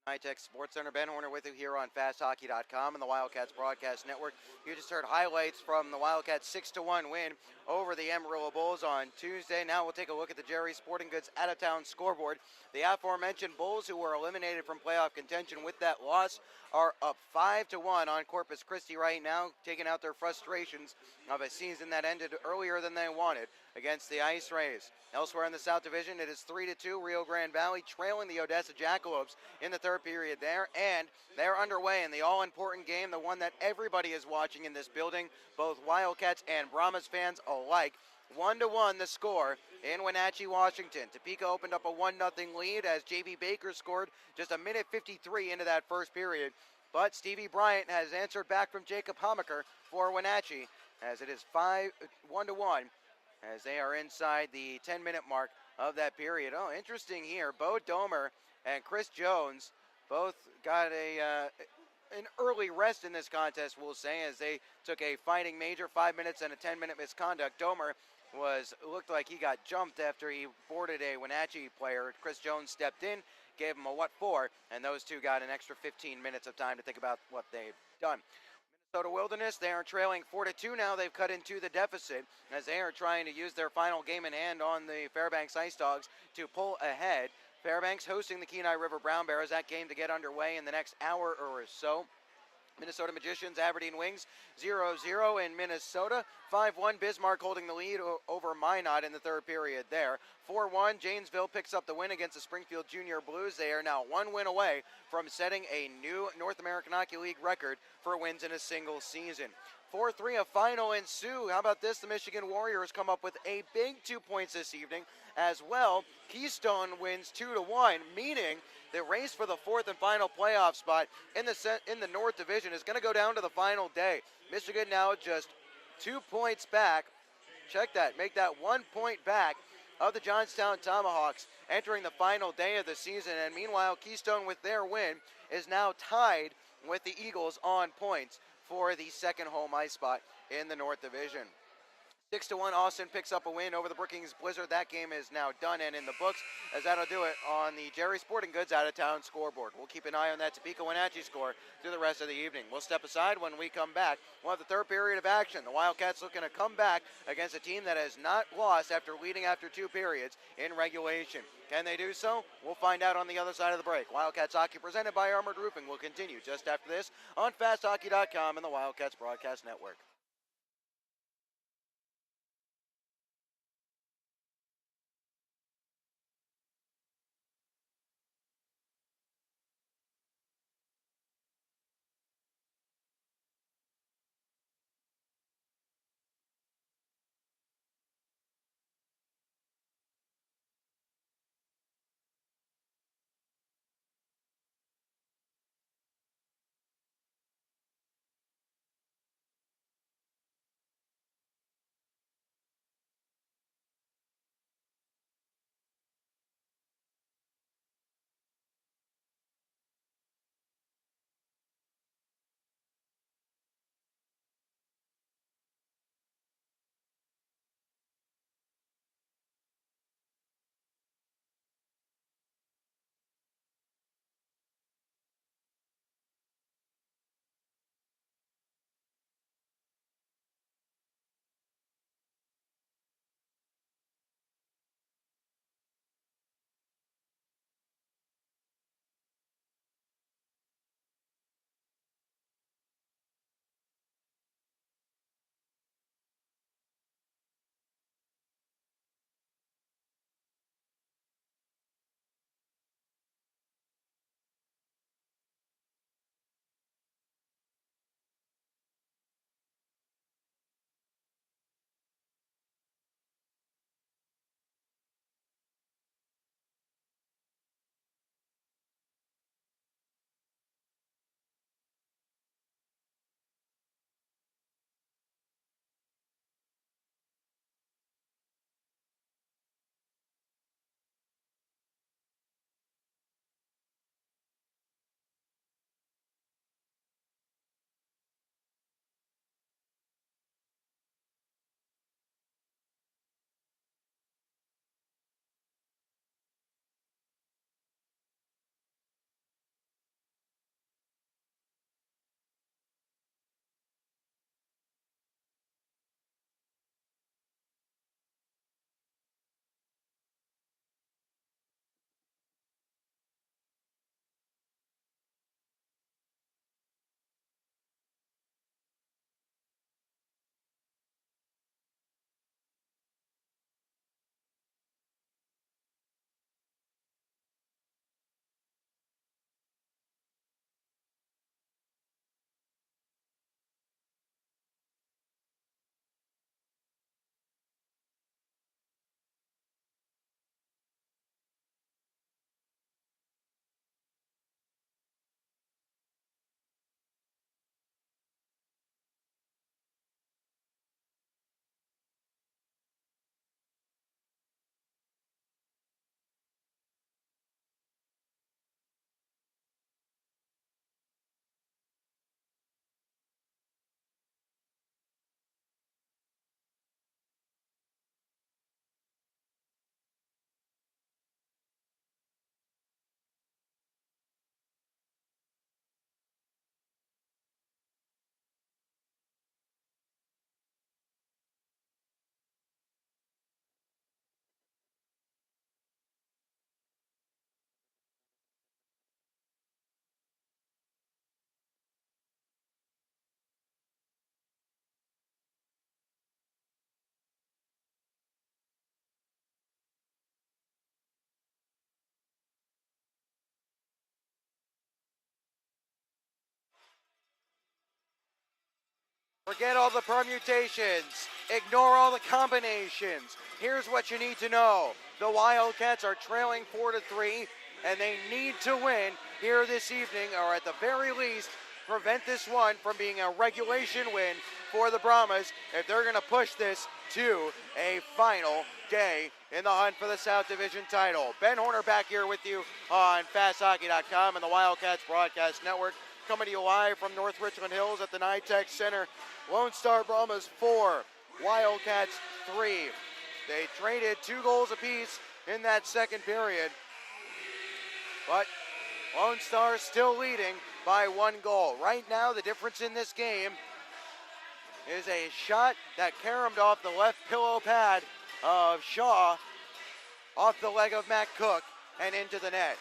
High-Tech Sports Center. Ben Horner with you here on FastHockey.com and the Wildcats Broadcast Network. You just heard highlights from the Wildcats' 6-1 win over the Amarillo Bulls on Tuesday. Now we'll take a look at the Jerry Sporting Goods out-of-town scoreboard. The aforementioned Bulls, who were eliminated from playoff contention with that loss, are up 5-1 on Corpus Christi right now, taking out their frustrations of a season that ended earlier than they wanted against the Ice Rays. Elsewhere in the South Division, it is 3-2 Rio Grande Valley trailing the Odessa Jackalopes in the third period there, and they're underway in the all-important game, the one that everybody is watching in this building, both Wildcats and Brahmas fans alike. 1-1 the score in Wenatchee, Washington. Topeka opened up a 1-0 lead as J.B. Baker scored just a minute 53 into that first period. But Stevie Bryant has answered back from Jacob Hammaker for Wenatchee as it is 1-1 as they are inside the 10-minute mark of that period. Oh, interesting here. Bo Domer and Chris Jones both got a an early rest in this contest, we'll say, as they took a fighting major, 5 minutes and a 10-minute misconduct. Domer looked like he got jumped after he boarded a Wenatchee player. Chris Jones stepped in, gave him a what for, and those two got an extra 15 minutes of time to think about what they've done. Minnesota Wilderness, they are trailing 4-2 now. They've cut into the deficit as they are trying to use their final game in hand on the Fairbanks Ice Dogs to pull ahead. Fairbanks hosting the Kenai River Brown Bears. That game to get underway in the next hour or so. Minnesota Magicians, Aberdeen Wings, 0-0 in Minnesota. 5-1, Bismarck holding the lead over Minot in the third period there. 4-1, Janesville picks up the win against the Springfield Junior Blues. They are now one win away from setting a new North American Hockey League record for wins in a single season. 4-3, a final ensue. How about this? The Michigan Warriors come up with a big 2 points this evening as well. Keystone wins 2-1, meaning the race for the fourth and final playoff spot in the North Division is going to go down to the final day. Michigan now just 2 points back. Check that. Make that 1 point back of the Johnstown Tomahawks entering the final day of the season. And meanwhile, Keystone, with their win, is now tied with the Eagles on points for the second home ice spot in the North Division. 6-1, Austin picks up a win over the Brookings Blizzard. That game is now done and in the books, as that'll do it on the Jerry Sporting Goods out-of-town scoreboard. We'll keep an eye on that Topeka Wenatchee score through the rest of the evening. We'll step aside. When we come back, we'll have the third period of action. The Wildcats looking to come back against a team that has not lost after leading after 2 periods in regulation. Can they do so? We'll find out on the other side of the break. Wildcats Hockey, presented by Armored Roofing, will continue just after this on FastHockey.com and the Wildcats Broadcast Network. Forget all the permutations. Ignore all the combinations. Here's what you need to know. The Wildcats are trailing 4-3, and they need to win here this evening, or at the very least, prevent this one from being a regulation win for the Brahmas if they're going to push this to a final day in the hunt for the South Division title. Ben Horner back here with you on FastHockey.com and the Wildcats Broadcast Network, coming to you live from North Richland Hills at the NYTEX Center. Lone Star Brahmas 4, Wildcats 3. They traded 2 goals apiece in that second period, but Lone Star still leading by 1 goal. Right now, the difference in this game is a shot that caromed off the left pillow pad of Shaw, off the leg of Matt Cook, and into the net.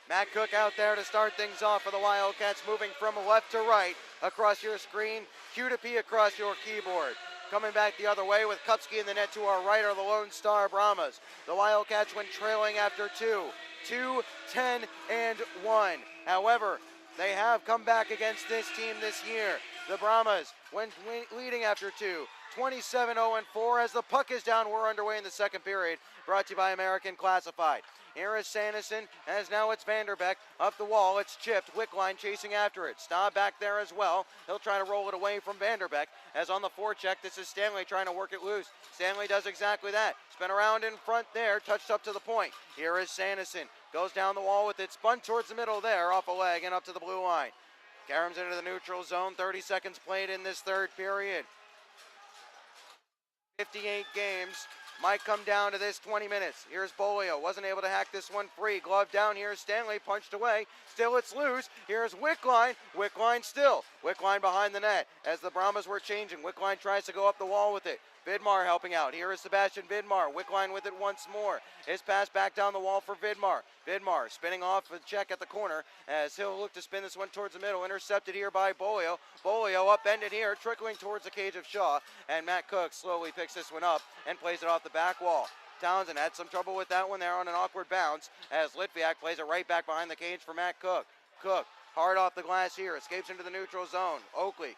Matt Cook out there to start things off for the Wildcats, moving from left to right across your screen, Q to P across your keyboard. Coming back the other way with Kupski in the net to our right are the Lone Star Brahmas. The Wildcats went trailing after 2, 10, and 1. However, they have come back against this team this year. The Brahmas went leading after 2, 27-0-4 as the puck is down. We're underway in the second period, brought to you by American Classified. Here is Sanderson, as now it's Vanderbeck. Up the wall, it's chipped. Wickline chasing after it. Staub back there as well. He'll try to roll it away from Vanderbeck. As on the forecheck, this is Stanley trying to work it loose. Stanley does exactly that. Spin around in front there, touched up to the point. Here is Sanderson. Goes down the wall with it, spun towards the middle there, off a leg and up to the blue line. Caroms into the neutral zone, 30 seconds played in this third period. 58 games. Might come down to this 20 minutes. Here's Bolio, wasn't able to hack this one free. Glove down here, Stanley punched away. Still it's loose. Here's Wickline. Wickline still. Wickline behind the net as the Brahmas were changing. Wickline tries to go up the wall with it. Vidmar helping out. Here is Sebastian Vidmar. Wickline with it once more. His pass back down the wall for Vidmar. Vidmar spinning off a check at the corner as he'll look to spin this one towards the middle. Intercepted here by Bolio. Bolio upended here, trickling towards the cage of Shaw. And Matt Cook slowly picks this one up and plays it off the back wall. Townsend had some trouble with that one there on an awkward bounce as Litviak plays it right back behind the cage for Matt Cook. Cook hard off the glass here, escapes into the neutral zone. Oakley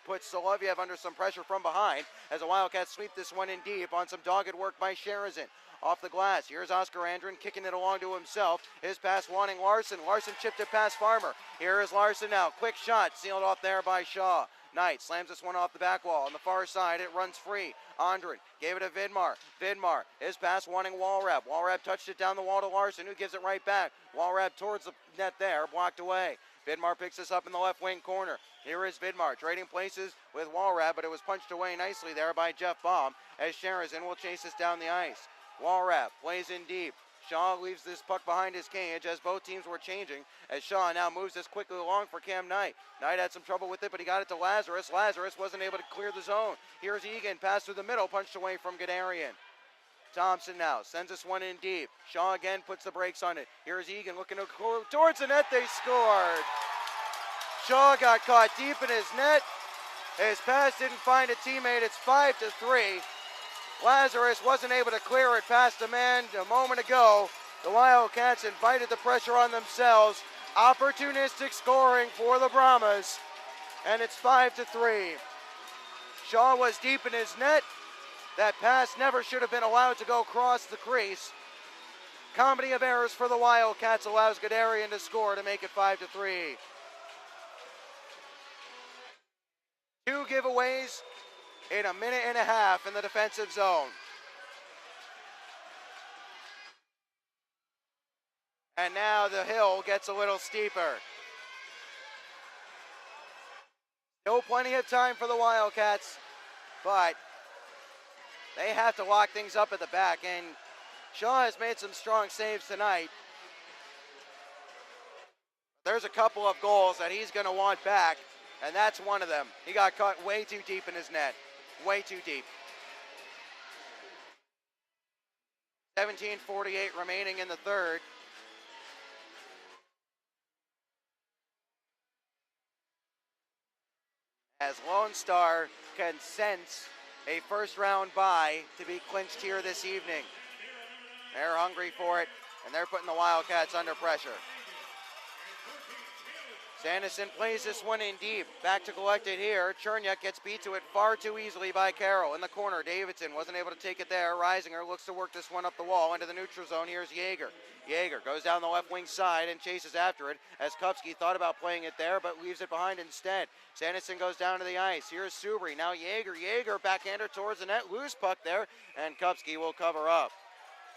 puts Soloviev under some pressure from behind as the Wildcats sweep this one in deep on some dogged work by Sherazin. Off the glass, here's Oscar Andrin kicking it along to himself. His pass wanting Larson. Larson chipped it past Farmer. Here is Larson now. Quick shot, sealed off there by Shaw. Knight slams this one off the back wall. On the far side, it runs free. Andrin gave it to Vidmar. Vidmar, his pass wanting Walrab. Walrab touched it down the wall to Larson, who gives it right back. Walrab towards the net there, blocked away. Vidmar picks this up in the left wing corner. Here is Vidmar trading places with Walrab, but it was punched away nicely there by Jeff Baum as Sherazin will chase this down the ice. Walrab plays in deep. Shaw leaves this puck behind his cage as both teams were changing, as Shaw now moves this quickly along for Cam Knight. Knight had some trouble with it, but he got it to Lazarus. Lazarus wasn't able to clear the zone. Here's Egan, pass through the middle, punched away from Gadarian. Thompson now sends this one in deep. Shaw again puts the brakes on it. Here's Egan looking towards the net. They scored. Shaw got caught deep in his net. His pass didn't find a teammate. It's 5-3. Lazarus wasn't able to clear it past a man a moment ago. The Wildcats invited the pressure on themselves. Opportunistic scoring for the Brahmas. And it's 5-3. Shaw was deep in his net. That pass never should have been allowed to go across the crease. Comedy of errors for the Wildcats allows Gadarian to score to make it 5-3. 2 giveaways in a minute and a half in the defensive zone. And now the hill gets a little steeper. Still plenty of time for the Wildcats, but they have to lock things up at the back, and Shaw has made some strong saves tonight. There's a couple of goals that he's going to want back, and that's one of them. He got caught way too deep in his net. Way too deep. 17:48 remaining in the third. As Lone Star can sense a first-round bye to be clinched here this evening. They're hungry for it, and they're putting the Wildcats under pressure. Sanderson plays this one in deep. Back to collect it here. Cherniak gets beat to it far too easily by Carroll. In the corner, Davidson wasn't able to take it there. Reisinger looks to work this one up the wall into the neutral zone. Here's Yeager. Yeager goes down the left wing side and chases after it as Kupski thought about playing it there but leaves it behind instead. Sanderson goes down to the ice. Here's Subri. Now Yeager. Yeager backhander towards the net. Loose puck there, and Kupski will cover up.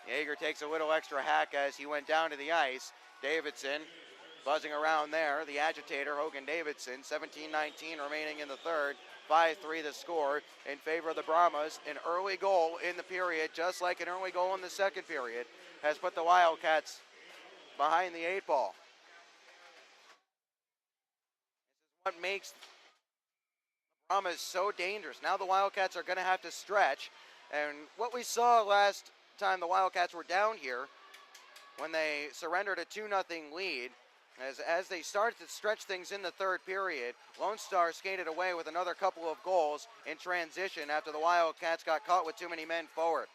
Yeager takes a little extra hack as he went down to the ice. Davidson buzzing around there, the agitator, Hogan Davidson, 17-19 remaining in the third, 5-3 the score in favor of the Brahmas. An early goal in the period, just like an early goal in the second period, has put the Wildcats behind the 8 ball. This is what makes the Brahmas so dangerous. Now the Wildcats are going to have to stretch, and what we saw last time the Wildcats were down here, when they surrendered a 2-0 lead, as they started to stretch things in the third period, Lone Star skated away with another couple of goals in transition after the Wildcats got caught with too many men forward.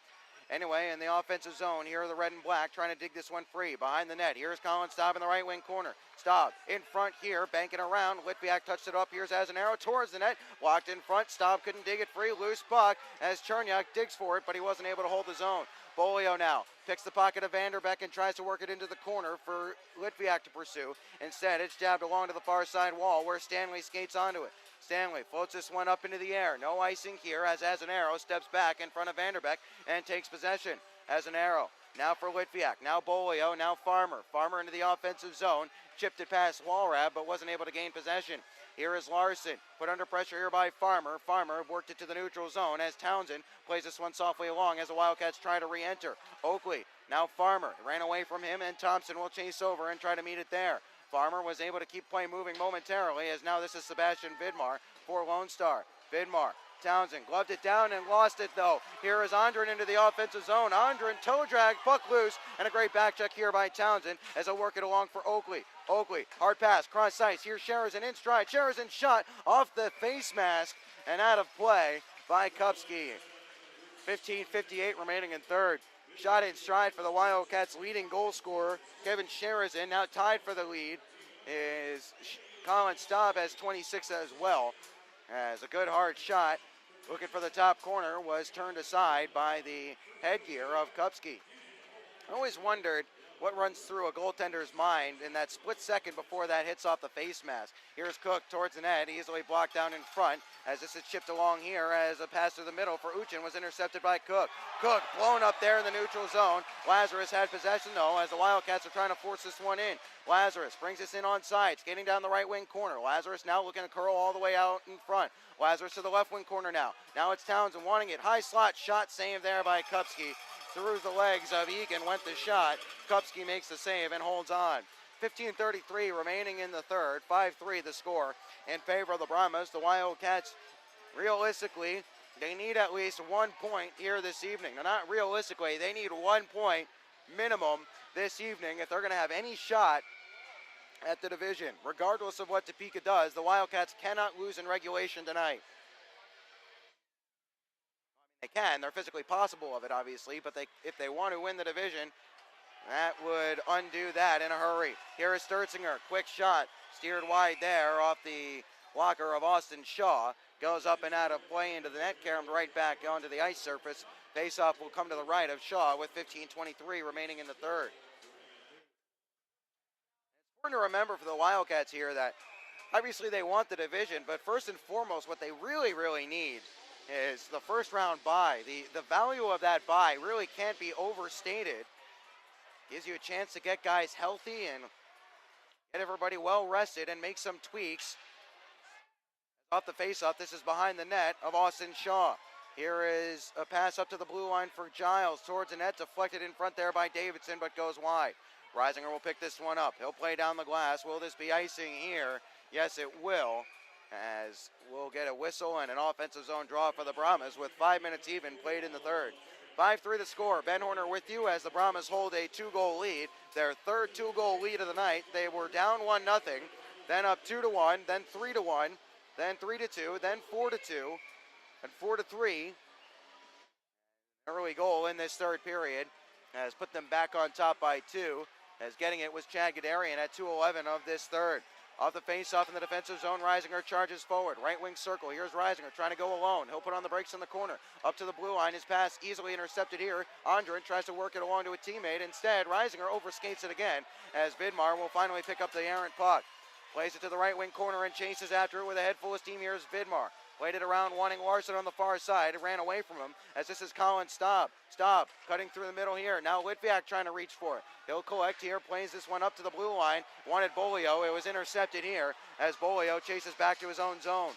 Anyway, in the offensive zone, here are the red and black trying to dig this one free. Behind the net, here's Colin Staub in the right wing corner. Staub in front here, banking around. Litviak touched it up. Here's Azanaro towards the net. Blocked in front. Staub couldn't dig it free. Loose puck as Cherniak digs for it, but he wasn't able to hold his own. Bolio now picks the pocket of Vanderbeck and tries to work it into the corner for Litviak to pursue. Instead, it's jabbed along to the far side wall where Stanley skates onto it. Stanley floats this one up into the air. No icing here as Azanaro steps back in front of Vanderbeck and takes possession. Azanaro now for Litviak. Now Bolio. Now Farmer. Farmer into the offensive zone. Chipped it past Walrab but wasn't able to gain possession. Here is Larson, put under pressure here by Farmer. Farmer worked it to the neutral zone as Townsend plays this one softly along as the Wildcats try to re-enter. Oakley, now Farmer, ran away from him and Thompson will chase over and try to meet it there. Farmer was able to keep play moving momentarily as now this is Sebastian Vidmar for Lone Star. Vidmar, Townsend gloved it down and lost it though. Here is Andren into the offensive zone. Andren toe drag, puck loose, and a great back check here by Townsend as they'll work it along for Oakley. Oakley, hard pass, cross ice. Here's Sherazin in stride. Sherazin shot off the face mask and out of play by Kupski. 15:58 remaining in third. Shot in stride for the Wildcats' leading goal scorer, Kevin Sherazin. Now tied for the lead is Colin Staub, has 26 as well. As a good hard shot, looking for the top corner, was turned aside by the headgear of Kupski. I always wondered what runs through a goaltender's mind in that split second before that hits off the face mask. Here's Cook towards the net, easily blocked down in front as this is chipped along here as a pass through the middle for Uchin was intercepted by Cook. Cook blown up there in the neutral zone. Lazarus had possession though as the Wildcats are trying to force this one in. Lazarus brings this in on side, skating down the right wing corner. Lazarus now looking to curl all the way out in front. Lazarus to the left wing corner now. Now it's Townsend wanting it. High slot shot saved there by Kupski. Through the legs of Egan went the shot. Kupski makes the save and holds on. 15:33 remaining in the third. 5-3 the score in favor of the Brahmas. The Wildcats, realistically, they need at least 1 point here this evening. Now, not realistically, they need 1 point minimum this evening if they're going to have any shot at the division. Regardless of what Topeka does, the Wildcats cannot lose in regulation tonight. They can. They're physically possible of it, obviously, but if they want to win the division, that would undo that in a hurry. Here is Sturzinger. Quick shot. Steered wide there off the blocker of Austin Shaw. Goes up and out of play into the net. Caromed right back onto the ice surface. Faceoff will come to the right of Shaw with 15:23 remaining in the third. It's important to remember for the Wildcats here that obviously they want the division, but first and foremost, what they really, really need is the first round bye. The value of that bye really can't be overstated. Gives you a chance to get guys healthy and get everybody well rested and make some tweaks. Off the face-off, this is behind the net of Austin Shaw. Here is a pass up to the blue line for Giles towards the net, deflected in front there by Davidson, but goes wide. Reisinger will pick this one up. He'll play down the glass. Will this be icing here? Yes, it will, as we'll get a whistle and an offensive zone draw for the Brahmas with 5 minutes even played in the third. 5-3 the score. Ben Horner with you as the Brahmas hold a 2-goal lead. Their third 2-goal lead of the night. They were down 1-0, then up 2-1, then 3-1, then 3-2, then 4-2, and 4-3. Early goal in this third period has put them back on top by 2, as getting it was Chad Gadarian at 2:11 of this third. Off the face-off in the defensive zone, Reisinger charges forward. Right wing circle. Here's Reisinger trying to go alone. He'll put on the brakes in the corner. Up to the blue line. His pass easily intercepted here. Andren tries to work it along to a teammate. Instead, Reisinger overskates it again as Vidmar will finally pick up the errant puck. Plays it to the right wing corner and chases after it with a head full of steam. Here's Vidmar. Played it around, wanting Larson on the far side. It ran away from him as this is Colin Staub. Staub cutting through the middle here. Now Litviak trying to reach for it. He'll collect here, plays this one up to the blue line. Wanted Bolio. It was intercepted here as Bolio chases back to his own zone.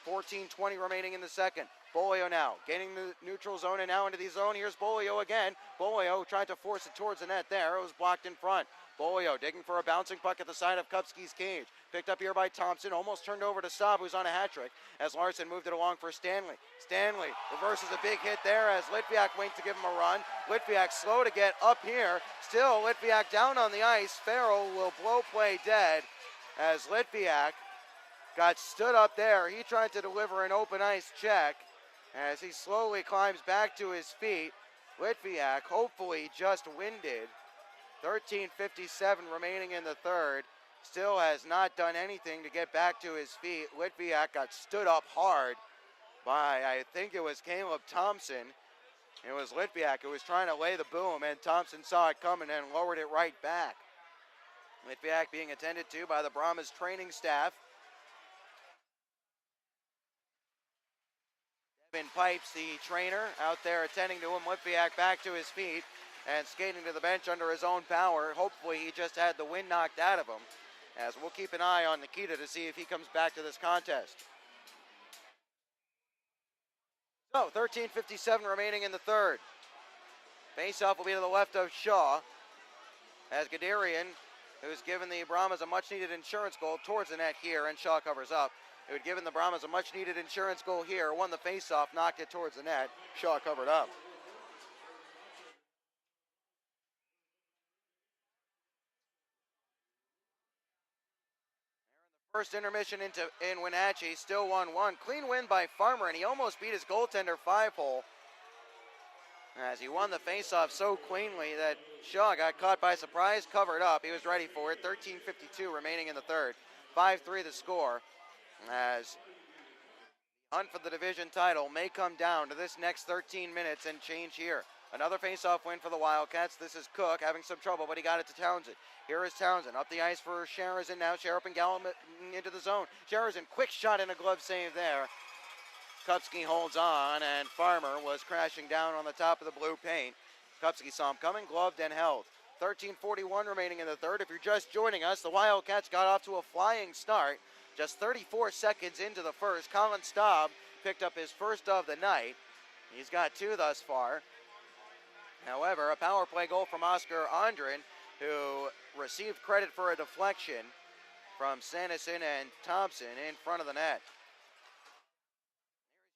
14:20 remaining in the second. Bolio now gaining the neutral zone and now into the zone. Here's Bolio again. Bolio tried to force it towards the net there. It was blocked in front. Bolio digging for a bouncing puck at the side of Kupski's cage. Picked up here by Thompson, almost turned over to Staub, who's on a hat trick, as Larson moved it along for Stanley. Stanley reverses a big hit there as Litviak went to give him a run. Litviak slow to get up here. Still, Litviak down on the ice. Farrell will blow play dead as Litviak got stood up there. He tried to deliver an open ice check as he slowly climbs back to his feet. Litviak, hopefully just winded. 13:57 remaining in the third. Still has not done anything to get back to his feet. Litviak got stood up hard by, I think it was Caleb Thompson. It was Litviak who was trying to lay the boom, and Thompson saw it coming and lowered it right back. Litviak being attended to by the Brahmas training staff. Devin Pipes, the trainer, out there attending to him. Litviak back to his feet and skating to the bench under his own power. Hopefully he just had the wind knocked out of him, as we'll keep an eye on Nikita to see if he comes back to this contest. So 13:57 remaining in the third. Face-off will be to the left of Shaw as Gadarian, who's given the Brahmas a much-needed insurance goal towards the net here, and Shaw covers up. Who had given the Brahmas a much-needed insurance goal here, won the face-off, knocked it towards the net. Shaw covered up. First intermission in Wenatchee, still 1-1. Clean win by Farmer, and he almost beat his goaltender 5-hole as he won the faceoff so cleanly that Shaw got caught by surprise, covered up. He was ready for it. 13:52 remaining in the third. 5-3 the score as the hunt for the division title may come down to this next 13 minutes and change here. Another face-off win for the Wildcats. This is Cook having some trouble, but he got it to Townsend. Here is Townsend up the ice for Sharazin now. Sharap and Gallup into the zone. Sharazin, quick shot and a glove save there. Kupski holds on, and Farmer was crashing down on the top of the blue paint. Kupski saw him coming, gloved and held. 13:41 remaining in the third. If you're just joining us, the Wildcats got off to a flying start. Just 34 seconds into the first, Colin Staub picked up his first of the night. He's got two thus far. However, a power play goal from Oscar Andren, who received credit for a deflection from Sanderson and Thompson in front of the net.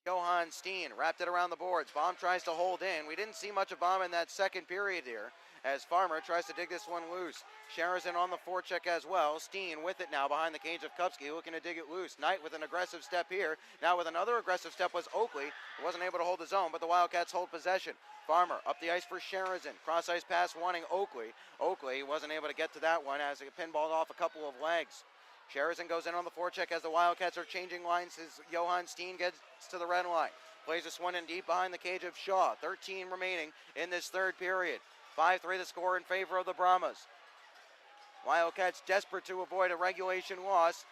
Johan Steen wrapped it around the boards. Baum tries to hold in. We didn't see much of Baum in that second period here as Farmer tries to dig this one loose. Sharazin on the forecheck as well. Steen with it now behind the cage of Kupski, looking to dig it loose. Knight with an aggressive step here. Now with another aggressive step was Oakley. Wasn't able to hold his own, but the Wildcats hold possession. Farmer up the ice for Sharazin. Cross ice pass wanting Oakley. Oakley wasn't able to get to that one as it pinballed off a couple of legs. Sharazin goes in on the forecheck as the Wildcats are changing lines as Johan Steen gets to the red line. Plays this one in deep behind the cage of Shaw. 13 remaining in this third period. 5-3 the score in favor of the Brahmas. Wildcats desperate to avoid a regulation loss,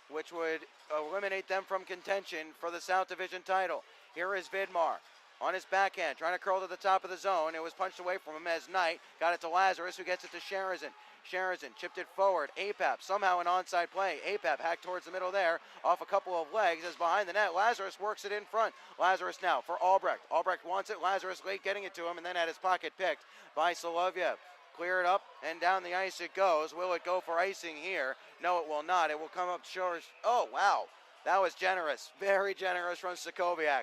which would eliminate them from contention for the South Division title. Here is Vidmar on his backhand, trying to curl to the top of the zone. It was punched away from him as Knight got it to Lazarus, who gets it to Sharazin. Sharazin chipped it forward. Apap, somehow an onside play. Apap hacked towards the middle there, off a couple of legs as behind the net. Lazarus works it in front. Lazarus now for Albrecht. Albrecht wants it. Lazarus late getting it to him and then had his pocket picked by Solovyev. Clear it up and down the ice it goes. Will it go for icing here? No, it will not. It will come up short. Oh, wow. That was generous. Very generous from Sokoviak.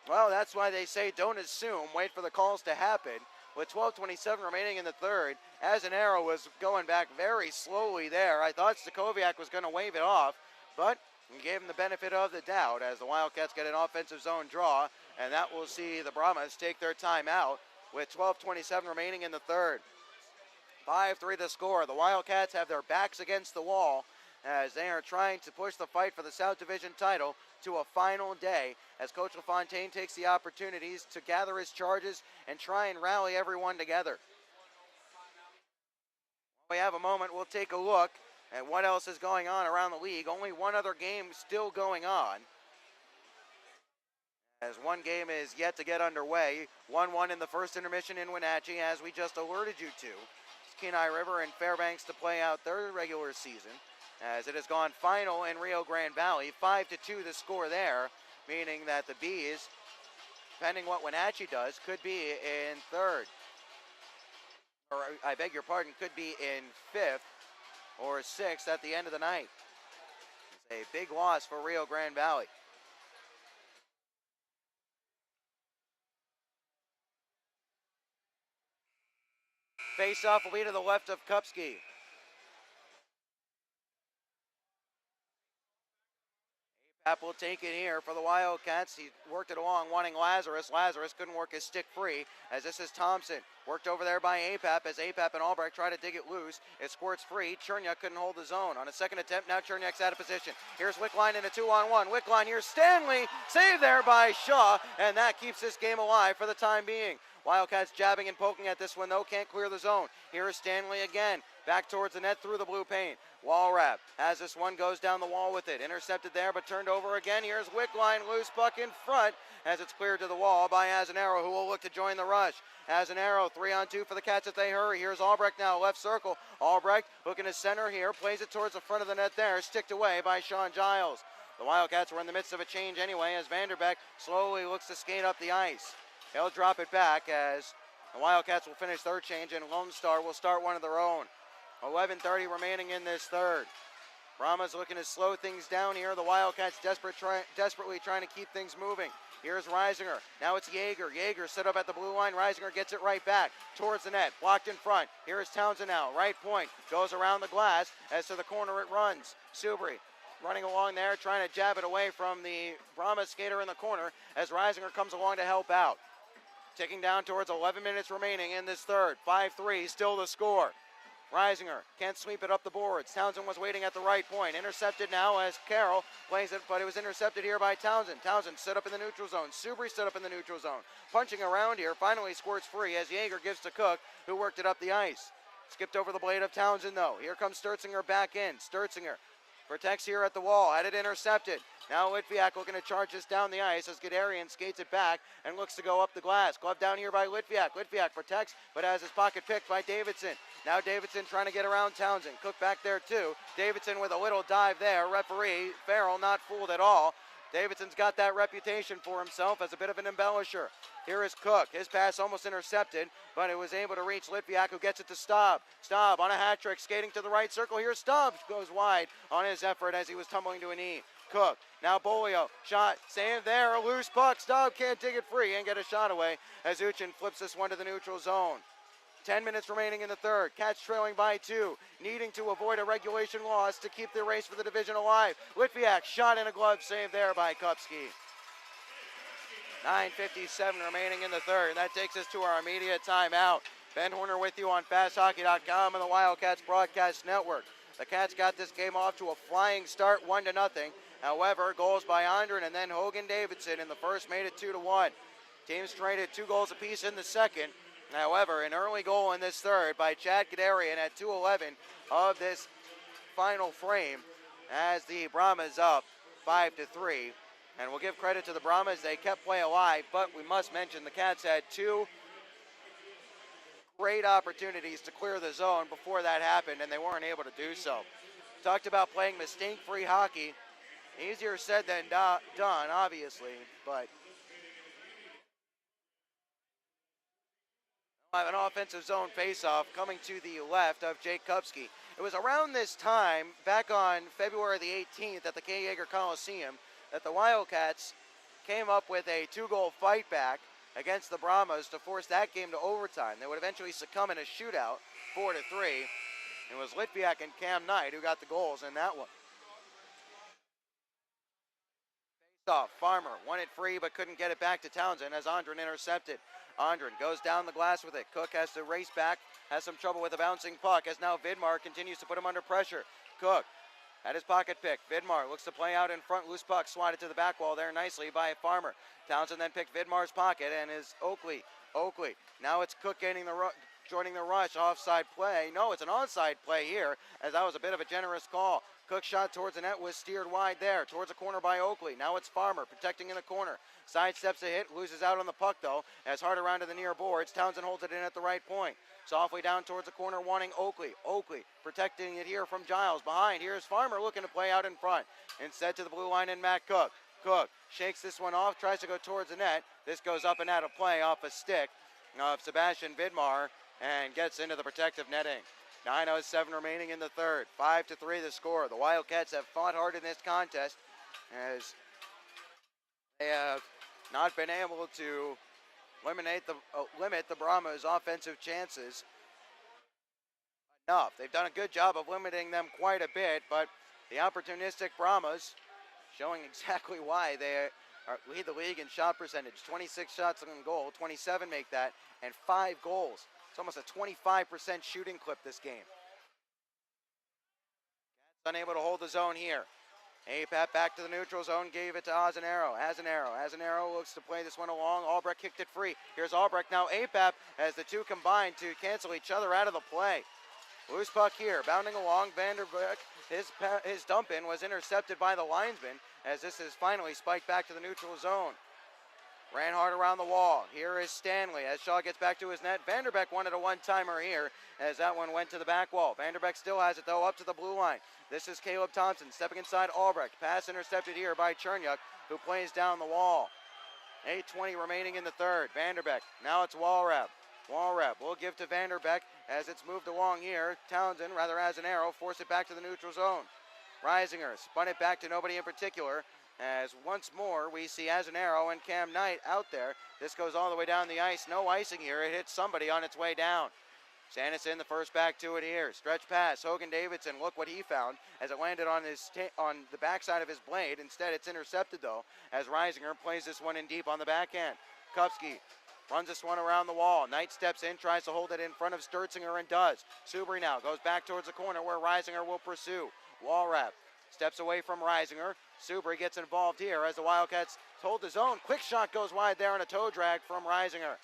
Well, that's why they say don't assume. Wait for the calls to happen. With 12:27 remaining in the third, as an arrow was going back very slowly there. I thought Sokoviak was going to wave it off, but he gave him the benefit of the doubt as the Wildcats get an offensive zone draw, and that will see the Brahmas take their time out with 12:27 remaining in the third. 5-3 the score. The Wildcats have their backs against the wall as they are trying to push the fight for the South Division title to a final day, as Coach LaFontaine takes the opportunities to gather his charges and try and rally everyone together. While we have a moment, we'll take a look at what else is going on around the league. Only one other game still going on, as one game is yet to get underway. 1-1 in the first intermission in Wenatchee, as we just alerted you to. Kenai River and Fairbanks to play out their regular season, as it has gone final in Rio Grande Valley. 5-2 the score there, meaning that the Bees, depending what Wenatchee does, could be in third. Or I beg your pardon, could be in fifth or sixth at the end of the night. It's a big loss for Rio Grande Valley. Face-off will be to the left of Kupski. Apap will take it here for the Wildcats. He worked it along, wanting Lazarus. Lazarus couldn't work his stick free, as this is Thompson. Worked over there by Apap, as Apap and Albrecht try to dig it loose. It squirts free. Cherniak couldn't hold the zone. On a second attempt, now Cherniak's out of position. Here's Wickline in a 2-on-1. Wickline, here's Stanley. Saved there by Shaw, and that keeps this game alive for the time being. Wildcats jabbing and poking at this one, though, can't clear the zone. Here is Stanley again. Back towards the net through the blue paint. Wall wrap. As this one goes down the wall with it. Intercepted there, but turned over again. Here's Wickline, loose puck in front, as it's cleared to the wall by Azanaro, who will look to join the rush. Azanaro, 3-on-2 for the Cats if they hurry. Here's Albrecht now, left circle. Albrecht looking to center here, plays it towards the front of the net there, sticked away by Sean Giles. The Wildcats were in the midst of a change anyway, as Vanderbeck slowly looks to skate up the ice. He'll drop it back, as the Wildcats will finish their change, and Lone Star will start one of their own. 11:30 remaining in this third. Brahmas looking to slow things down here. The Wildcats desperately trying to keep things moving. Here's Reisinger. Now it's Yeager. Yeager set up at the blue line. Reisinger gets it right back towards the net. Blocked in front. Here is Townsend now. Right point. Goes around the glass. As to the corner it runs. Subri running along there, trying to jab it away from the Brahmas skater in the corner, as Reisinger comes along to help out. Ticking down towards 11 minutes remaining in this third. 5-3, still the score. Reisinger can't sweep it up the boards. Townsend was waiting at the right point. Intercepted now as Carroll plays it, but it was intercepted here by Townsend. Townsend set up in the neutral zone. Subri set up in the neutral zone. Punching around here, finally squirts free as Yeager gives to Cook, who worked it up the ice. Skipped over the blade of Townsend, though. Here comes Sturzinger back in. Sturzinger protects here at the wall. Had it intercepted. Now Litviak looking to charge this down the ice as Guderian skates it back and looks to go up the glass. Glove down here by Litviak. Litviak protects, but has his pocket picked by Davidson. Now Davidson trying to get around Townsend. Cook back there too. Davidson with a little dive there. Referee Farrell not fooled at all. Davidson's got that reputation for himself as a bit of an embellisher. Here is Cook. His pass almost intercepted, but it was able to reach Litviak, who gets it to Staub. Staub on a hat trick, skating to the right circle. Here's Staub, goes wide on his effort as he was tumbling to a knee. Cook, now Bolio, shot, saved there, a loose puck. Staub can't dig it free and get a shot away as Uchin flips this one to the neutral zone. 10 minutes remaining in the third. Cats trailing by 2, needing to avoid a regulation loss to keep the race for the division alive. Litviak, shot in a glove save there by Kupski. 9:57 remaining in the third. That takes us to our immediate timeout. Ben Horner with you on FastHockey.com and the Wildcats Broadcast Network. The Cats got this game off to a flying start, 1-0. However, goals by Andren and then Hogan Davidson in the first made it 2-1. Teams traded 2 goals apiece in the second. However, an early goal in this third by Chad Guderian at 2:11 of this final frame as the Brahmas up 5-3. And we'll give credit to the Brahmas. They kept play alive, but we must mention the Cats had 2 great opportunities to clear the zone before that happened, and they weren't able to do so. Talked about playing mistake-free hockey. Easier said than done, obviously, but we'll have an offensive zone faceoff coming to the left of Jake Kupski. It was around this time, back on February the 18th at the K. Yeager Coliseum, that the Wildcats came up with a 2-goal fight back against the Brahmas to force that game to overtime. They would eventually succumb in a shootout, 4-3. It was Litviak and Cam Knight who got the goals in that one. Off. Farmer won it free but couldn't get it back to Townsend as Andren intercepted. Andren goes down the glass with it. Cook has to race back, has some trouble with a bouncing puck as now Vidmar continues to put him under pressure. Cook at his pocket pick. Vidmar looks to play out in front. Loose puck swatted to the back wall there nicely by Farmer. Townsend then picked Vidmar's pocket and is Oakley. Now it's Cook joining the rush. Offside play. No, it's an onside play here, as that was a bit of a generous call. Cook's shot towards the net was steered wide there, towards the corner by Oakley. Now it's Farmer protecting in the corner. Sidesteps a hit, loses out on the puck though, as hard around to the near boards. Townsend holds it in at the right point. Softly down towards the corner, wanting Oakley. Protecting it here from Giles. Behind, here's Farmer looking to play out in front. Instead to the blue line and Matt Cook. Cook shakes this one off, tries to go towards the net. This goes up and out of play off a stick of Sebastian Vidmar and gets into the protective netting. 9:07 remaining in the third. 5-3 the score. The Wildcats have fought hard in this contest as they have not been able to limit the Brahmas' offensive chances enough. They've done a good job of limiting them quite a bit, but the opportunistic Brahmas showing exactly why they lead the league in shot percentage. 26 shots on goal, 27 make that, and 5 goals. It's almost a 25% shooting clip this game. Cats unable to hold the zone here. APAP back to the neutral zone, gave it to Azanaro. Azanaro looks to play this one along. Albrecht kicked it free. Here's Albrecht, now APAP, as the two combine to cancel each other out of the play. Loose puck here, bounding along. Vanderbeek, his dump in was intercepted by the linesman, as this is finally spiked back to the neutral zone. Ran hard around the wall. Here is Stanley as Shaw gets back to his net. Vanderbeek wanted a one-timer here as that one went to the back wall. Vanderbeek still has it though up to the blue line. This is Caleb Thompson stepping inside Albrecht. Pass intercepted here by Chernyuk, who plays down the wall. 8:20 remaining in the third. Vanderbeek. Now it's Walrab. Walrab will give to Vanderbeek as it's moved along here. Townsend, rather as an arrow, force it back to the neutral zone. Reisinger spun it back to nobody in particular, as once more we see Azanaro and Cam Knight out there. This goes all the way down the ice. No icing here. It hits somebody on its way down. Sanderson, the first back to it here. Stretch pass. Hogan Davidson, look what he found as it landed on the backside of his blade. Instead, it's intercepted though, as Reisinger plays this one in deep on the backhand. Kupski runs this one around the wall. Knight steps in, tries to hold it in front of Sturzinger and does. Subri now goes back towards the corner where Reisinger will pursue. Walrap steps away from Reisinger. Subri gets involved here as the Wildcats hold the zone. Quick shot goes wide there on a toe drag from Reisinger.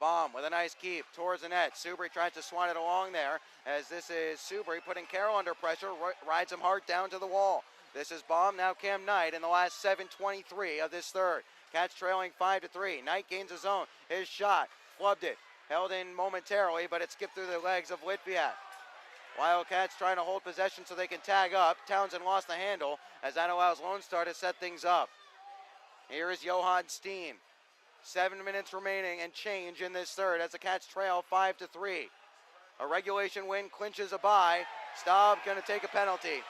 Baum with a nice keep towards the net. Subri tries to swat it along there as this is Subri putting Carroll under pressure, rides him hard down to the wall. This is Baum, now Cam Knight in the last 7:23 of this third. Cats trailing 5-3. Knight gains his zone. His shot, flubbed it, held in momentarily, but it skipped through the legs of Litviak. Wildcats trying to hold possession so they can tag up. Townsend lost the handle as that allows Lone Star to set things up. Here is Johan Steen. 7 minutes remaining and change in this third as the Cats trail 5-3. A regulation win clinches a bye. Staub going to take a penalty.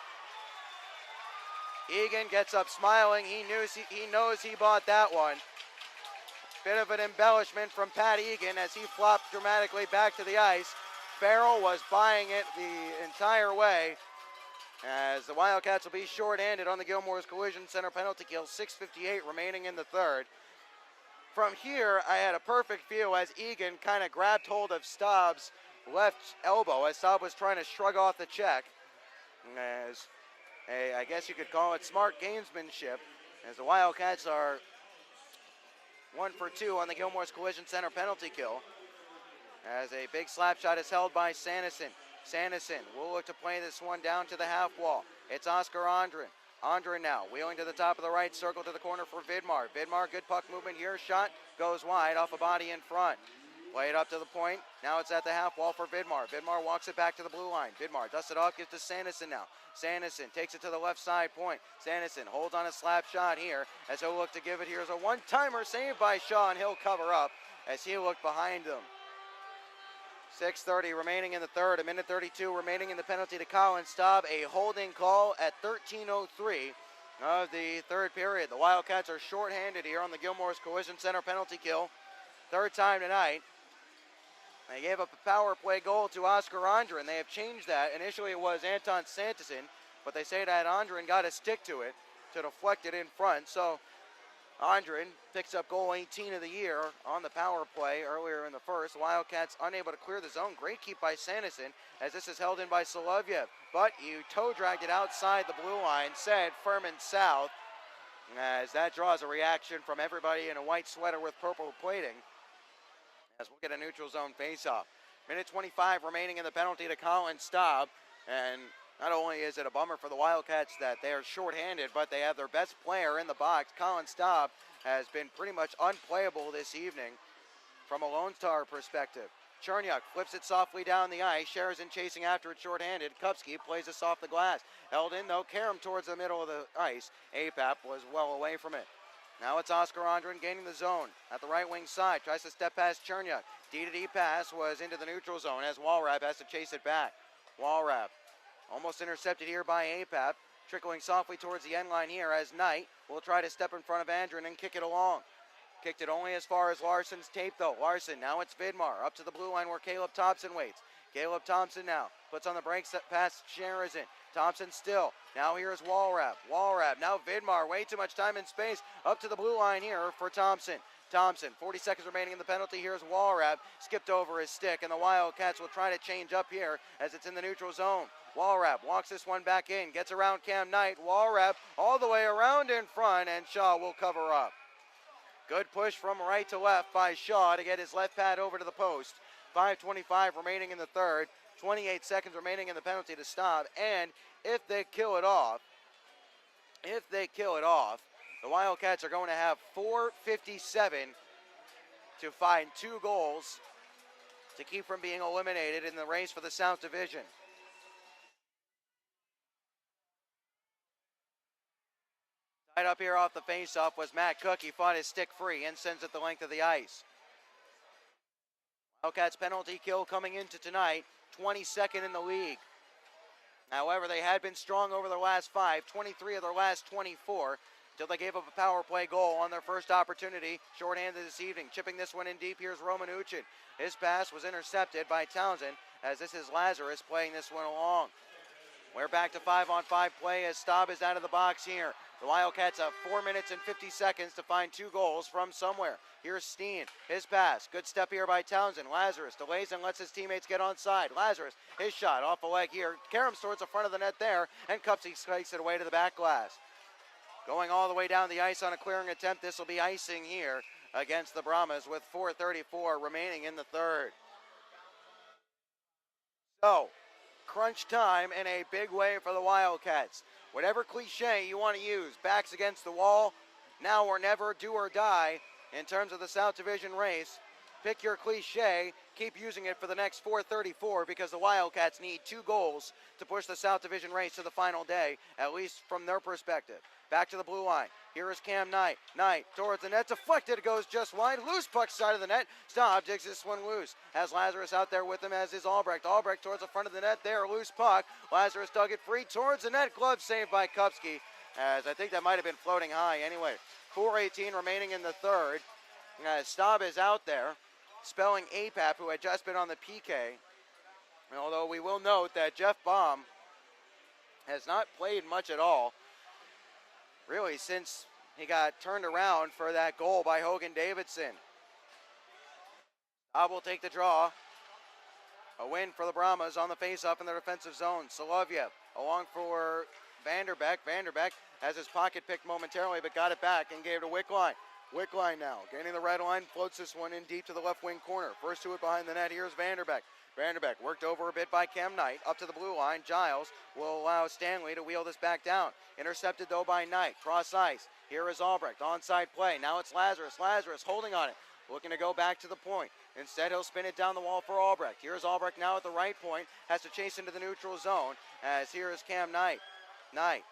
Egan gets up smiling. He knows he bought that one. Bit of an embellishment from Pat Egan as he flopped dramatically back to the ice. Farrell was buying it the entire way as the Wildcats will be short-handed on the Gilmore's Collision Center penalty kill. 6:58 remaining in the third. From here, I had a perfect view as Egan kind of grabbed hold of Staub's left elbow as Staub was trying to shrug off the check. As I guess you could call it smart gamesmanship, as the Wildcats are 1 for 2 on the Gilmore's Collision Center penalty kill. As a big slap shot is held by Sanderson. Sanderson will look to play this one down to the half wall. It's Oscar Andrin. Andrin now wheeling to the top of the right circle to the corner for Vidmar. Vidmar, good puck movement here. Shot goes wide off a body in front. Play it up to the point. Now it's at the half wall for Vidmar. Vidmar walks it back to the blue line. Vidmar dusts it off, gives to Sanderson now. Sanderson takes it to the left side point. Sanderson holds on a slap shot here as he'll look to give it. Here's a one-timer saved by Shaw, and he'll cover up as he looked behind him. 6:30 remaining in the third, 1:32 remaining in the penalty to Colin Staub. A holding call at 13:03 of the third period. The Wildcats are shorthanded here on the Gilmore's Collision Center penalty kill. Third time tonight. They gave up a power play goal to Oscar Andrin. They have changed that. Initially it was Anton Sanderson, but they say that Andrin got a stick to it to deflect it in front. So Andren picks up goal 18 of the year on the power play earlier in the first. Wildcats unable to clear the zone. Great keep by Sanderson as this is held in by Solovyev. But you toe dragged it outside the blue line, said Furman South, as that draws a reaction from everybody in a white sweater with purple plating. As we'll get a neutral zone faceoff. Minute 25 remaining in the penalty to Colin Staub. And not only is it a bummer for the Wildcats that they are shorthanded, but they have their best player in the box. Colin Staub has been pretty much unplayable this evening from a Lone Star perspective. Chernyuk flips it softly down the ice. Sheridan chasing after it shorthanded. Kupski plays this off the glass. Held in though, Karam towards the middle of the ice. Apap was well away from it. Now it's Oscar Andren gaining the zone at the right wing side. Tries to step past Chernyuk. D-to-D pass was into the neutral zone as Walrab has to chase it back. Walrab almost intercepted here by Apap. Trickling softly towards the end line here as Knight will try to step in front of Andren and kick it along. Kicked it only as far as Larson's tape though. Larson, now it's Vidmar up to the blue line where Caleb Thompson waits. Caleb Thompson now puts on the brakes past Sheridan. Thompson still. Now here's Walrab. Walrab, now Vidmar. Way too much time and space up to the blue line here for Thompson. Thompson, 40 seconds remaining in the penalty. Here's Walrab. Skipped over his stick, and the Wildcats will try to change up here as it's in the neutral zone. Walrab walks this one back in. Gets around Cam Knight. Walrab all the way around in front, and Shaw will cover up. Good push from right to left by Shaw to get his left pad over to the post. 5:25 remaining in the third. 28 seconds remaining in the penalty to stop. And if they kill it off, the Wildcats are going to have 4:57 to find 2 goals to keep from being eliminated in the race for the South Division. Tied up here off the faceoff was Matt Cook. He fought his stick free and sends it the length of the ice. Wildcats penalty kill coming into tonight, 22nd in the league. However, they had been strong over their last 5, 23 of their last 24, until they gave up a power play goal on their first opportunity, shorthanded this evening. Chipping this one in deep, here's Roman Uchin. His pass was intercepted by Townsend, as this is Lazarus playing this one along. We're back to 5-on-5 play as Staub is out of the box here. The Wildcats have 4 minutes and 50 seconds to find 2 goals from somewhere. Here's Steen, his pass. Good step here by Townsend. Lazarus delays and lets his teammates get onside. Lazarus, his shot off the leg here. Karam towards the front of the net there, and Kupsy strikes it away to the back glass. Going all the way down the ice on a clearing attempt. This will be icing here against the Brahmas with 4:34 remaining in the third. So, crunch time in a big way for the Wildcats. Whatever cliche you want to use, backs against the wall, now or never, do or die in terms of the South Division race. Pick your cliche, keep using it for the next 4:34 because the Wildcats need 2 goals to push the South Division race to the final day, at least from their perspective. Back to the blue line. Here is Cam Knight. Knight towards the net. Deflected. It goes just wide. Loose puck side of the net. Staub digs this one loose. Has Lazarus out there with him, as is Albrecht. Albrecht towards the front of the net there. Loose puck. Lazarus dug it free towards the net. Glove saved by Kupski, as I think that might have been floating high. Anyway, 4:18 remaining in the third. Staub is out there, spelling Apap, who had just been on the PK. Although we will note that Jeff Baum has not played much at all, really, since he got turned around for that goal by Hogan Davidson. Staub will take the draw. A win for the Brahmas on the faceoff in the defensive zone. Solovyev along for Vanderbeck. Vanderbeck has his pocket picked momentarily, but got it back and gave it to Wickline. Wickline now gaining the red line, floats this one in deep to the left wing corner. First to it behind the net. Here's Vanderbeck. Vanderbeck worked over a bit by Cam Knight. Up to the blue line. Giles will allow Stanley to wheel this back down. Intercepted though by Knight. Cross ice. Here is Albrecht. Onside play. Now it's Lazarus. Lazarus holding on it. Looking to go back to the point. Instead, he'll spin it down the wall for Albrecht. Here's Albrecht now at the right point. Has to chase into the neutral zone. As here is Cam Knight. Knight.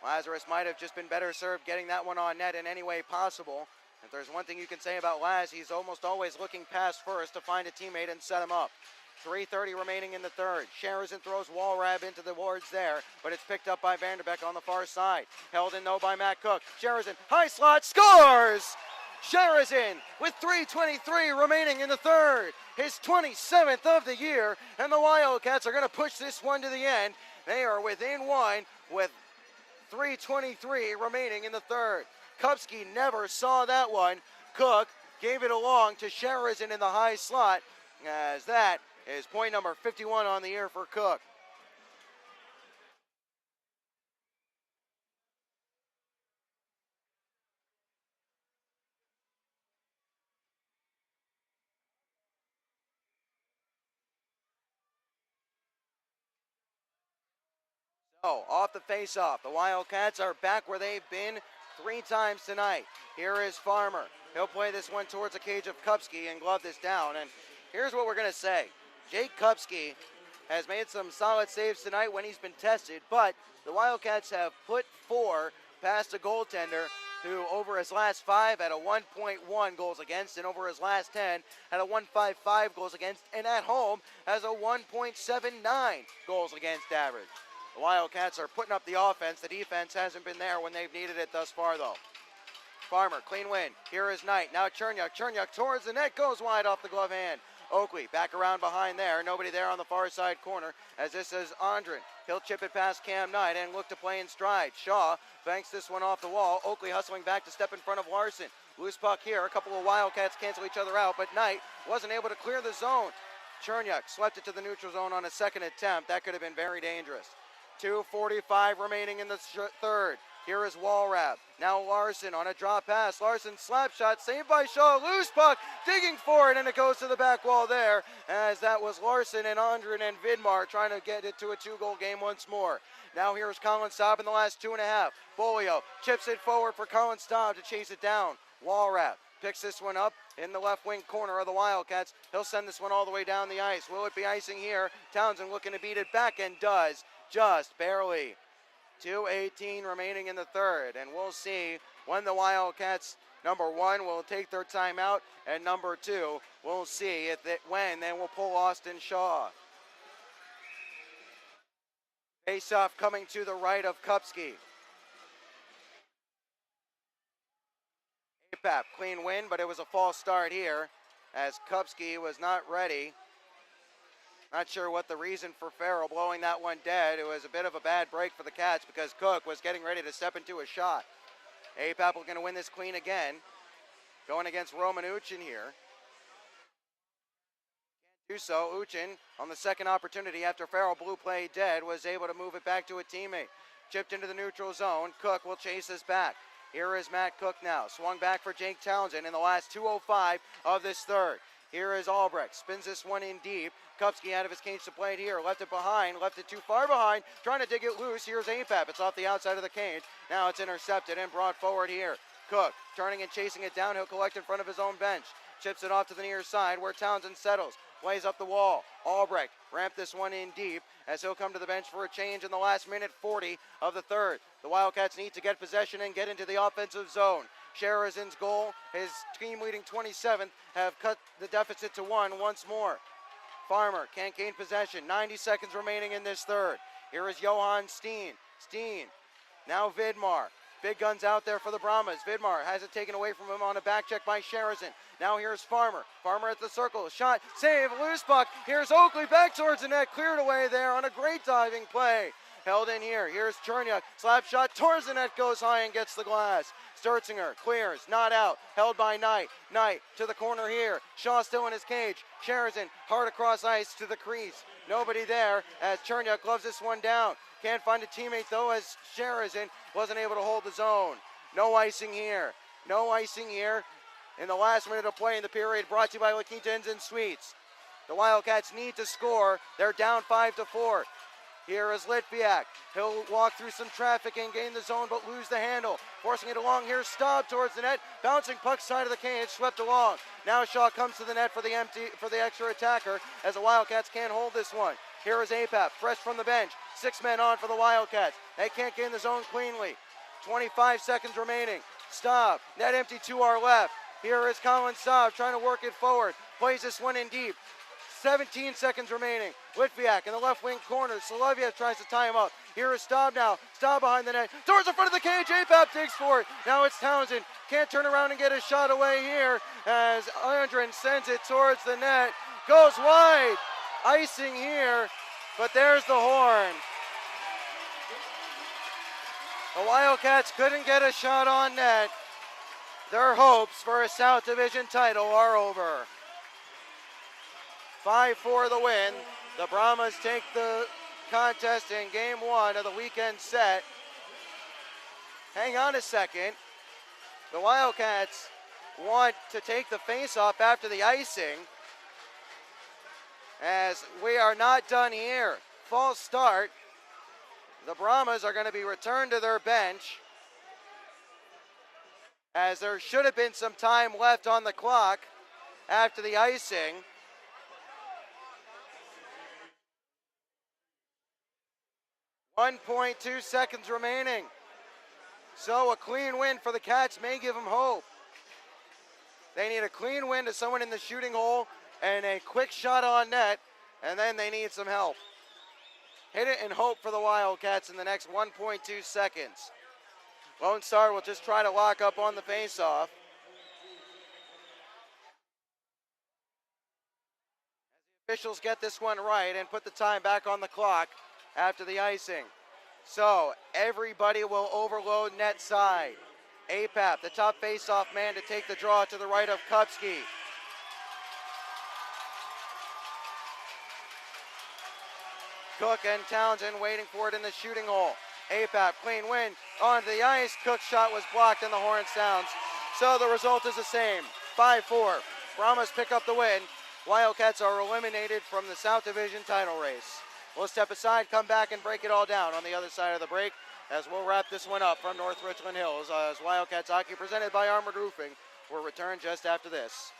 Lazarus might have just been better served getting that one on net in any way possible. If there's one thing you can say about Laz, he's almost always looking past first to find a teammate and set him up. 3:30 remaining in the third. Sheridan throws Walrab into the wards there, but it's picked up by Vanderbeck on the far side. Held in though by Matt Cook. Sheridan, high slot, scores! Sheridan with 3:23 remaining in the third. His 27th of the year, and the Wildcats are going to push this one to the end. They are within one with 3:23 remaining in the third. Kupski never saw that one. Cook gave it along to Sherazin in the high slot, as that is point number 51 on the year for Cook. So, off the face-off, the Wildcats are back where they've been 3 times tonight. Here is Farmer. He'll play this one towards the cage of Kupski and glove this down. And here's what we're going to say. Jake Kupski has made some solid saves tonight when he's been tested, but the Wildcats have put 4 past a goaltender who over his last 5 had a 1.1 goals against, and over his last 10 had a 1.55 goals against, and at home has a 1.79 goals against average. The Wildcats are putting up the offense. The defense hasn't been there when they've needed it thus far, though. Farmer, clean win. Here is Knight. Now Cherniak. Cherniak towards the net, goes wide off the glove hand. Oakley back around behind there. Nobody there on the far side corner, as this is Andren. He'll chip it past Cam Knight and look to play in stride. Shaw banks this one off the wall. Oakley hustling back to step in front of Larson. Loose puck here. A couple of Wildcats cancel each other out, but Knight wasn't able to clear the zone. Cherniak swept it to the neutral zone on a second attempt. That could have been very dangerous. 2:45 remaining in the third. Here is Walrath. Now Larson on a drop pass. Larson slap shot, saved by Shaw. Loose puck, digging for it, and it goes to the back wall there, as that was Larson and Andren and Vidmar trying to get it to a 2-goal game once more. Now here's Colin Staub in the last 2.5. Bolio chips it forward for Colin Staub to chase it down. Walrath picks this one up in the left wing corner of the Wildcats. He'll send this one all the way down the ice. Will it be icing here? Townsend looking to beat it back, and does. Just barely. 2:18 remaining in the third, and we'll see when the Wildcats, number 1, will take their timeout, and number 2, we'll see when they will pull Austin Shaw. Face-off coming to the right of Kupski. APAP, clean win, but it was a false start here, as Kupski was not ready. Not sure what the reason for Farrell blowing that one dead. It was a bit of a bad break for the Cats because Cook was getting ready to step into a shot. APAP going to win this clean again. Going against Roman Uchin here. Can't do so. Uchin on the second opportunity after Farrell blew play dead was able to move it back to a teammate. Chipped into the neutral zone. Cook will chase this back. Here is Matt Cook now. Swung back for Jake Townsend in the last 2:05 of this third. Here is Albrecht, spins this one in deep. Kupski out of his cage to play it here. Left it behind, left it too far behind. Trying to dig it loose. Here's APAP. It's off the outside of the cage. Now it's intercepted and brought forward here. Cook turning and chasing it down. He'll collect in front of his own bench. Chips it off to the near side where Townsend settles. Plays up the wall. Albrecht ramped this one in deep as he'll come to the bench for a change in the last minute 40 of the third. The Wildcats need to get possession and get into the offensive zone. Sherazin's goal, his team-leading 27th, have cut the deficit to 1 once more. Farmer can't gain possession. 90 seconds remaining in this third. Here is Johan Steen. Steen, now Vidmar. Big guns out there for the Brahmas. Vidmar has it taken away from him on a back check by Sherazin. Now here's Farmer. Farmer at the circle. Shot, save, loose puck. Here's Oakley back towards the net. Cleared away there on a great diving play. Held in here. Here's Cherniak. Slap shot towards the net. Goes high and gets the glass. Sturzinger clears. Not out. Held by Knight. Knight to the corner here. Shaw still in his cage. Sherazin hard across ice to the crease. Nobody there as Cherniak gloves this one down. Can't find a teammate though as Sherazin wasn't able to hold the zone. No icing here. No icing here in the last minute of play in the period, brought to you by La Quinta Inns and Suites. The Wildcats need to score. They're down 5-4. Here is Litviak. He'll walk through some traffic and gain the zone, but lose the handle. Forcing it along. Here's Staub towards the net. Bouncing puck side of the cage, swept along. Now Shaw comes to the net for the extra attacker as the Wildcats can't hold this one. Here is APAP, fresh from the bench. 6 men on for the Wildcats. They can't gain the zone cleanly. 25 seconds remaining. Staub, net empty to our left. Here is Colin Staub trying to work it forward. Plays this one in deep. 17 seconds remaining. Litviak in the left wing corner. Soloviev tries to tie him up. Here is Staub now. Staub behind the net. Towards the front of the cage. APAP digs for it. Now it's Townsend. Can't turn around and get a shot away here as Andren sends it towards the net. Goes wide. Icing here, but there's the horn. The Wildcats couldn't get a shot on net Their hopes for a South Division title are over. 5-4 the win. The Brahmas take the contest in game one of the weekend set. Hang on a second. The Wildcats want to take the face-off after the icing, as we are not done here. False start. The Brahmas are going to be returned to their bench, as there should have been some time left on the clock after the icing. .2 seconds remaining. So a clean win for the Cats may give them hope. They need a clean win to someone in the shooting hole and a quick shot on net, and then they need some help. Hit it and hope for the Wildcats in the next 1.2 seconds. Lone Star will just try to lock up on the faceoff. Officials get this one right and put the time back on the clock after the icing. So everybody will overload net side. Apap, the top faceoff man, to take the draw to the right of Kupski. Cook and Townsend waiting for it in the shooting hole. Apap, clean win onto the ice. Cook's shot was blocked and the horn sounds. So the result is the same, 5-4. Brahmas pick up the win. Wildcats are eliminated from the South Division title race. We'll step aside, come back, and break it all down on the other side of the break, as we'll wrap this one up from North Richland Hills, as Wildcats hockey presented by Armored Roofing will return just after this.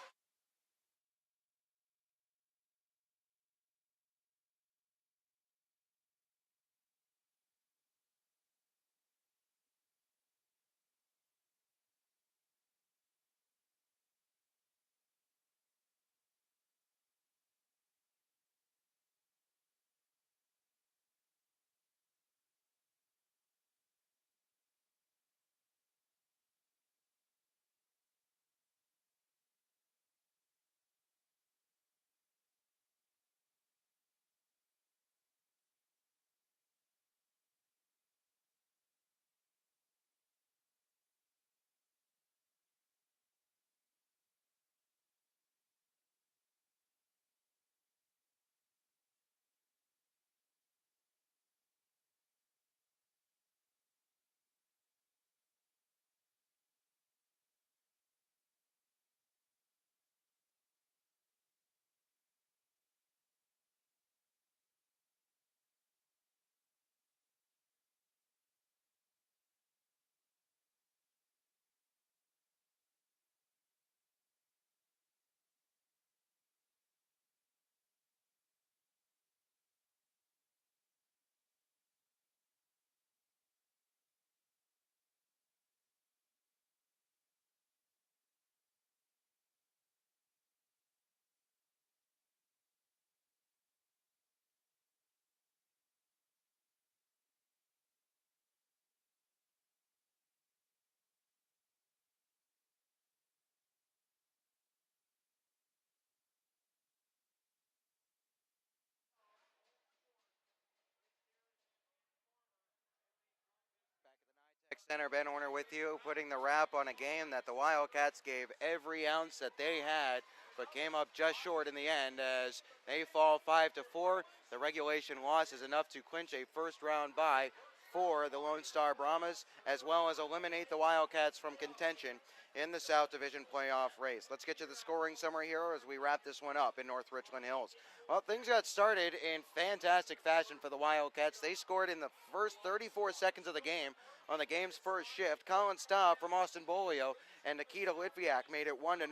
Center Ben Horner with you, putting the wrap on a game that the Wildcats gave every ounce that they had, but came up just short in the end as they fall 5-4. The regulation loss is enough to clinch a first-round bye for the Lone Star Brahmas, as well as eliminate the Wildcats from contention in the South Division playoff race. Let's get you the scoring summary here as we wrap this one up in North Richland Hills. Well, things got started in fantastic fashion for the Wildcats. They scored in the first 34 seconds of the game on the game's first shift. Colin Staub from Austin Bolio and Nikita Litviak made it 1-0.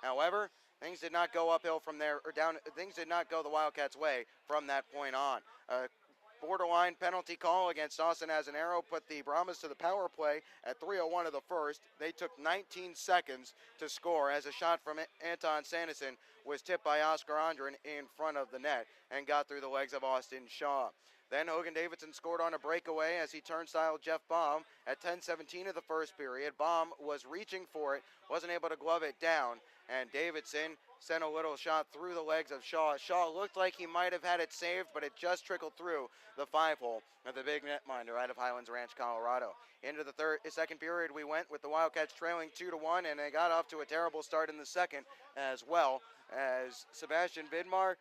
However, things did not go uphill from there, or down. Things did not go the Wildcats' way from that point on. Borderline penalty call against Austin Azanero put the Brahmas to the power play at 3:01 of the first. They took 19 seconds to score as a shot from Anton Sanderson was tipped by Oscar Andren in front of the net and got through the legs of Austin Shaw. Then Hogan Davidson scored on a breakaway as he turnstiled Jeff Baum at 10:17 of the first period. Baum was reaching for it, wasn't able to glove it down, and Davidson sent a little shot through the legs of Shaw. Shaw looked like he might have had it saved, but it just trickled through the 5-hole of the big netminder out of Highlands Ranch, Colorado. Into the second period we went with the Wildcats trailing 2-1, and they got off to a terrible start in the second as well, as Sebastian Vidmar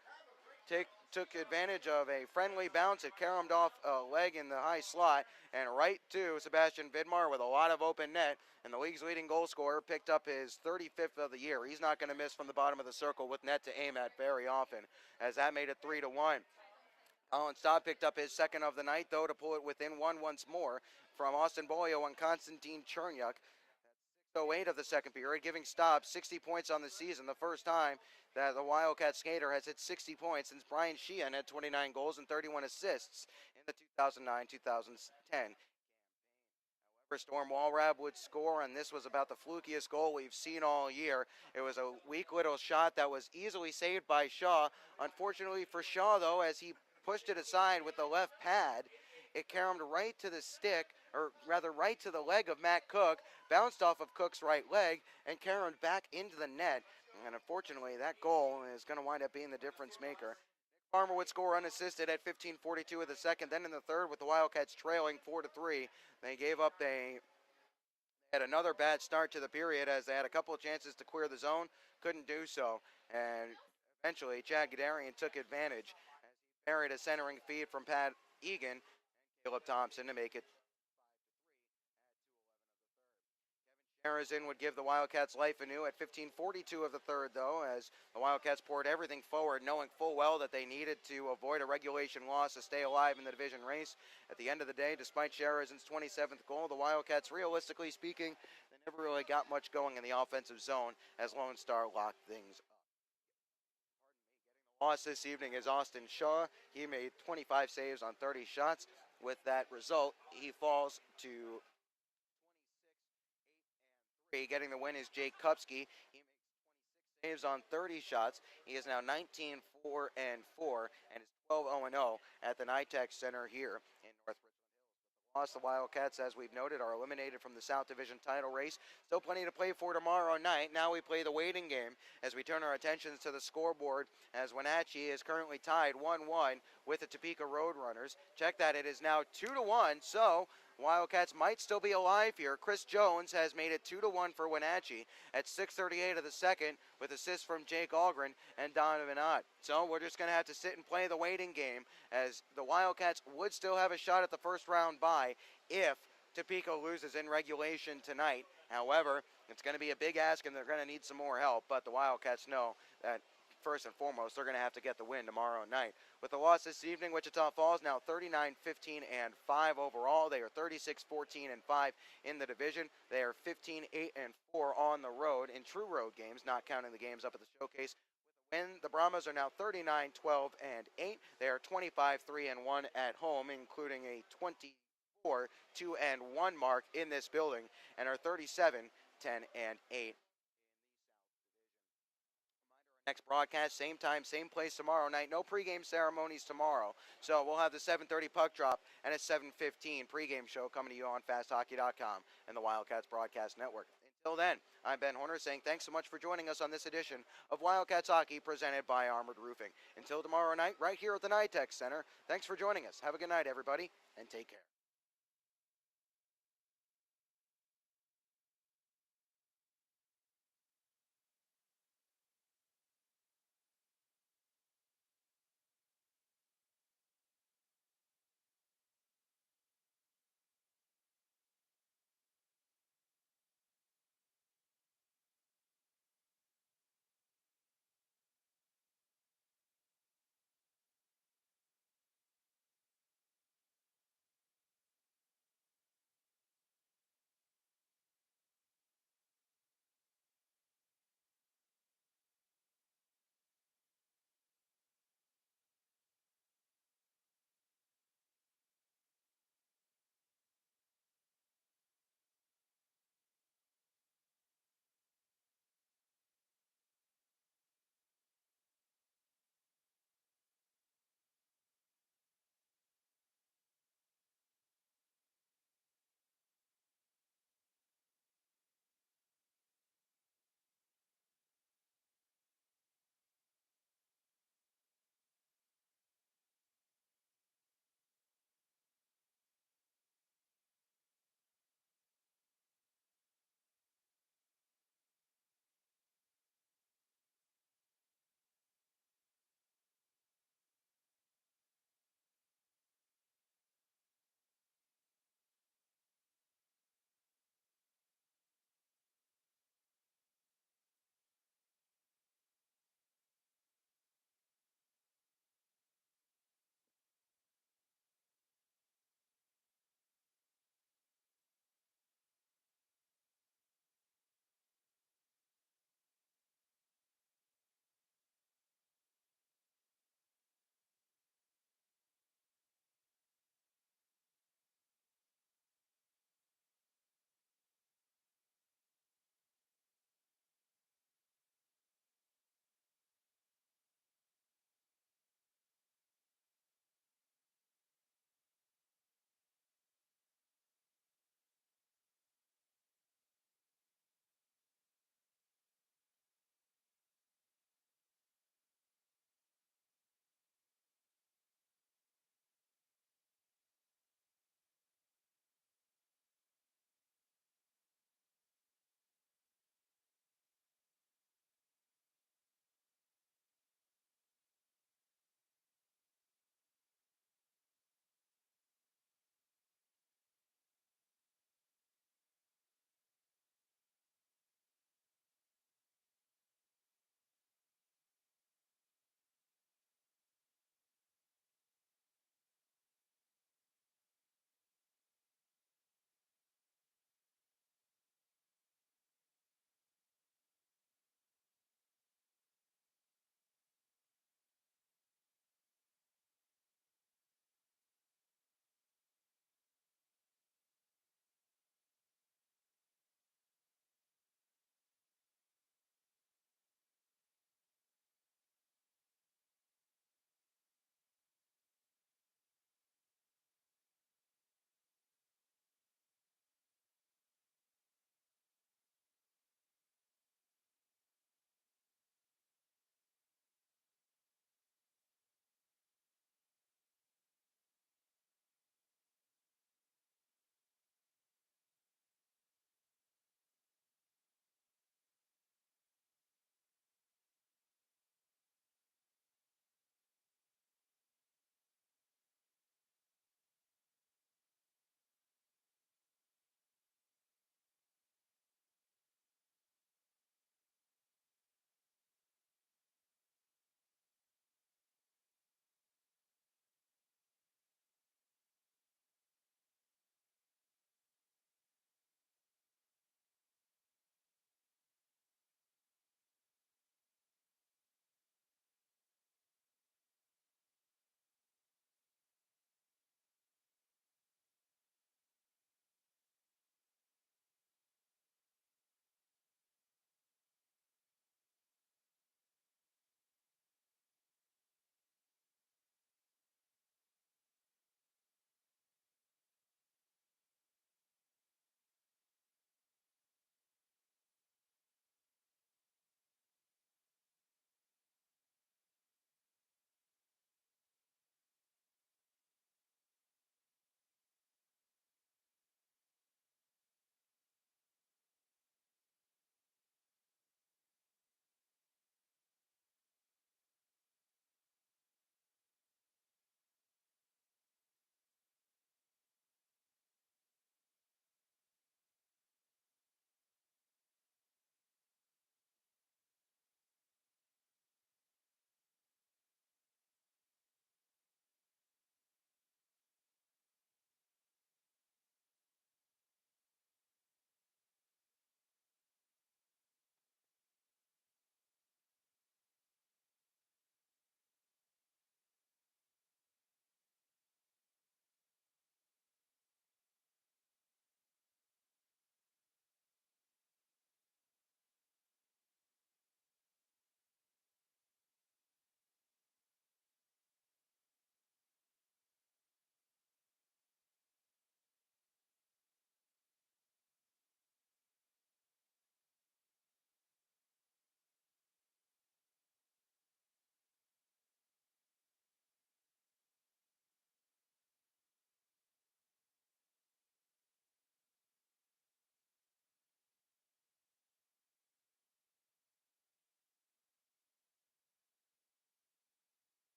took advantage of a friendly bounce. It caromed off a leg in the high slot and right to Sebastian Vidmar with a lot of open net. And the league's leading goal scorer picked up his 35th of the year. He's not going to miss from the bottom of the circle with net to aim at very often, as that made it 3-1. Colin Staub picked up his second of the night, though, to pull it within one once more from Austin Bolio and Konstantin Chernyuk. 6:08 of the second period, giving Staub 60 points on the season, the first time that the Wildcat skater has hit 60 points since Brian Sheehan had 29 goals and 31 assists in the 2009-2010. However, Storm Walrab would score, and this was about the flukiest goal we've seen all year. It was a weak little shot that was easily saved by Shaw. Unfortunately for Shaw, though, as he pushed it aside with the left pad, it caromed right to the stick, or rather right to the leg of Matt Cook, bounced off of Cook's right leg, and caromed back into the net. And unfortunately, that goal is going to wind up being the difference maker. Nick Farmer would score unassisted at 15:42 of the second. Then in the third, with the Wildcats trailing 4-3, they had another bad start to the period, as they had a couple of chances to clear the zone, couldn't do so. And eventually, Chad Gadarian took advantage as he buried a centering feed from Pat Egan, Caleb Thompson, to make it 5-3 at 2:11 of the third. Kevin Sharazin would give the Wildcats life anew at 15:42 of the third, though, as the Wildcats poured everything forward, knowing full well that they needed to avoid a regulation loss to stay alive in the division race. At the end of the day, despite Sharazin's 27th goal, the Wildcats, realistically speaking, they never really got much going in the offensive zone as Lone Star locked things up. Loss this evening is Austin Shaw. He made 25 saves on 30 shots. With that result, he falls to 26-8-3. Getting the win is Jake Kupski. He makes 26 saves on 30 shots. He is now 19-4-4 and is 12-0-0 at the NITEX Center here in North Richland. Lost, the Wildcats, as we've noted, are eliminated from the South Division title race. Still plenty to play for tomorrow night. Now we play the waiting game as we turn our attentions to the scoreboard, as Wenatchee is currently tied 1-1 with the Topeka Roadrunners. Check that, it is now 2-1, so Wildcats might still be alive here. Chris Jones has made it 2-1 for Wenatchee at 6:38 of the second, with assists from Jake Algren and Donovan Ott. So we're just going to have to sit and play the waiting game, as the Wildcats would still have a shot at the first round bye if Topeka loses in regulation tonight. However, it's going to be a big ask, and they're going to need some more help, but the Wildcats know that first and foremost, they're going to have to get the win tomorrow night. With the loss this evening, Wichita Falls now 39-15-5 overall. They are 36-14-5 in the division. They are 15-8-4 on the road in true road games, not counting the games up at the showcase. With a win, the Brahmas are now 39-12-8. They are 25-3-1 at home, including a 24-2-1 mark in this building, and are 37-10-8. Next broadcast, same time, same place tomorrow night. No pregame ceremonies tomorrow. So we'll have the 7:30 puck drop and a 7:15 pregame show coming to you on FastHockey.com and the Wildcats Broadcast Network. Until then, I'm Ben Horner saying thanks so much for joining us on this edition of Wildcats Hockey presented by Armored Roofing. Until tomorrow night, right here at the NITEX Center, thanks for joining us. Have a good night, everybody, and take care.